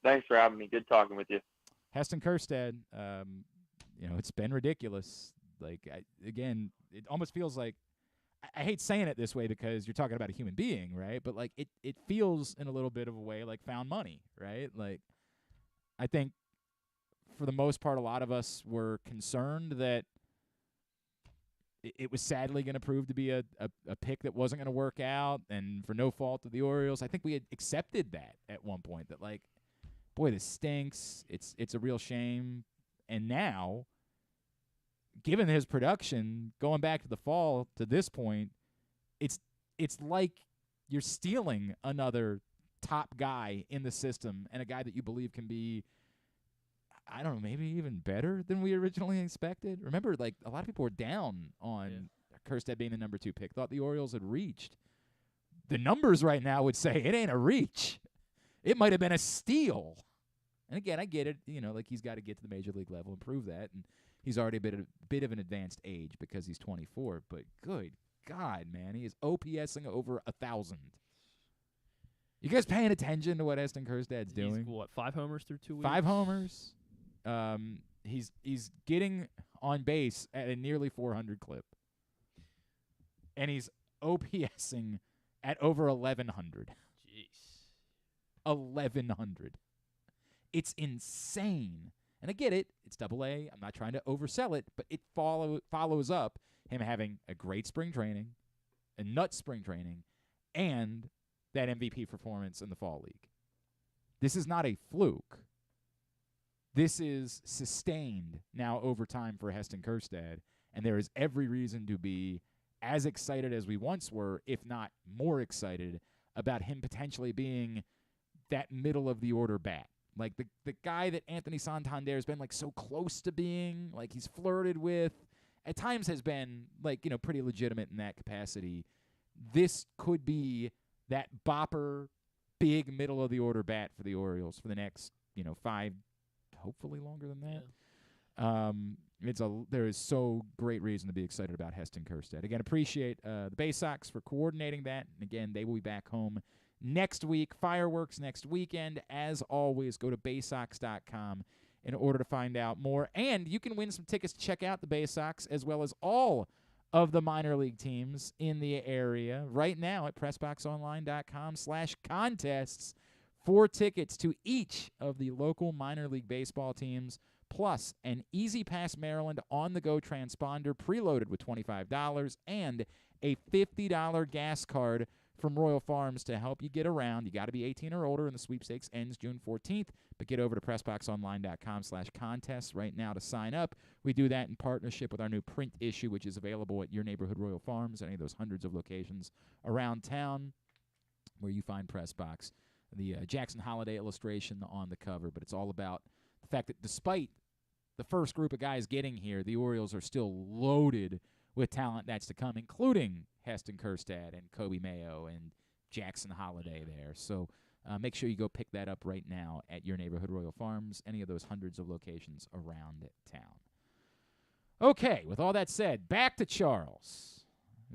Thanks for having me. Good talking with you. Heston Kjerstad, it's been ridiculous. Like, again, it almost feels like, I hate saying it this way because you're talking about a human being, right? But, like, it feels in a little bit of a way like found money, right? Like, I think for the most part, a lot of us were concerned that it was sadly going to prove to be a pick that wasn't going to work out, and for no fault of the Orioles. I think we had accepted that at one point, that, like, boy, this stinks. It's a real shame. And now, given his production, going back to the fall to this point, it's like you're stealing another top guy in the system, and a guy that you believe can be, I don't know, maybe even better than we originally expected. Remember, like, a lot of people were down on Kjerstad being the number 2 pick, thought the Orioles had reached. The numbers right now would say it ain't a reach. It might have been a steal. And again, I get it, like, he's got to get to the major league level and prove that, and he's already a bit of an advanced age because he's 24, but good God, man, he is OPSing over 1,000. You guys paying attention to what Heston Kjerstad's doing? He's, 5 homers through 2 weeks? 5 homers. He's getting on base at a nearly 400 clip, and he's OPSing at over 1,100. Jeez, 1,100. It's insane. And I get it. It's Double-A. I'm not trying to oversell it, but it follows up him having a great spring training, a nut spring training, and that MVP performance in the fall league. This is not a fluke. This is sustained now over time for Heston Kjerstad, and there is every reason to be as excited as we once were, if not more excited, about him potentially being that middle-of-the-order bat. Like, the guy that Anthony Santander has been, like, so close to being, like, he's flirted with, at times has been, like, pretty legitimate in that capacity. This could be that bopper, big middle-of-the-order bat for the Orioles for the next, 5, hopefully longer than that. Yeah. There is so great reason to be excited about Heston Kjerstad. Again, appreciate the Baysox for coordinating that. And again, they will be back home next week. Fireworks next weekend. As always, go to Baysox.com in order to find out more. And you can win some tickets to check out the Baysox as well as all of the minor league teams in the area right now at PressBoxOnline.com/contests. 4 tickets to each of the local minor league baseball teams, plus an Easy Pass Maryland on-the-go transponder preloaded with $25 and a $50 gas card from Royal Farms to help you get around. You got to be 18 or older, and the sweepstakes ends June 14th. But get over to PressBoxOnline.com/contests right now to sign up. We do that in partnership with our new print issue, which is available at your neighborhood Royal Farms, any of those hundreds of locations around town where you find PressBox. The Jackson Holiday illustration on the cover, but it's all about the fact that despite the first group of guys getting here, the Orioles are still loaded with talent that's to come, including Heston Kjerstad and Kobe Mayo and Jackson Holiday there. So make sure you go pick that up right now at your neighborhood Royal Farms, any of those hundreds of locations around town. Okay, with all that said, back to Charles,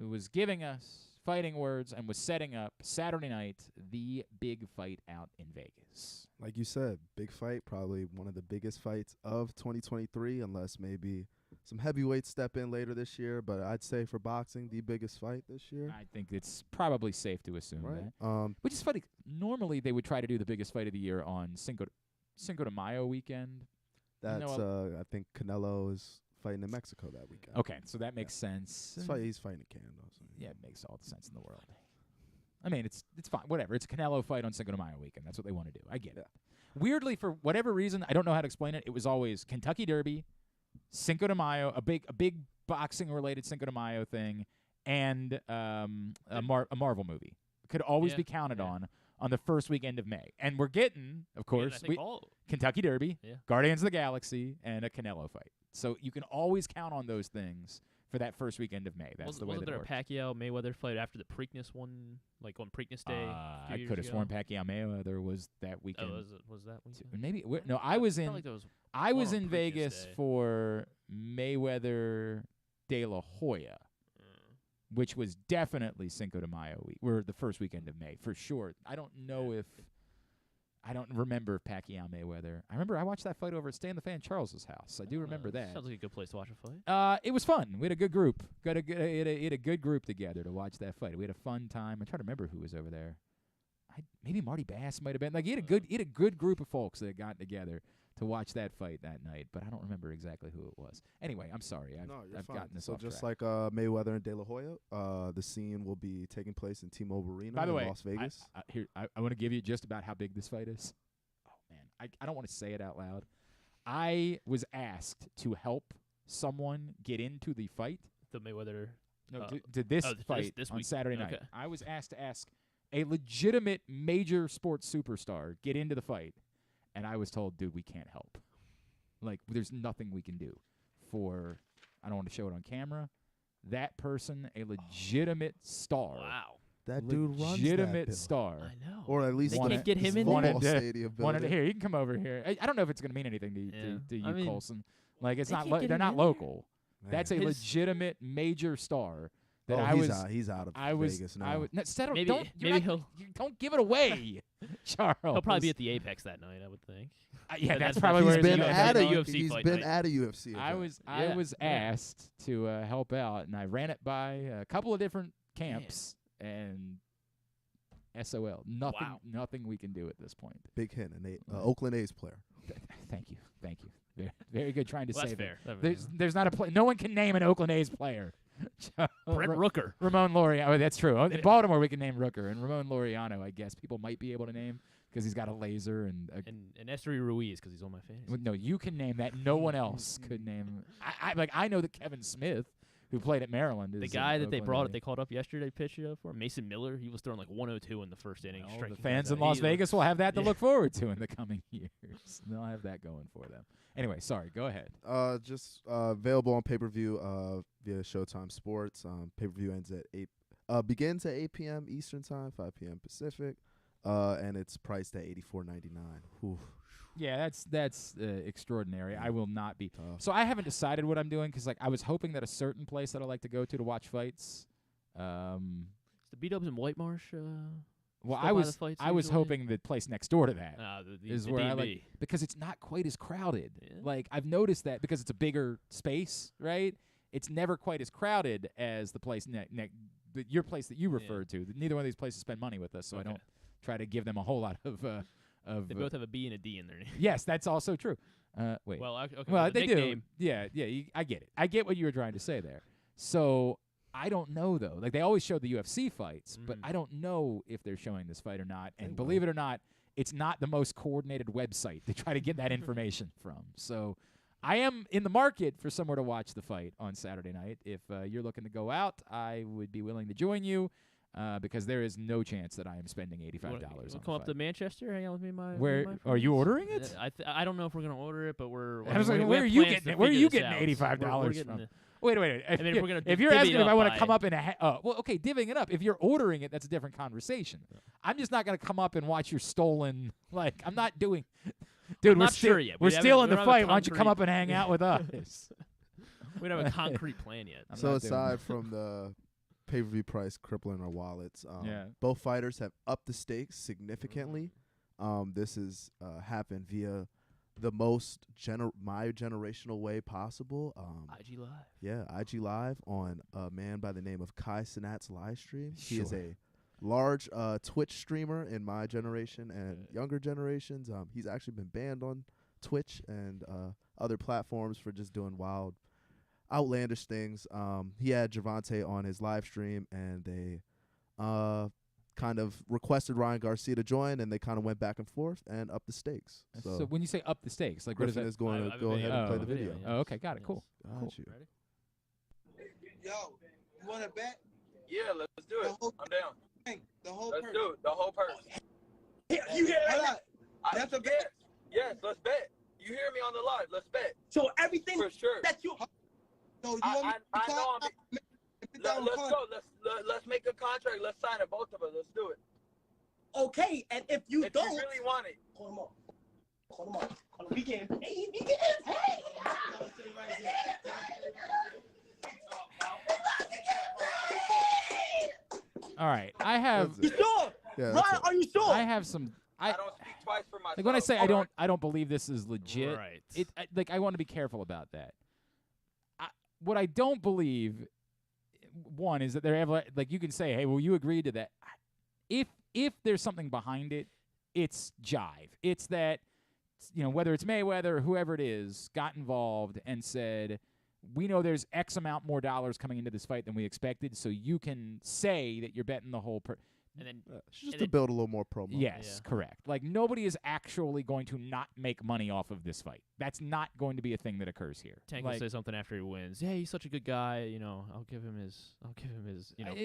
who was giving us Fighting Words and was setting up Saturday night, the big fight out in Vegas. Like you said, big fight, probably one of the biggest fights of 2023, unless maybe some heavyweights step in later this year. But I'd say for boxing, the biggest fight this year. I think it's probably safe to assume Right. that. Which is funny. Normally, they would try to do the biggest fight of the year on Cinco de Mayo weekend. That's I think Canelo is fighting in Mexico that weekend. Okay, so that makes sense. He's fighting in Canada. So. Yeah, it makes all the sense in the world. I mean, it's fine. Whatever. It's a Canelo fight on Cinco de Mayo weekend. That's what they want to do. I get it. Weirdly, for whatever reason, I don't know how to explain it. It was always Kentucky Derby, Cinco de Mayo, a big boxing related Cinco de Mayo thing, and a Marvel movie. Could always be counted on the first weekend of May. And we're getting, of course, Kentucky Derby, Guardians of the Galaxy, and a Canelo fight. So you can always count on those things for that first weekend of May. That's the way that it works. Wasn't there a Pacquiao-Mayweather fight after the Preakness one, like on Preakness Day? I could have sworn Pacquiao-Mayweather was that weekend. Oh, was that weekend? Maybe no. I was in. I was in Vegas Day. for Mayweather De La Hoya, which was definitely Cinco de Mayo week, or the first weekend of May for sure. I don't know if. I don't remember Pacquiao-Mayweather. I remember I watched that fight over at Stan the Fan Charles's house. I do remember that. Sounds like a good place to watch a fight. It was fun. We had a good group. Had a good group together to watch that fight. We had a fun time. I'm trying to remember who was over there. Maybe Marty Bass might have been. Like he had a good group of folks that had gotten together to watch that fight that night, but I don't remember exactly who it was. Anyway, I'm sorry. I've gotten this off just track. like Mayweather and De La Hoya, the scene will be taking place in T-Mobile Arena By the way, in Las Vegas. I want to give you just about how big this fight is. Oh, man. I don't want to say it out loud. I was asked to help someone get into the fight. The Mayweather. No, to this fight this on week. Saturday night. Okay. I was asked to ask a legitimate major sports superstar get into the fight, and I was told, dude, we can't help. Like, there's nothing we can do for, I don't want to show it on camera, that person, a legitimate star. Wow. That dude runs that legitimate star. I know. Or at least they can't get him in football there. Stadium Here, you can come over here. I don't know if it's going to mean anything to you, Colson. Like, it's not. They're not local. Man. That's a legitimate major star. That he's out of Vegas now. Don't give it away, Charles. He'll probably be at the Apex that night, I would think. That's probably where he's been at a UFC He's fight been night. at a UFC. I was asked to help out, and I ran it by a couple of different camps, and SOL. Nothing we can do at this point. Big hint, an Oakland A's player. Thank you. Very, very good trying to Well, save that's it. fair. There's not a play. No one can name an Oakland A's player. Brent Rooker. Ramon Laureano. Oh, that's true. In Baltimore, we can name Rooker. And Ramon Laureano, I guess, people might be able to name because he's got a laser. And Esther Ruiz because he's on my fantasy. Well, no, you can name that. No one else could name. I know that Kevin Smith, who played at Maryland, is the guy that Oakland they called up yesterday, pitched for Mason Miller. He was throwing like 102 in the first inning. The fans in Las Vegas will have that to look forward to in the coming years. They'll have that going for them. Anyway, sorry. Go ahead. Just available on pay-per-view via Showtime Sports. Pay-per-view ends at 8. Begins at 8 p.m. Eastern Time, 5 p.m. Pacific, and it's priced at $84.99. Yeah, that's extraordinary. I will not be. So I haven't decided what I'm doing because I was hoping that a certain place that I like to go to watch fights. Is the B-Dubs in White Marsh? Well, I was hoping the place next door to that is where I like, because it's not quite as crowded. Yeah. Like I've noticed that because it's a bigger space, right? It's never quite as crowded as the place your place that you referred to. Neither one of these places spend money with us, so I don't try to give them a whole lot of. They both have a B and a D in their name. Yes, that's also true. Wait. Well, they nickname. do. Yeah. I get it. I get what you were trying to say there. So I don't know though. Like they always show the UFC fights, but I don't know if they're showing this fight or not. And believe it or not, it's not the most coordinated website to try to get that information from. So I am in the market for somewhere to watch the fight on Saturday night. If you're looking to go out, I would be willing to join you. Because there is no chance that I am spending $85 on come up to Manchester, hang out with me. Where are you ordering it? I don't know if we're gonna order it, but where are you getting it? Where are you getting $85 from? Wait. If you're asking if I want to come up in divvying it up. If you're ordering it, that's a different conversation. I'm just not gonna come up and watch your stolen. Like I'm not doing. Dude, I'm not sure yet. We're still in the fight. Why don't you come up and hang out with us? We don't have a concrete plan yet. So aside from the pay-per-view price crippling our wallets, both fighters have upped the stakes significantly. This has happened via the most my generational way possible. IG Live. Yeah, IG Live on a man by the name of Kai Cenat's live stream. He is a large Twitch streamer in my generation and younger generations. He's actually been banned on Twitch and other platforms for just doing wild, outlandish things. He had Gervonta on his live stream, and they kind of requested Ryan Garcia to join, and they kind of went back and forth and up the stakes. So when you say up the stakes, like Griffin what is that? is going to go ahead and play the video. Oh, okay, got it. Cool. Got you. Ready? Yo, you want to bet? Yeah, let's do it. I'm down. The whole let's purse. do it. The whole purse. You hear that? That's a bet. Yes, let's bet. You hear me on the live? Let's bet. So everything for sure. that you. So you I know. Let's go. Let's make a contract. Let's sign it, both of us. Let's do it. Okay, and if you if don't, you really want it, call him up. Call him up. We can pay. We can pay. All right, I have. You sure? Yeah, Ryan, are you sure? I have some. I don't speak twice for myself. Like when I say I don't believe this is legit. Right. Like I want to be careful about that. What I don't believe, one, is that they have like you can say, hey, well, you agreed to that. If there's something behind it, it's jive. It's that, whether it's Mayweather or whoever it is, got involved and said, we know there's X amount more dollars coming into this fight than we expected, so you can say that you're betting the whole and then just to build a little more promo. Yes, correct. Like nobody is actually going to not make money off of this fight. That's not going to be a thing that occurs here. Tank will say something after he wins. Yeah, he's such a good guy. I'll give him his.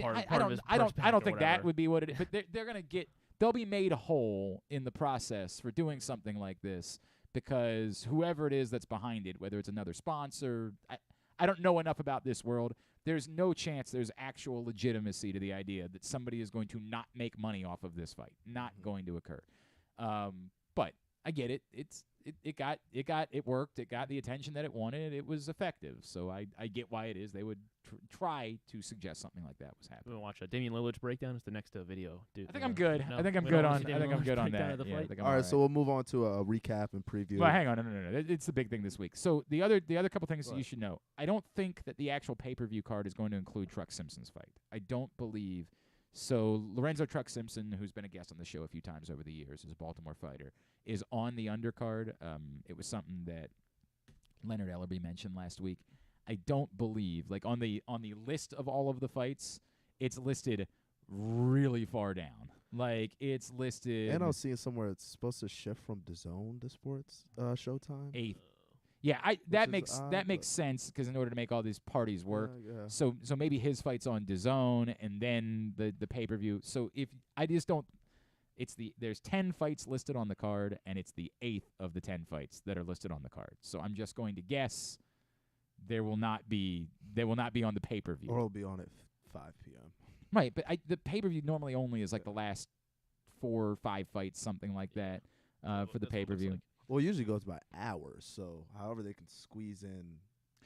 Part of his. I don't think that would be what it is. But they're gonna they'll be made whole in the process for doing something like this because whoever it is that's behind it, whether it's another sponsor, I don't know enough about this world. There's no chance there's actual legitimacy to the idea that somebody is going to not make money off of this fight. Not going to occur. But I get it. It worked. It got the attention that it wanted. It was effective. So I get why it is they would try to suggest something like that was happening. We're gonna watch Damian Lillard's breakdown. It's the next video, dude. I think I'm good. No, I think I'm good on that. Yeah, all right, so we'll move on to a recap and preview. Well, hang on, no. It's the big thing this week. So the other couple things that you should know. I don't think that the actual pay-per-view card is going to include Truck Simpson's fight. I don't believe. So Lorenzo Truck Simpson, who's been a guest on the show a few times over the years, is a Baltimore fighter, is on the undercard. It was something that Leonard Ellerby mentioned last week. I don't believe, like on the list of all of the fights, it's listed really far down. Like it's listed. And I was seeing somewhere it's supposed to shift from DAZN to Sports Showtime. 8th. Yeah, that makes sense because in order to make all these parties work, so maybe his fight's on DAZN and then the pay-per-view. So if I just don't, there's 10 fights listed on the card and it's the 8th of the 10 fights that are listed on the card. So I'm just going to guess they will not be on the pay-per-view. Or it'll be on at 5 p.m. Right, but the pay-per-view normally only is like the last 4 or 5 fights, something like that, for the pay-per-view. Well, it usually goes by hours, so however they can squeeze in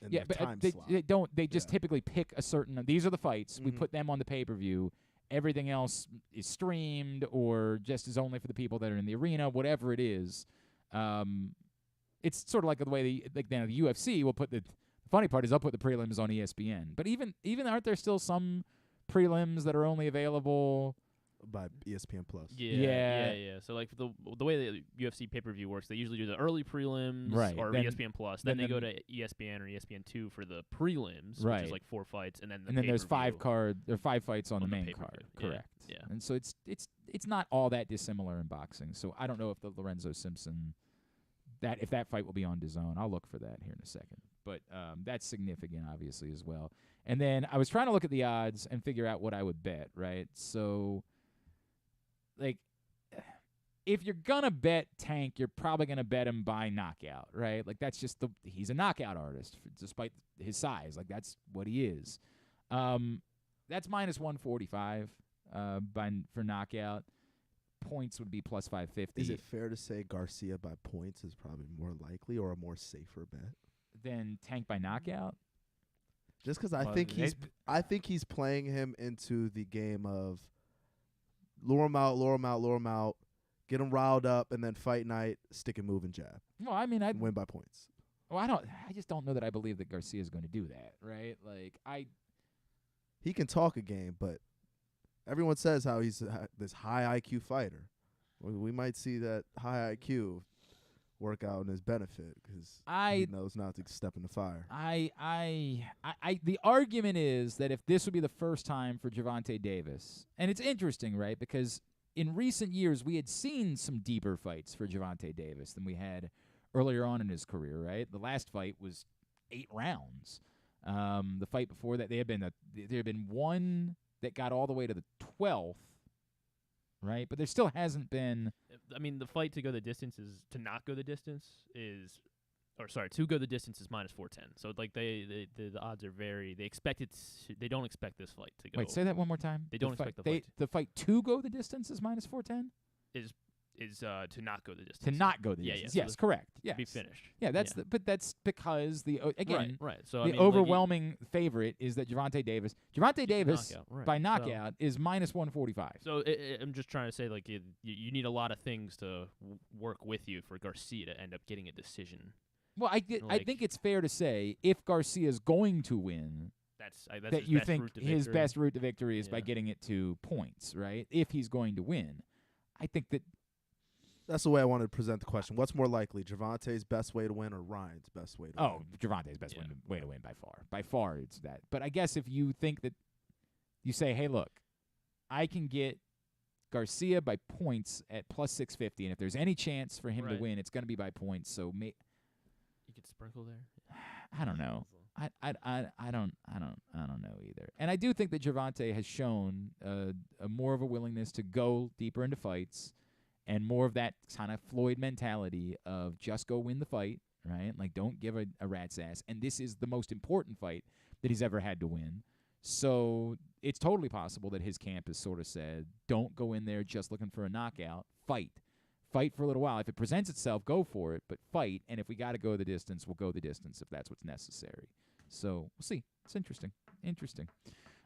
their time slot. They don't. They just typically pick a certain. These are the fights. We put them on the pay-per-view. Everything else is streamed or just is only for the people that are in the arena, whatever it is. It's sort of like the way the UFC will put the funny part is they'll put the prelims on ESPN. But even aren't there still some prelims that are only available by ESPN Plus? Yeah. So like the way the UFC pay-per-view works, they usually do the early prelims or ESPN Plus. Then they go to ESPN or ESPN2 for the prelims, which is like 4 fights, and then there's 5 fights on the main card. Correct. Yeah. And so it's not all that dissimilar in boxing. So I don't know if the Lorenzo Simpson if that fight will be on DAZN. I'll look for that here in a second. But that's significant, obviously, as well. And then I was trying to look at the odds and figure out what I would bet, right? So, like, if you're going to bet Tank, you're probably going to bet him by knockout, right? Like, that's just he's a knockout artist, despite his size. Like, that's what he is. That's minus 145 for knockout. Points would be plus 550. Is it fair to say Garcia by points is probably more likely or a more safer bet? Than Tank by knockout? Just because I think he's playing him into the game of lure him out, get him riled up, and then fight night, stick and move and jab. Well, I mean, win by points. Well, I just don't know that I believe that Garcia is going to do that, right? He can talk a game, but everyone says how he's this high IQ fighter. We might see that high IQ work out in his benefit because he knows not to step in the fire. The argument is that if this would be the first time for Gervonta Davis, and it's interesting, right? Because in recent years we had seen some deeper fights for Gervonta Davis than we had earlier on in his career, right? The last fight was 8 rounds. The fight before that, there had been one that got all the way to the 12th. Right, but there still hasn't been. I mean, the fight to go the distance is to not go the distance is, or sorry, to go the distance is minus 410. So like the odds are very. They expect it. They don't expect this fight to go. Wait, say that one more time. They don't expect the fight. The fight to go the distance is minus 410. Is to not go the distance. To not go the distance. Yeah, yes, correct. Yes. To be finished. Yeah, but that's because again, right. So the overwhelming favorite is that Gervonta Davis by knockout is minus 145. So I'm just trying to say, like, you need a lot of things to work with you for Garcia to end up getting a decision. Well, I think it's fair to say if Garcia is going to win, that you think his best route to victory is by getting it to points, right? If he's going to win, I think that's the way I wanted to present the question. What's more likely, Gervonta's best way to win or Ryan's best way to win? Oh, Gervonta's best way to win by far. By far, it's that. But I guess if you think that you say, hey, look, I can get Garcia by points at plus 650, and if there's any chance for him to win, it's going to be by points. So you could sprinkle there. I don't know. I don't know either. And I do think that Gervonta has shown a more of a willingness to go deeper into fights. And more of that kind of Floyd mentality of just go win the fight, right? Like, don't give a rat's ass. And this is the most important fight that he's ever had to win. So it's totally possible that his camp has sort of said, don't go in there just looking for a knockout. Fight. Fight for a little while. If it presents itself, go for it, but fight. And if we got to go the distance, we'll go the distance if that's what's necessary. So we'll see. It's interesting.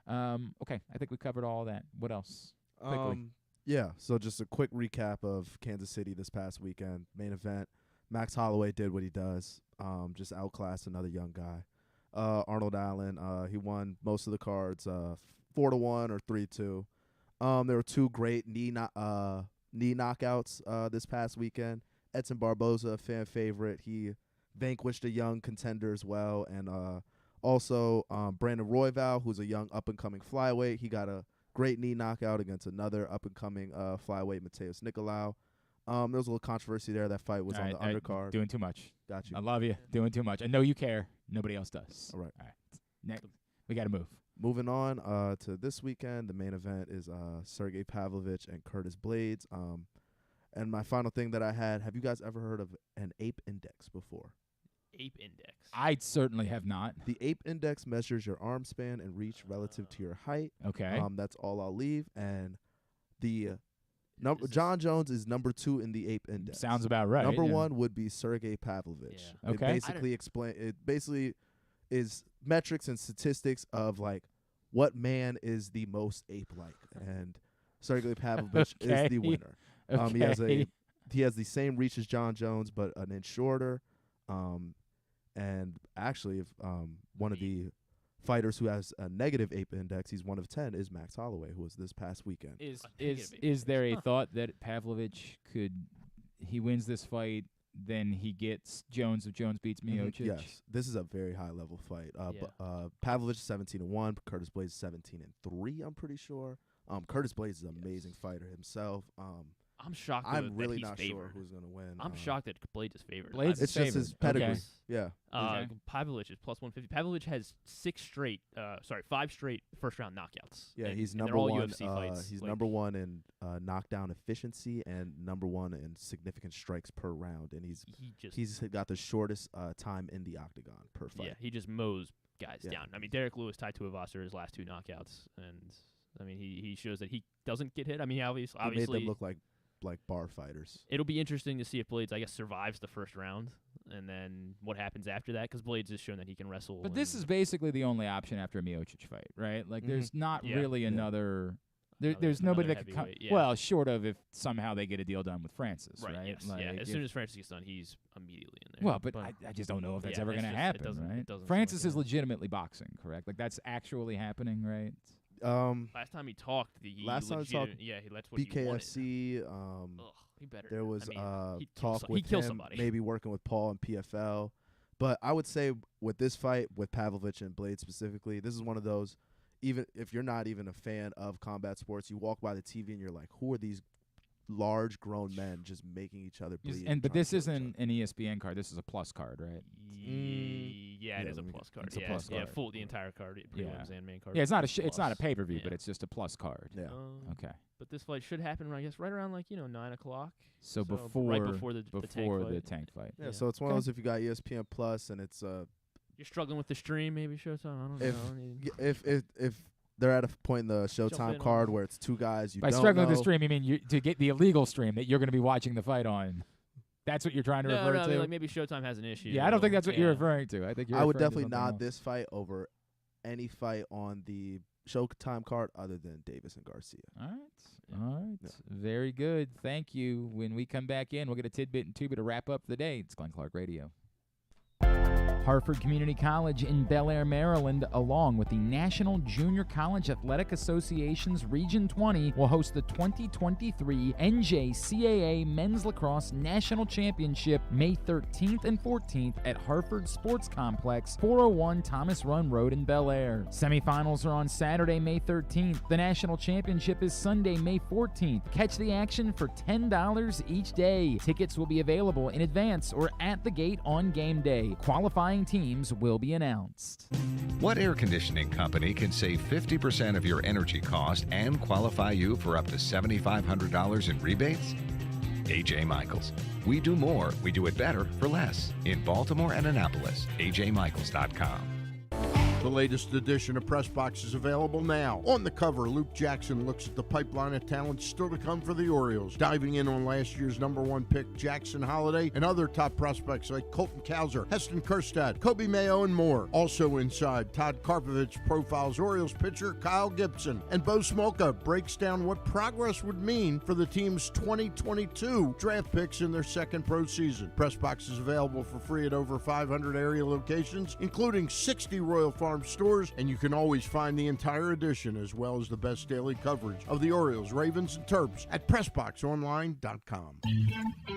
Okay, I think we covered all that. What else? Quickly. Yeah, so just a quick recap of Kansas City this past weekend. Main event, Max Holloway did what he does, just outclassed another young guy. Arnold Allen, he won most of the cards, 4-1 or 3-2. There were 2 great knee knockouts this past weekend. Edson Barboza, fan favorite, he vanquished a young contender as well. And also Brandon Royval, who's a young up-and-coming flyweight, he got a great knee knockout against another up-and-coming flyweight, Mateus Nicolau. There was a little controversy there. That fight was on the undercard. Doing too much. Got you. I love you. Doing too much. I know you care. Nobody else does. All right. Next, we got to move. Moving on to this weekend, the main event is Sergey Pavlovich and Curtis Blades. And my final thing that I had, have you guys ever heard of an ape index before? Ape index. I certainly have not. The ape index measures your arm span and reach relative to your height. Okay. That's all I'll leave. And the John Jones is number 2 in the ape index. Sounds about right. Number 1 would be Sergey Pavlovich. Yeah. Okay. It basically is metrics and statistics of like what man is the most ape-like, and Sergey Pavlovich is the winner. He has the same reach as John Jones, but an inch shorter. And actually, if one of the fighters who has a negative ape index, he's 1 of 10, is Max Holloway, who was this past weekend. Is there a thought that Pavlovich he wins this fight, then he gets Jones if Jones beats Miocic? Yes, this is a very high level fight. Pavlovich 17-1, Curtis Blades 17-3. I'm pretty sure. Curtis Blades is an amazing fighter himself. I'm shocked. I'm really that he's not favored. sure who's going to win. I'm shocked that Blades is favored. It's just his pedigree. Okay. Yeah. Pavlovich is plus 150. Pavlovich has 5 straight first round knockouts. Yeah, he's and number they're all 1. UFC fights. He's number 1 in knockdown efficiency and number 1 in significant strikes per round. And he's got the shortest time in the octagon per fight. Yeah, he just mows guys down. I mean, Derek Lewis tied to Tuivasa his last 2 knockouts, and I mean he shows that he doesn't get hit. I mean, he obviously made them look like bar fighters. It'll be interesting to see if Blades, I guess, survives the first round and then what happens after that, because Blades has shown that he can wrestle. But this is basically the only option after a Miocic fight, right? Like, there's not really another. There's nobody that could come. Well, short of if somehow they get a deal done with Francis, right? Yes, like as soon as Francis gets done, he's immediately in there. Well, but I just don't know if that's ever going to happen, right? Francis is legitimately boxing, correct? Like, that's actually happening, right? Last time he talked, last time he talked, that's what BKFC. he better. There was talk with him somebody. Maybe working with Paul and PFL. But I would say with this fight, with Pavlovich and Blade specifically, this is one of those, even if you're not even a fan of combat sports, you walk by the TV and you're like, who are these large grown men just making each other bleed? But this isn't an ESPN card. This is a plus card, right? Yeah, it is a plus card. It's a plus card. Yeah, full the entire card, prelims and main card. Yeah, it's not a pay-per-view, but it's just a plus card. Yeah. Okay. But this fight should happen, I guess, right around 9 o'clock. So right before the tank fight. Yeah. So it's one of those, if you got ESPN Plus and it's you're struggling with the stream, maybe Showtime. I don't know. If they're at a point in the Showtime card where it's two guys you By don't struggling know. with the stream, you mean to get the illegal stream that you're going to be watching the fight on. That's what you're trying to refer to? I mean, like maybe Showtime has an issue. Yeah, I don't think that's what you're referring to. I think you're I would referring to definitely something nod this fight over any fight on the Showtime card other than Davis and Garcia. All right. Very good. Thank you. When we come back in, we'll get a tidbit and tuba to wrap up the day. It's Glenn Clark Radio. Hartford Community College in Bel Air, Maryland, along with the National Junior College Athletic Association's Region 20, will host the 2023 NJCAA Men's Lacrosse National Championship May 13th and 14th at Hartford Sports Complex, 401 Thomas Run Road in Bel Air. Semifinals are on Saturday, May 13th. The National Championship is Sunday, May 14th. Catch the action for $10 each day. Tickets will be available in advance or at the gate on game day. Qualifying teams will be announced. What air conditioning company can save 50% of your energy cost and qualify you for up to $7,500 in rebates? AJ Michaels. We do more, we do it better for less. In Baltimore and Annapolis, ajmichaels.com. The latest edition of Press Box is available now. On the cover, Luke Jackson looks at the pipeline of talent still to come for the Orioles, diving in on last year's #1 pick Jackson Holliday and other top prospects like Colton Cowser, Heston Kjerstad, Kobe Mayo, and more. Also inside, Todd Karpovich profiles Orioles pitcher Kyle Gibson, and Bo Smolka breaks down what progress would mean for the team's 2022 draft picks in their second pro season. Press Box is available for free at over 500 area locations, including 60 Royal Farm stores, and you can always find the entire edition as well as the best daily coverage of the Orioles, Ravens, and Terps at PressBoxOnline.com.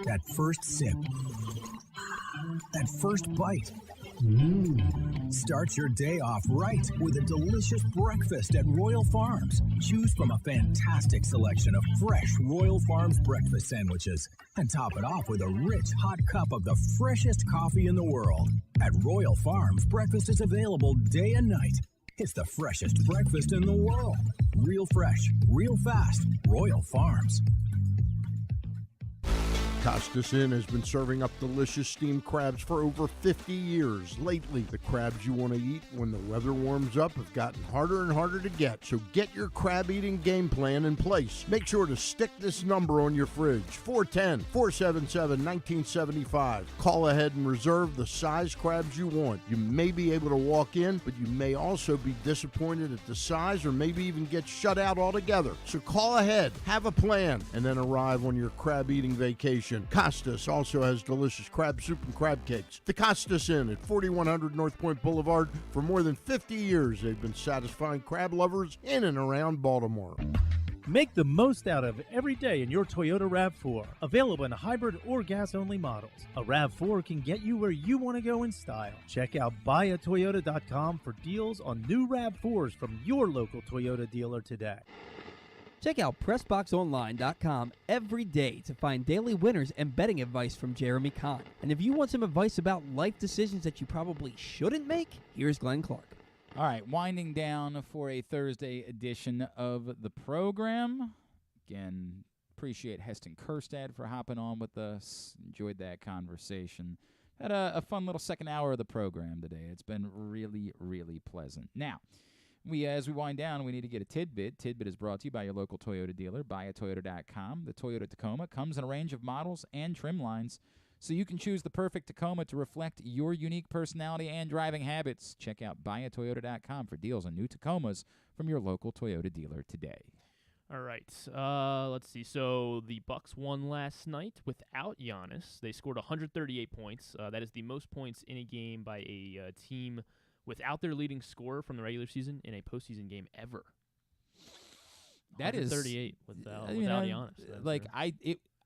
That first sip. That first bite. Start your day off right with a delicious breakfast at Royal Farms. Choose from a fantastic selection of fresh Royal Farms breakfast sandwiches and top it off with a rich hot cup of the freshest coffee in the world. At Royal Farms, breakfast is available day and night. It's the freshest breakfast in the world. Real fresh, real fast. Royal Farms. Costas Inn has been serving up delicious steamed crabs for over 50 years. Lately, the crabs you want to eat when the weather warms up have gotten harder and harder to get. So get your crab eating game plan in place. Make sure to stick this number on your fridge, 410-477-1975. Call ahead and reserve the size crabs you want. You may be able to walk in, but you may also be disappointed at the size or maybe even get shut out altogether. So call ahead, have a plan, and then arrive on your crab eating vacation. Costas also has delicious crab soup and crab cakes. The Costas Inn at 4100 North Point Boulevard. For more than 50 years, they've been satisfying crab lovers in and around Baltimore. Make the most out of every day in your Toyota RAV4. Available in hybrid or gas-only models. A RAV4 can get you where you want to go in style. Check out buyatoyota.com for deals on new RAV4s from your local Toyota dealer today. Check out PressBoxOnline.com every day to find daily winners and betting advice from Jeremy Kahn. And if you want some advice about life decisions that you probably shouldn't make, here's Glenn Clark. All right, winding down for a Thursday edition of the program. Again, appreciate Heston Kjerstad for hopping on with us. Enjoyed that conversation. Had a fun little second hour of the program today. It's been really, really pleasant. Now, as we wind down, we need to get a tidbit. Tidbit is brought to you by your local Toyota dealer, buyatoyota.com. The Toyota Tacoma comes in a range of models and trim lines, so you can choose the perfect Tacoma to reflect your unique personality and driving habits. Check out buyatoyota.com for deals on new Tacomas from your local Toyota dealer today. All right. Let's see. So the Bucks won last night without Giannis. They scored 138 points. That is the most points in a game by a team without their leading scorer from the regular season in a postseason game ever. That is 38 without Giannis.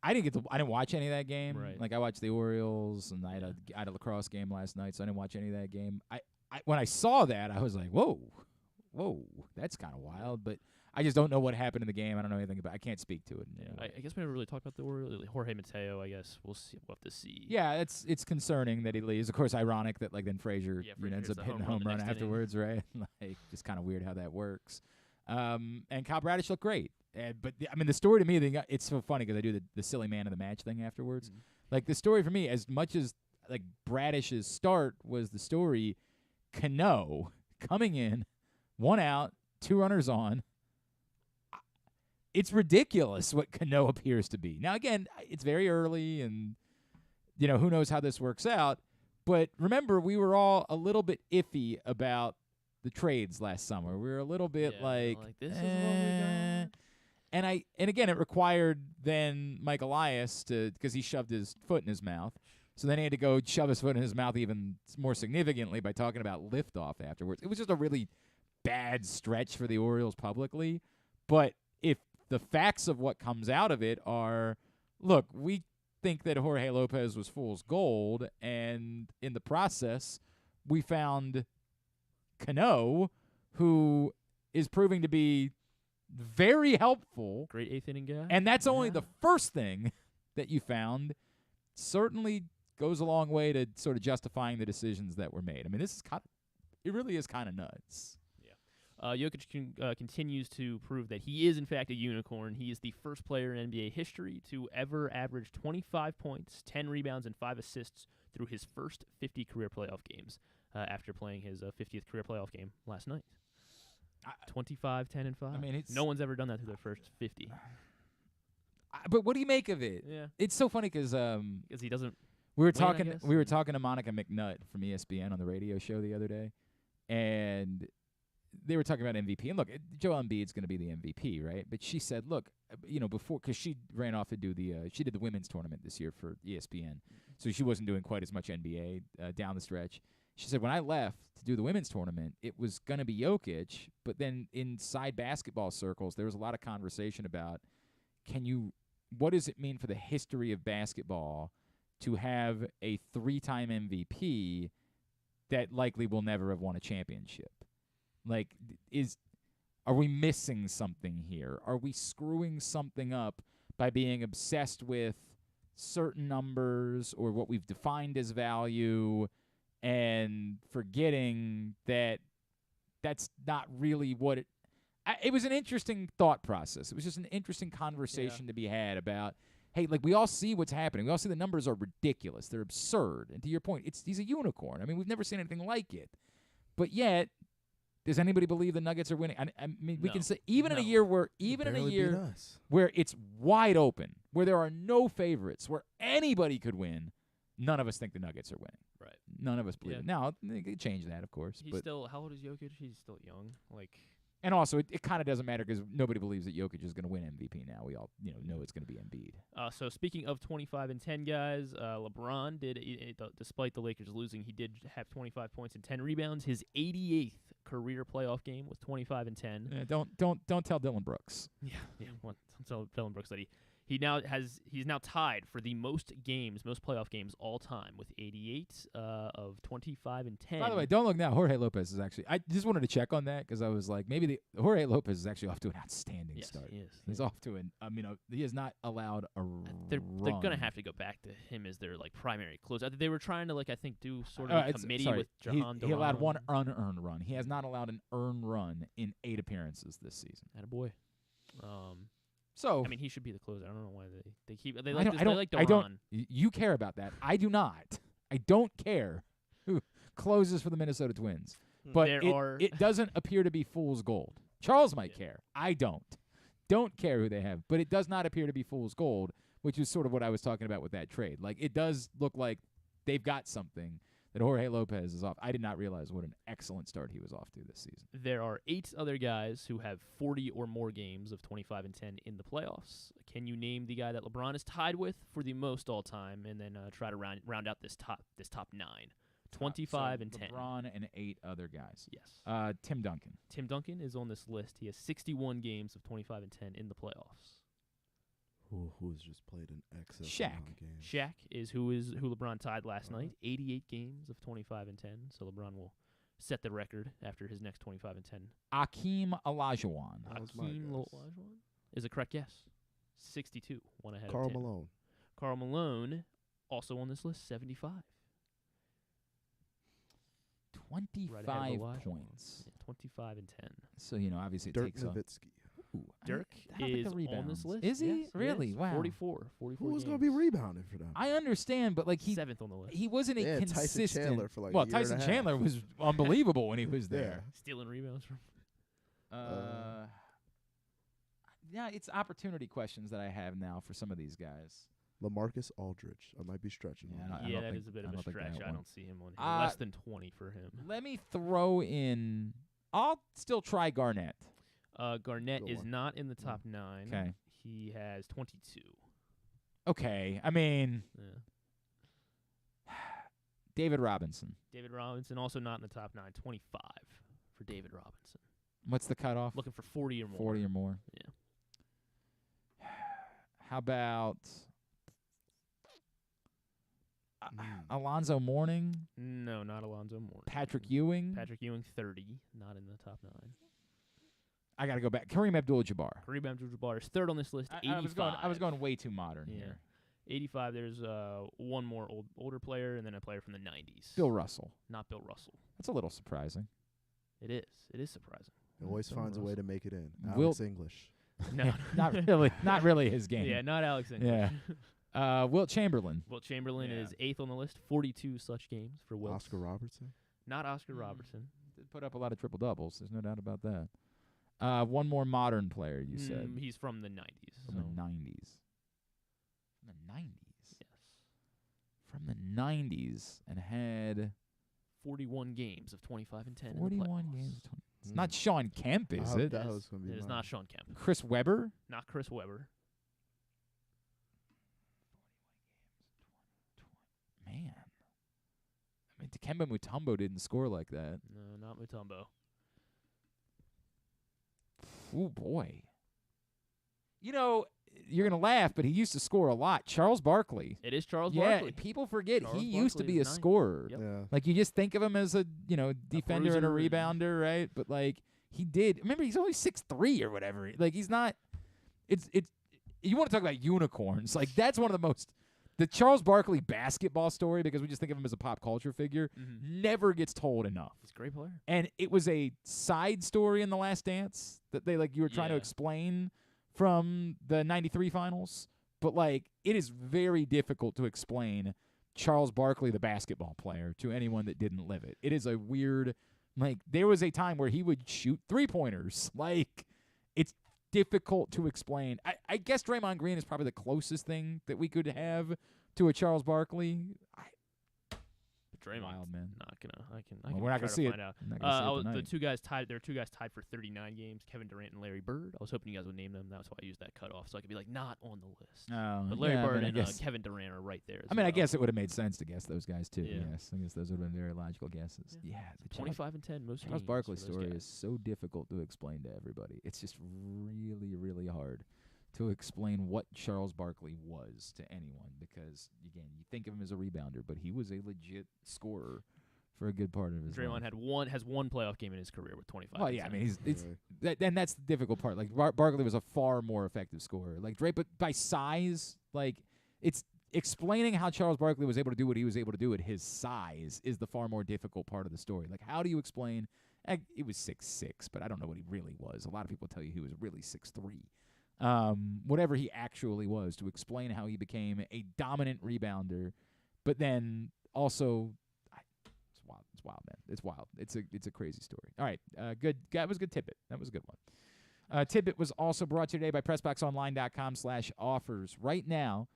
I didn't watch any of that game. Right. Like I watched the Orioles and I had a lacrosse game last night, so I didn't watch any of that game. I when I saw that, I was like, whoa, that's kind of wild. But I just don't know what happened in the game. I don't know anything about. I can't speak to it. I guess we never really talked about the Orioles. Jorge Mateo, I guess we'll see. We'll have to see. Yeah, it's concerning that he leaves. Of course, ironic that then Frazier ends up hitting a home run afterwards, right? Like just kind of weird how that works. And Kyle Bradish looked great. But the story to me, it's so funny because I do the silly man of the match thing afterwards. Mm-hmm. Like the story for me, as much as like Bradish's start was the story, Cano coming in, 1 out, 2 runners on. It's ridiculous what Cano appears to be. Now, again, it's very early, and who knows how this works out. But remember, we were all a little bit iffy about the trades last summer. We were a little bit like this is what we're doing. And again, it required then Mike Elias because he shoved his foot in his mouth. So then he had to go shove his foot in his mouth even more significantly by talking about liftoff afterwards. It was just a really bad stretch for the Orioles publicly. But if the facts of what comes out of it are, look, we think that Jorge Lopez was fool's gold, and in the process, we found Cano, who is proving to be very helpful. Great 8th inning guy. And that's only the first thing that you found. Certainly goes a long way to sort of justifying the decisions that were made. I mean, it really is kind of nuts. Jokic continues to prove that he is, in fact, a unicorn. He is the first player in NBA history to ever average 25 points, 10 rebounds, and 5 assists through his first 50 career playoff games after playing his 50th career playoff game last night. 25, 10, and 5. I mean, no one's ever done that through their first 50. But what do you make of it? Yeah. It's so funny because he doesn't. We were talking to Monica McNutt from ESPN on the radio show the other day, and they were talking about MVP. And look, Joel Embiid's going to be the MVP, right? But she said, look, before, because she ran off to do she did the women's tournament this year for ESPN, so she wasn't doing quite as much NBA down the stretch. She said, when I left to do the women's tournament, it was going to be Jokic, but then inside basketball circles, there was a lot of conversation about, what does it mean for the history of basketball to have a 3-time MVP that likely will never have won a championship? Like, are we missing something here? Are we screwing something up by being obsessed with certain numbers or what we've defined as value and forgetting that that's not really what it was an interesting thought process. It was just an interesting conversation to be had about, hey, like we all see what's happening. We all see the numbers are ridiculous. They're absurd. And to your point, he's a unicorn. I mean, we've never seen anything like it. But yet, does anybody believe the Nuggets are winning? I mean, we can say in a year where where it's wide open, where there are no favorites, where anybody could win, none of us think the Nuggets are winning. Right. None of us believe it. Now, they could change that, of course. He's still, how old is Jokic? He's still young. And also, it kind of doesn't matter because nobody believes that Jokic is going to win MVP now. We all know it's going to be Embiid. So speaking of 25 and 10 guys, LeBron did, despite the Lakers losing, he did have 25 points and 10 rebounds. His 88th career playoff game with 25 and 10. Yeah, don't tell Dylan Brooks. Yeah. Don't tell Dylan Brooks that he's now tied for the most playoff games all time with 88 of 25 and 10. By the way, don't look now. Jorge Lopez is actually. I just wanted to check on that because I was like, maybe Jorge Lopez is actually off to an outstanding start. He is. He's off to he is not allowed a They're gonna have to go back to him as their primary closer. They were trying to do sort of a committee with Jahan. He allowed one unearned run. He has not allowed an earned run in 8 appearances this season. Attaboy. So I mean, he should be the closer. I don't know why they keep. They like Duran. I don't. You care about that. I do not. I don't care who closes for the Minnesota Twins. But it doesn't appear to be fool's gold. Charles might care. I don't. Don't care who they have. But it does not appear to be fool's gold. which is sort of what I was talking about with that trade. Like, it does look like they've got something that Jorge Lopez is off. I did not realize what an excellent start he was off to this season. There are 8 other guys who have 40 or more games of 25 and 10 in the playoffs. Can you name the guy that LeBron is tied with for the most all time, and then try to round out this top 9? 25 and 10. LeBron and 8 other guys. Yes. Tim Duncan. Tim Duncan is on this list. He has 61 games of 25 and 10 in the playoffs. Who's just played an excess Shaq. amount of games? Shaq is who LeBron tied last night. 88 games of 25 and 10. So LeBron will set the record after his next 25 and 10. Akeem Olajuwon. Akeem Olajuwon is a correct guess. 62, one ahead Karl of Tim. Malone. Karl Malone, also on this list, 75. 25 Right ahead of Olajuwon. points. Yeah, 25 and 10. So, obviously it Dirk takes off. Nowitzki. Dirk I don't think is the on rebounds. this list. Is he? Yes, Really? Yes. Wow. 44 Who was games. going to be rebounding for them? I understand, but like he 7th on the list. he wasn't a They had Tyson consistent. Chandler for like well, a year Tyson and a half. Chandler was unbelievable when he was there. Stealing rebounds from. Yeah, it's opportunity questions that I have now for some of these guys. LaMarcus Aldridge. I might be stretching. Yeah, on I that. don't That think- is a bit I of a don't think that stretch. I one. don't see him on here. Less than 20 for him. Let me throw in. I'll still try Garnett. Garnett Good is one. not in the top 9. Okay. He has 22. Okay, I mean Yeah. David Robinson. David Robinson also not in the top 9. 25 for David Robinson. What's the cutoff? Looking for 40 or more. 40 or more. Yeah. How about Alonzo Mourning? No, not Alonzo Mourning. Patrick Ewing? Patrick Ewing, 30. Not in the top 9. I got to go back. Kareem Abdul-Jabbar. Kareem Abdul-Jabbar is 3rd on this list, 85. I was going way too modern Yeah. here. 85, there's one more older player and then a player from the 90s. Bill Russell. Not Bill Russell. That's a little surprising. It is. It is surprising. He always Bill finds a way Russell. to make it in. Will- Alex English. No. not really. Not really his game. Yeah, not Alex English. Yeah. Wilt Chamberlain. Wilt Chamberlain Yeah. is 8th on the list, 42 such games for Wilt. Oscar Robertson. Not Oscar Robertson. Did put up a lot of triple doubles. There's no doubt about that. One more modern player, you said. He's from the 90s. From the 90s. From the 90s. Yes. From the 90s and had 41 games of 25 and 10 in the 41 playoffs. games. It's not Sean Kemp, is it? That was gonna be It is mine. not Sean Kemp. Chris Webber? Not Chris Webber. Man. I mean, Dikembe Mutombo didn't score like that. No, not Mutombo. Oh, boy. You're going to laugh, but he used to score a lot. Charles Barkley. It is Charles Yeah, Barkley. people forget Charles he used to Barkley be a is 90. scorer. Yep. Yeah. Like, you just think of him as a, defender and a bruiser and- rebounder, right? But, like, he did. Remember, he's only 6'3" or whatever. Like, he's not. It's. You want to talk about unicorns. Like, that's one of the most. The Charles Barkley basketball story, because we just think of him as a pop culture figure, never gets told enough. He's a great player. And it was a side story in The Last Dance that you were trying to Yeah. explain from the 93 finals. But, like, it is very difficult to explain Charles Barkley, the basketball player, to anyone that didn't live it. It is a weird, like, there was a time where he would shoot three-pointers. Like, it's difficult to explain. I guess Draymond Green is probably the closest thing that we could have to a Charles Barkley. But Draymond's Wild, man. not gonna. I can. Well, we're not try gonna to see it. find out. We're not gonna see it The tonight. two guys tied. There are two guys tied for 39 games. Kevin Durant and Larry Bird. I was hoping you guys would name them. That's why I used that cutoff, so I could be like not on the list. Oh, But Larry yeah, Bird I and guess- Kevin Durant are right there. I mean, I guess it would have made sense to guess those guys, too. Yeah. Yes, I guess those would have been very logical guesses. Yeah. the 25 and 10 most Charles games Barkley for those story guys. is so difficult to explain to everybody. It's just really, really hard to explain what Charles Barkley was to anyone because, again, you think of him as a rebounder, but he was a legit scorer for a good part of his Draymond life. has one playoff game in his career with 25. Well, and yeah, I 10. mean, and that's the difficult part. Like, Barkley was a far more effective scorer. Like, but by size, like, it's explaining how Charles Barkley was able to do what he was able to do at his size is the far more difficult part of the story. Like, how do you explain? He was 6'6", but I don't know what he really was. A lot of people tell you he was really 6'3". Whatever he actually was, to explain how he became a dominant rebounder, but then also, it's wild. It's wild, man. It's wild. It's a crazy story. All right, good. That was a good tidbit. That was a good one. Tidbit was also brought to you today by PressBoxOnline.com/offers. Right now,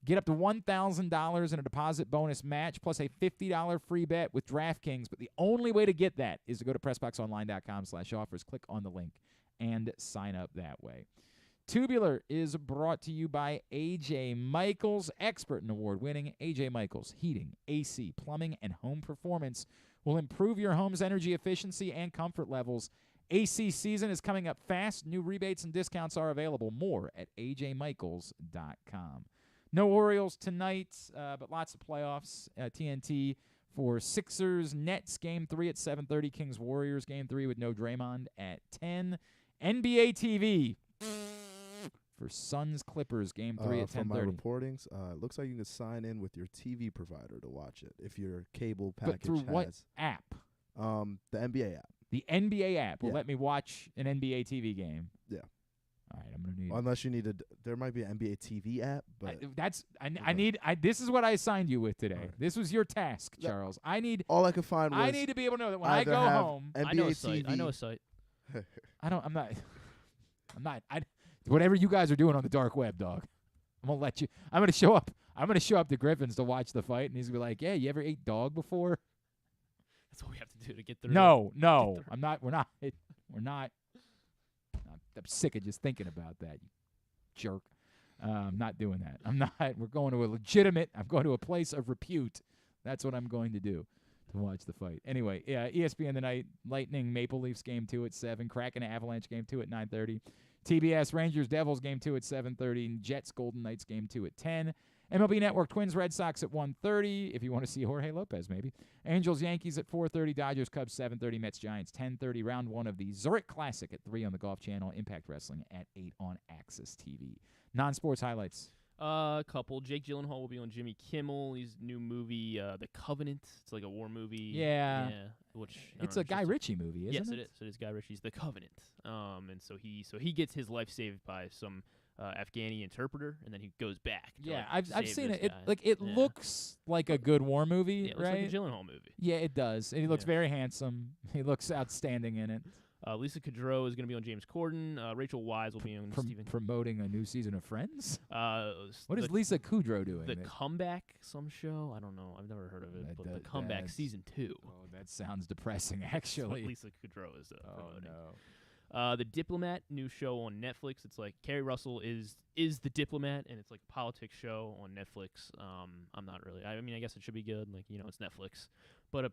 get up to $1,000 in a deposit bonus match plus a $50 free bet with DraftKings. But the only way to get that is to go to PressBoxOnline.com/offers. Click on the link and sign up that way. Tubular is brought to you by A.J. Michaels, expert and award-winning A.J. Michaels. Heating, AC, plumbing, and home performance will improve your home's energy efficiency and comfort levels. AC season is coming up fast. New rebates and discounts are available. More at ajmichaels.com. No Orioles tonight, but lots of playoffs. TNT for Sixers Nets Game 3 at 7:30. Kings Warriors Game 3 with no Draymond at 10. NBA TV for Suns Clippers Game 3 at 10:30. From my reportings, it looks like you can sign in with your TV provider to watch it if your cable package But through what app? The NBA app. The NBA app will let me watch an NBA TV game. Yeah. All right, I'm gonna need. Unless you need there might be an NBA TV app, but this is what I assigned you with today. Right. This was your task, Charles. All I could find was I need to be able to know that when I go home, NBA I know a TV. site. I know a site. I'm not. Whatever you guys are doing on the dark web, dog. I'm gonna let you. I'm gonna show up. I'm gonna show up to Griffin's to watch the fight, and he's gonna be like, "Yeah, you ever ate dog before?" That's what we have to do to get through. No, I'm not. We're not. We're not. I'm sick of just thinking about that, you jerk. I'm not doing that. I'm not. We're going to I'm going to a place of repute. That's what I'm going to do to watch the fight. Anyway, ESPN tonight, Lightning Maple Leafs Game 2 at 7, Kraken Avalanche Game 2 at 9:30, TBS Rangers Devils Game 2 at 7:30, and Jets Golden Knights Game 2 at 10. MLB Network Twins Red Sox at 1:30, if you want to see Jorge Lopez maybe. Angels Yankees at 4:30, Dodgers Cubs 7:30, Mets Giants 10:30. Round 1 of the Zurich Classic at 3 on the Golf Channel, Impact Wrestling at 8 on Access TV. Non-sports highlights. A couple. Jake Gyllenhaal will be on Jimmy Kimmel. His new movie, The Covenant. It's like a war movie. Yeah. Which it's a Guy Ritchie movie, isn't yes, it? Yes, it is. So it's Guy Ritchie's The Covenant. And so he gets his life saved by some Afghani interpreter, and then he goes back. Yeah, I've seen it. Guy. It looks like a good war movie, yeah, it looks right? like a Gyllenhaal movie. Yeah, it does. And he looks very handsome. He looks outstanding in it. Lisa Kudrow is going to be on James Corden. Rachel Wise will be on Stephen. Promoting a new season of Friends? What is Lisa Kudrow doing? The Comeback, some show? I don't know. I've never heard of it. But The Comeback Season 2. Oh, that sounds depressing, actually. That's what Lisa Kudrow is promoting. No. The Diplomat, new show on Netflix. It's like Carrie Russell is the diplomat, and it's like a politics show on Netflix. I'm not really. I mean, I guess it should be good. Like, it's Netflix, but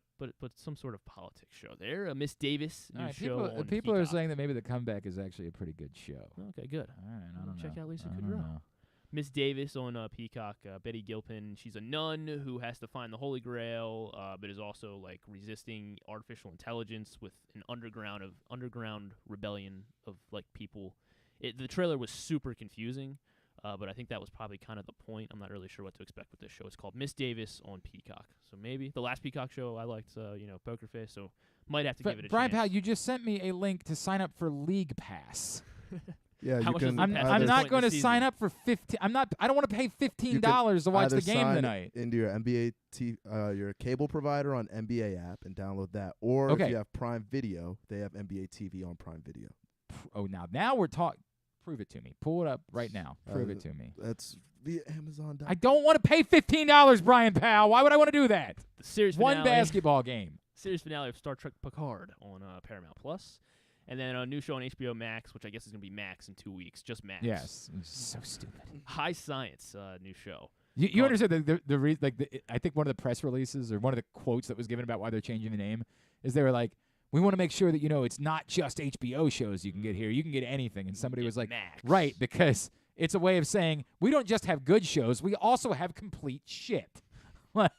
some sort of politics show there. Miss Davis, new show on people Peacock. are saying that maybe The Comeback is actually a pretty good show. Okay, good. All right, I don't know. Check out Lisa I Kudrow. don't know. Miss Davis on Peacock, Betty Gilpin. She's a nun who has to find the Holy Grail, but is also like resisting artificial intelligence with an underground rebellion of like people. The trailer was super confusing, but I think that was probably kind of the point. I'm not really sure what to expect with this show. It's called Miss Davis on Peacock. So maybe the last Peacock show I liked, Poker Face. So might have to give it a Brian chance. Powell, you just sent me a link to sign up for League Pass. Yeah, How you much can. I'm not going to sign up for 15. I don't want to pay $15 to watch the game sign tonight. Into your NBA your cable provider on NBA app and download that. Or if you have Prime Video, they have NBA TV on Prime Video. Oh, now we're talking. Prove it to me. Pull it up right now. Prove it to me. That's via Amazon. I don't want to pay $15, Brian Powell. Why would I want to do that? The series One finale, basketball game. Series finale of Star Trek Picard on Paramount Plus. And then a new show on HBO Max, which I guess is going to be Max in 2 weeks. Just Max. Yes. So stupid. High Science, new show. You understand I think one of the press releases or one of the quotes that was given about why they're changing the name is they were like, we want to make sure that, it's not just HBO shows you can get here. You can get anything. And somebody was like, Max. right, because it's a way of saying we don't just have good shows. We also have complete shit. Like,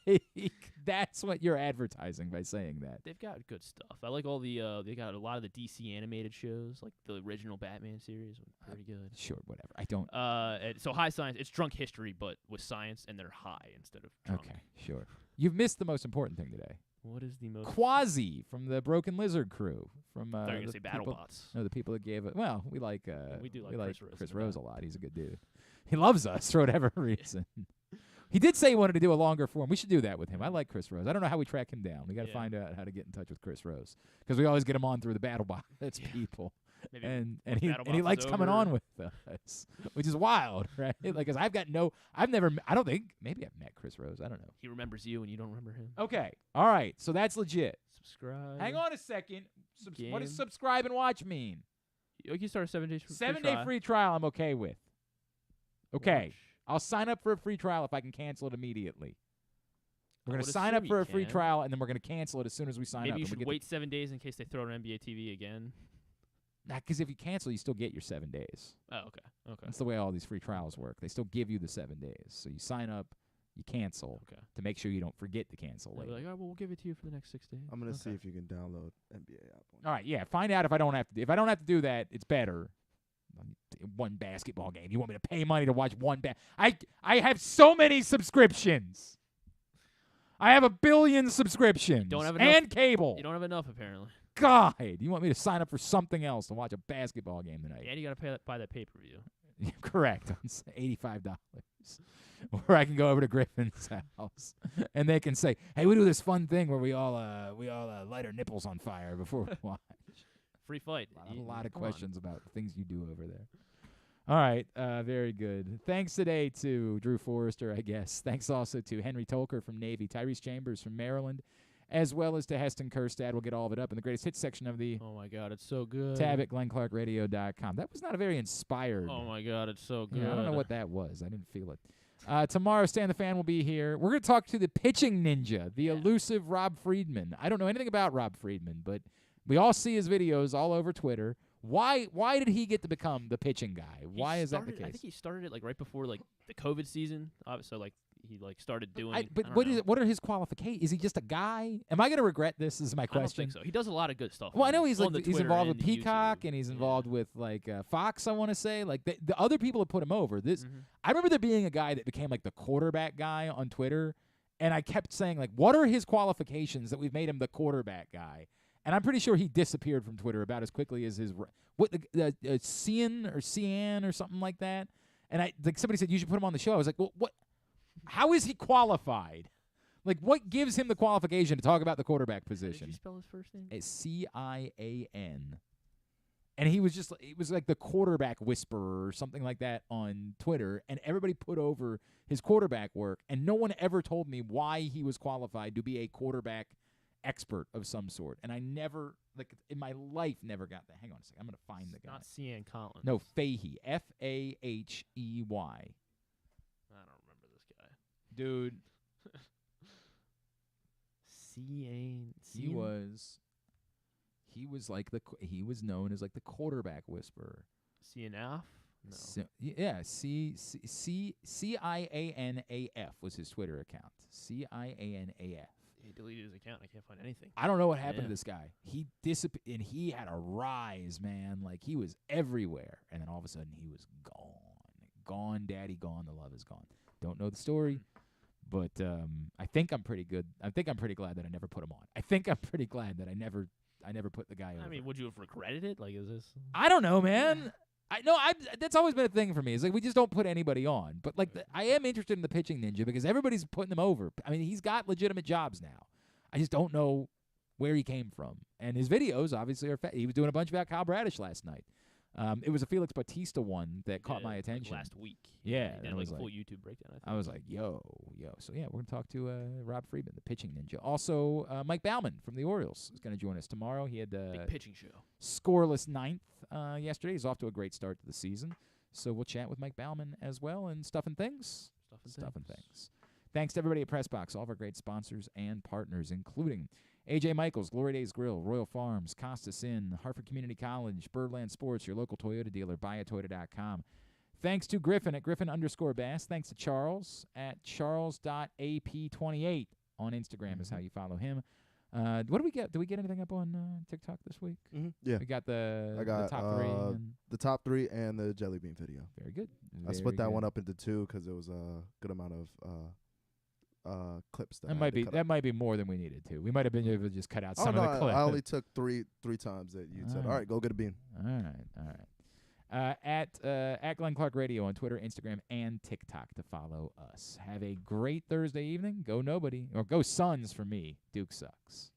that's what you're advertising by saying that. They've got good stuff. I like all the, they got a lot of the DC animated shows, like the original Batman series. Pretty good. Sure, whatever. I don't. So High Science, it's drunk history, but with science, and they're high instead of drunk. Okay, sure. You've missed the most important thing today. What is the most? Quasi from the Broken Lizard crew. From I thought you were going the to say people- BattleBots. No, the people that gave it. Well, we like. We do like Chris Rose a lot. He's a good dude. He loves us for whatever reason. He did say he wanted to do a longer form. We should do that with him. I like Chris Rose. I don't know how we track him down. We got to find out how to get in touch with Chris Rose because we always get him on through the BattleBots people. Maybe and when he Battle Box likes is coming over. on with us, which is wild, right? Like, 'cause I don't think, maybe I've met Chris Rose. I don't know. He remembers you and you don't remember him. Okay, all right, so that's legit. Subscribe. Hang on a second. What does Game. subscribe and watch mean? You can start a 7 days free 7-day trial. free trial. I'm okay with. Okay, Watch. I'll sign up for a free trial if I can cancel it immediately. We're I gonna would sign up assume for you a free can. trial, and then we're gonna cancel it as soon as we sign up. Maybe you and we should get wait 7 days in case they throw it on NBA TV again. because if you cancel, you still get your 7 days. Oh, okay. Okay. That's the way all these free trials work. They still give you the 7 days. So you sign up, you cancel Okay. to make sure you don't forget to cancel They'll be later. like, oh, well, we'll give it to you for the next 6 days. I'm gonna see Okay. if you can download NBA app. All right, yeah. Find out if I don't have to. If I don't have to do that, it's better. One basketball game. You want me to pay money to watch one I have so many subscriptions. I have 1 billion subscriptions. Don't have enough, and cable. You don't have enough, apparently. God, you want me to sign up for something else to watch a basketball game tonight? And you got to buy that pay-per-view. Correct. $85. Or I can go over to Griffin's house and they can say, "Hey, we do this fun thing where we all light our nipples on fire before we watch." Free fight. A lot of Come on. questions about things you do over there. All right, very good. Thanks today to Drew Forrester, I guess. Thanks also to Henry Tolker from Navy, Tyrese Chambers from Maryland, as well as to Heston Kjerstad. We'll get all of it up in the greatest hits section of the Oh, my God, it's so good. tab at glennclarkradio.com. That was not a very inspired. Oh, my God, it's so good. Yeah, I don't know what that was. I didn't feel it. Tomorrow, Stan the Fan will be here. We're going to talk to the pitching ninja, the elusive Rob Friedman. I don't know anything about Rob Friedman, but we all see his videos all over Twitter. Why did he get to become the pitching guy? Why is that the case? I think he started it like right before like the COVID season. So like he like started doing. But I don't what know. is what are his qualifications? Is he just a guy? Am I going to regret this? Is my I don't question. think so. He does a lot of good stuff. Well, I know he's on like the he's Twitter involved and with the Peacock YouTube. and he's involved with like Fox. I want to say like the other people have put him over. This Mm-hmm. I remember there being a guy that became like the quarterback guy on Twitter, and I kept saying like, what are his qualifications that we've made him the quarterback guy? And I'm pretty sure he disappeared from Twitter about as quickly as his Cian or something like that. And like somebody said you should put him on the show. I was like, well, what? How is he qualified? Like, what gives him the qualification to talk about the quarterback position? Did you spell his first name? It's Cian. And he was just, it was like the quarterback whisperer or something like that on Twitter. And everybody put over his quarterback work. And no one ever told me why he was qualified to be a quarterback expert of some sort. And I never, like, in my life, never got that. Hang on a second. I'm going to find the guy. Not Cian Collins. No, Fahey. Fahey. I don't remember this guy. Dude. Cian. He was like he was known as like the quarterback whisperer. Cianaf? No. CIANAF was his Twitter account. CIANAF. He deleted his account. I can't find anything. I don't know what happened to this guy. He disappeared, and he had a rise, man. Like, he was everywhere, and then all of a sudden he was gone. Gone, daddy, gone. The love is gone. Don't know the story, but I think I'm pretty good. I think I'm pretty glad that I never put him on. I think I'm pretty glad that I never put the guy over. I mean, would you have regretted it? Like, is this? I don't know, man. That's always been a thing for me. It's like we just don't put anybody on. But like I am interested in the pitching ninja because everybody's putting him over. I mean, he's got legitimate jobs now. I just don't know where he came from. And his videos obviously are. He was doing a bunch about Kyle Bradish last night. It was a Felix Bautista one that caught my attention Last week. Yeah, He did like a full YouTube breakdown. I was like, yo. So yeah, we're gonna talk to Rob Friedman, the pitching ninja. Also, Mike Baumann from the Orioles is gonna join us tomorrow. He had Big pitching show. Scoreless ninth yesterday. He's off to a great start to the season. So we'll chat with Mike Baumann as well and stuff and things. Stuff and things. Thanks to everybody at PressBox, all of our great sponsors and partners, including AJ Michaels, Glory Days Grill, Royal Farms, Costas Inn, Hartford Community College, Birdland Sports, your local Toyota dealer, buyatoyota.com. Thanks to Griffin at Griffin_Bass. Thanks to Charles at charles.ap28 on Instagram is how you follow him. What do we get? Do we get anything up on TikTok this week? Mm-hmm. Yeah. We got I got the top three. And the top three and the jelly bean video. Very good. I split that one up into two because it was a good amount of clips. That might be more than we needed to. We might have been able to just cut out some of the clips. I only took three times that you said, all right, go get a bean. All right. At Glenn Clark Radio on Twitter, Instagram, and TikTok to follow us. Have a great Thursday evening. Go nobody. Or go Suns for me. Duke sucks.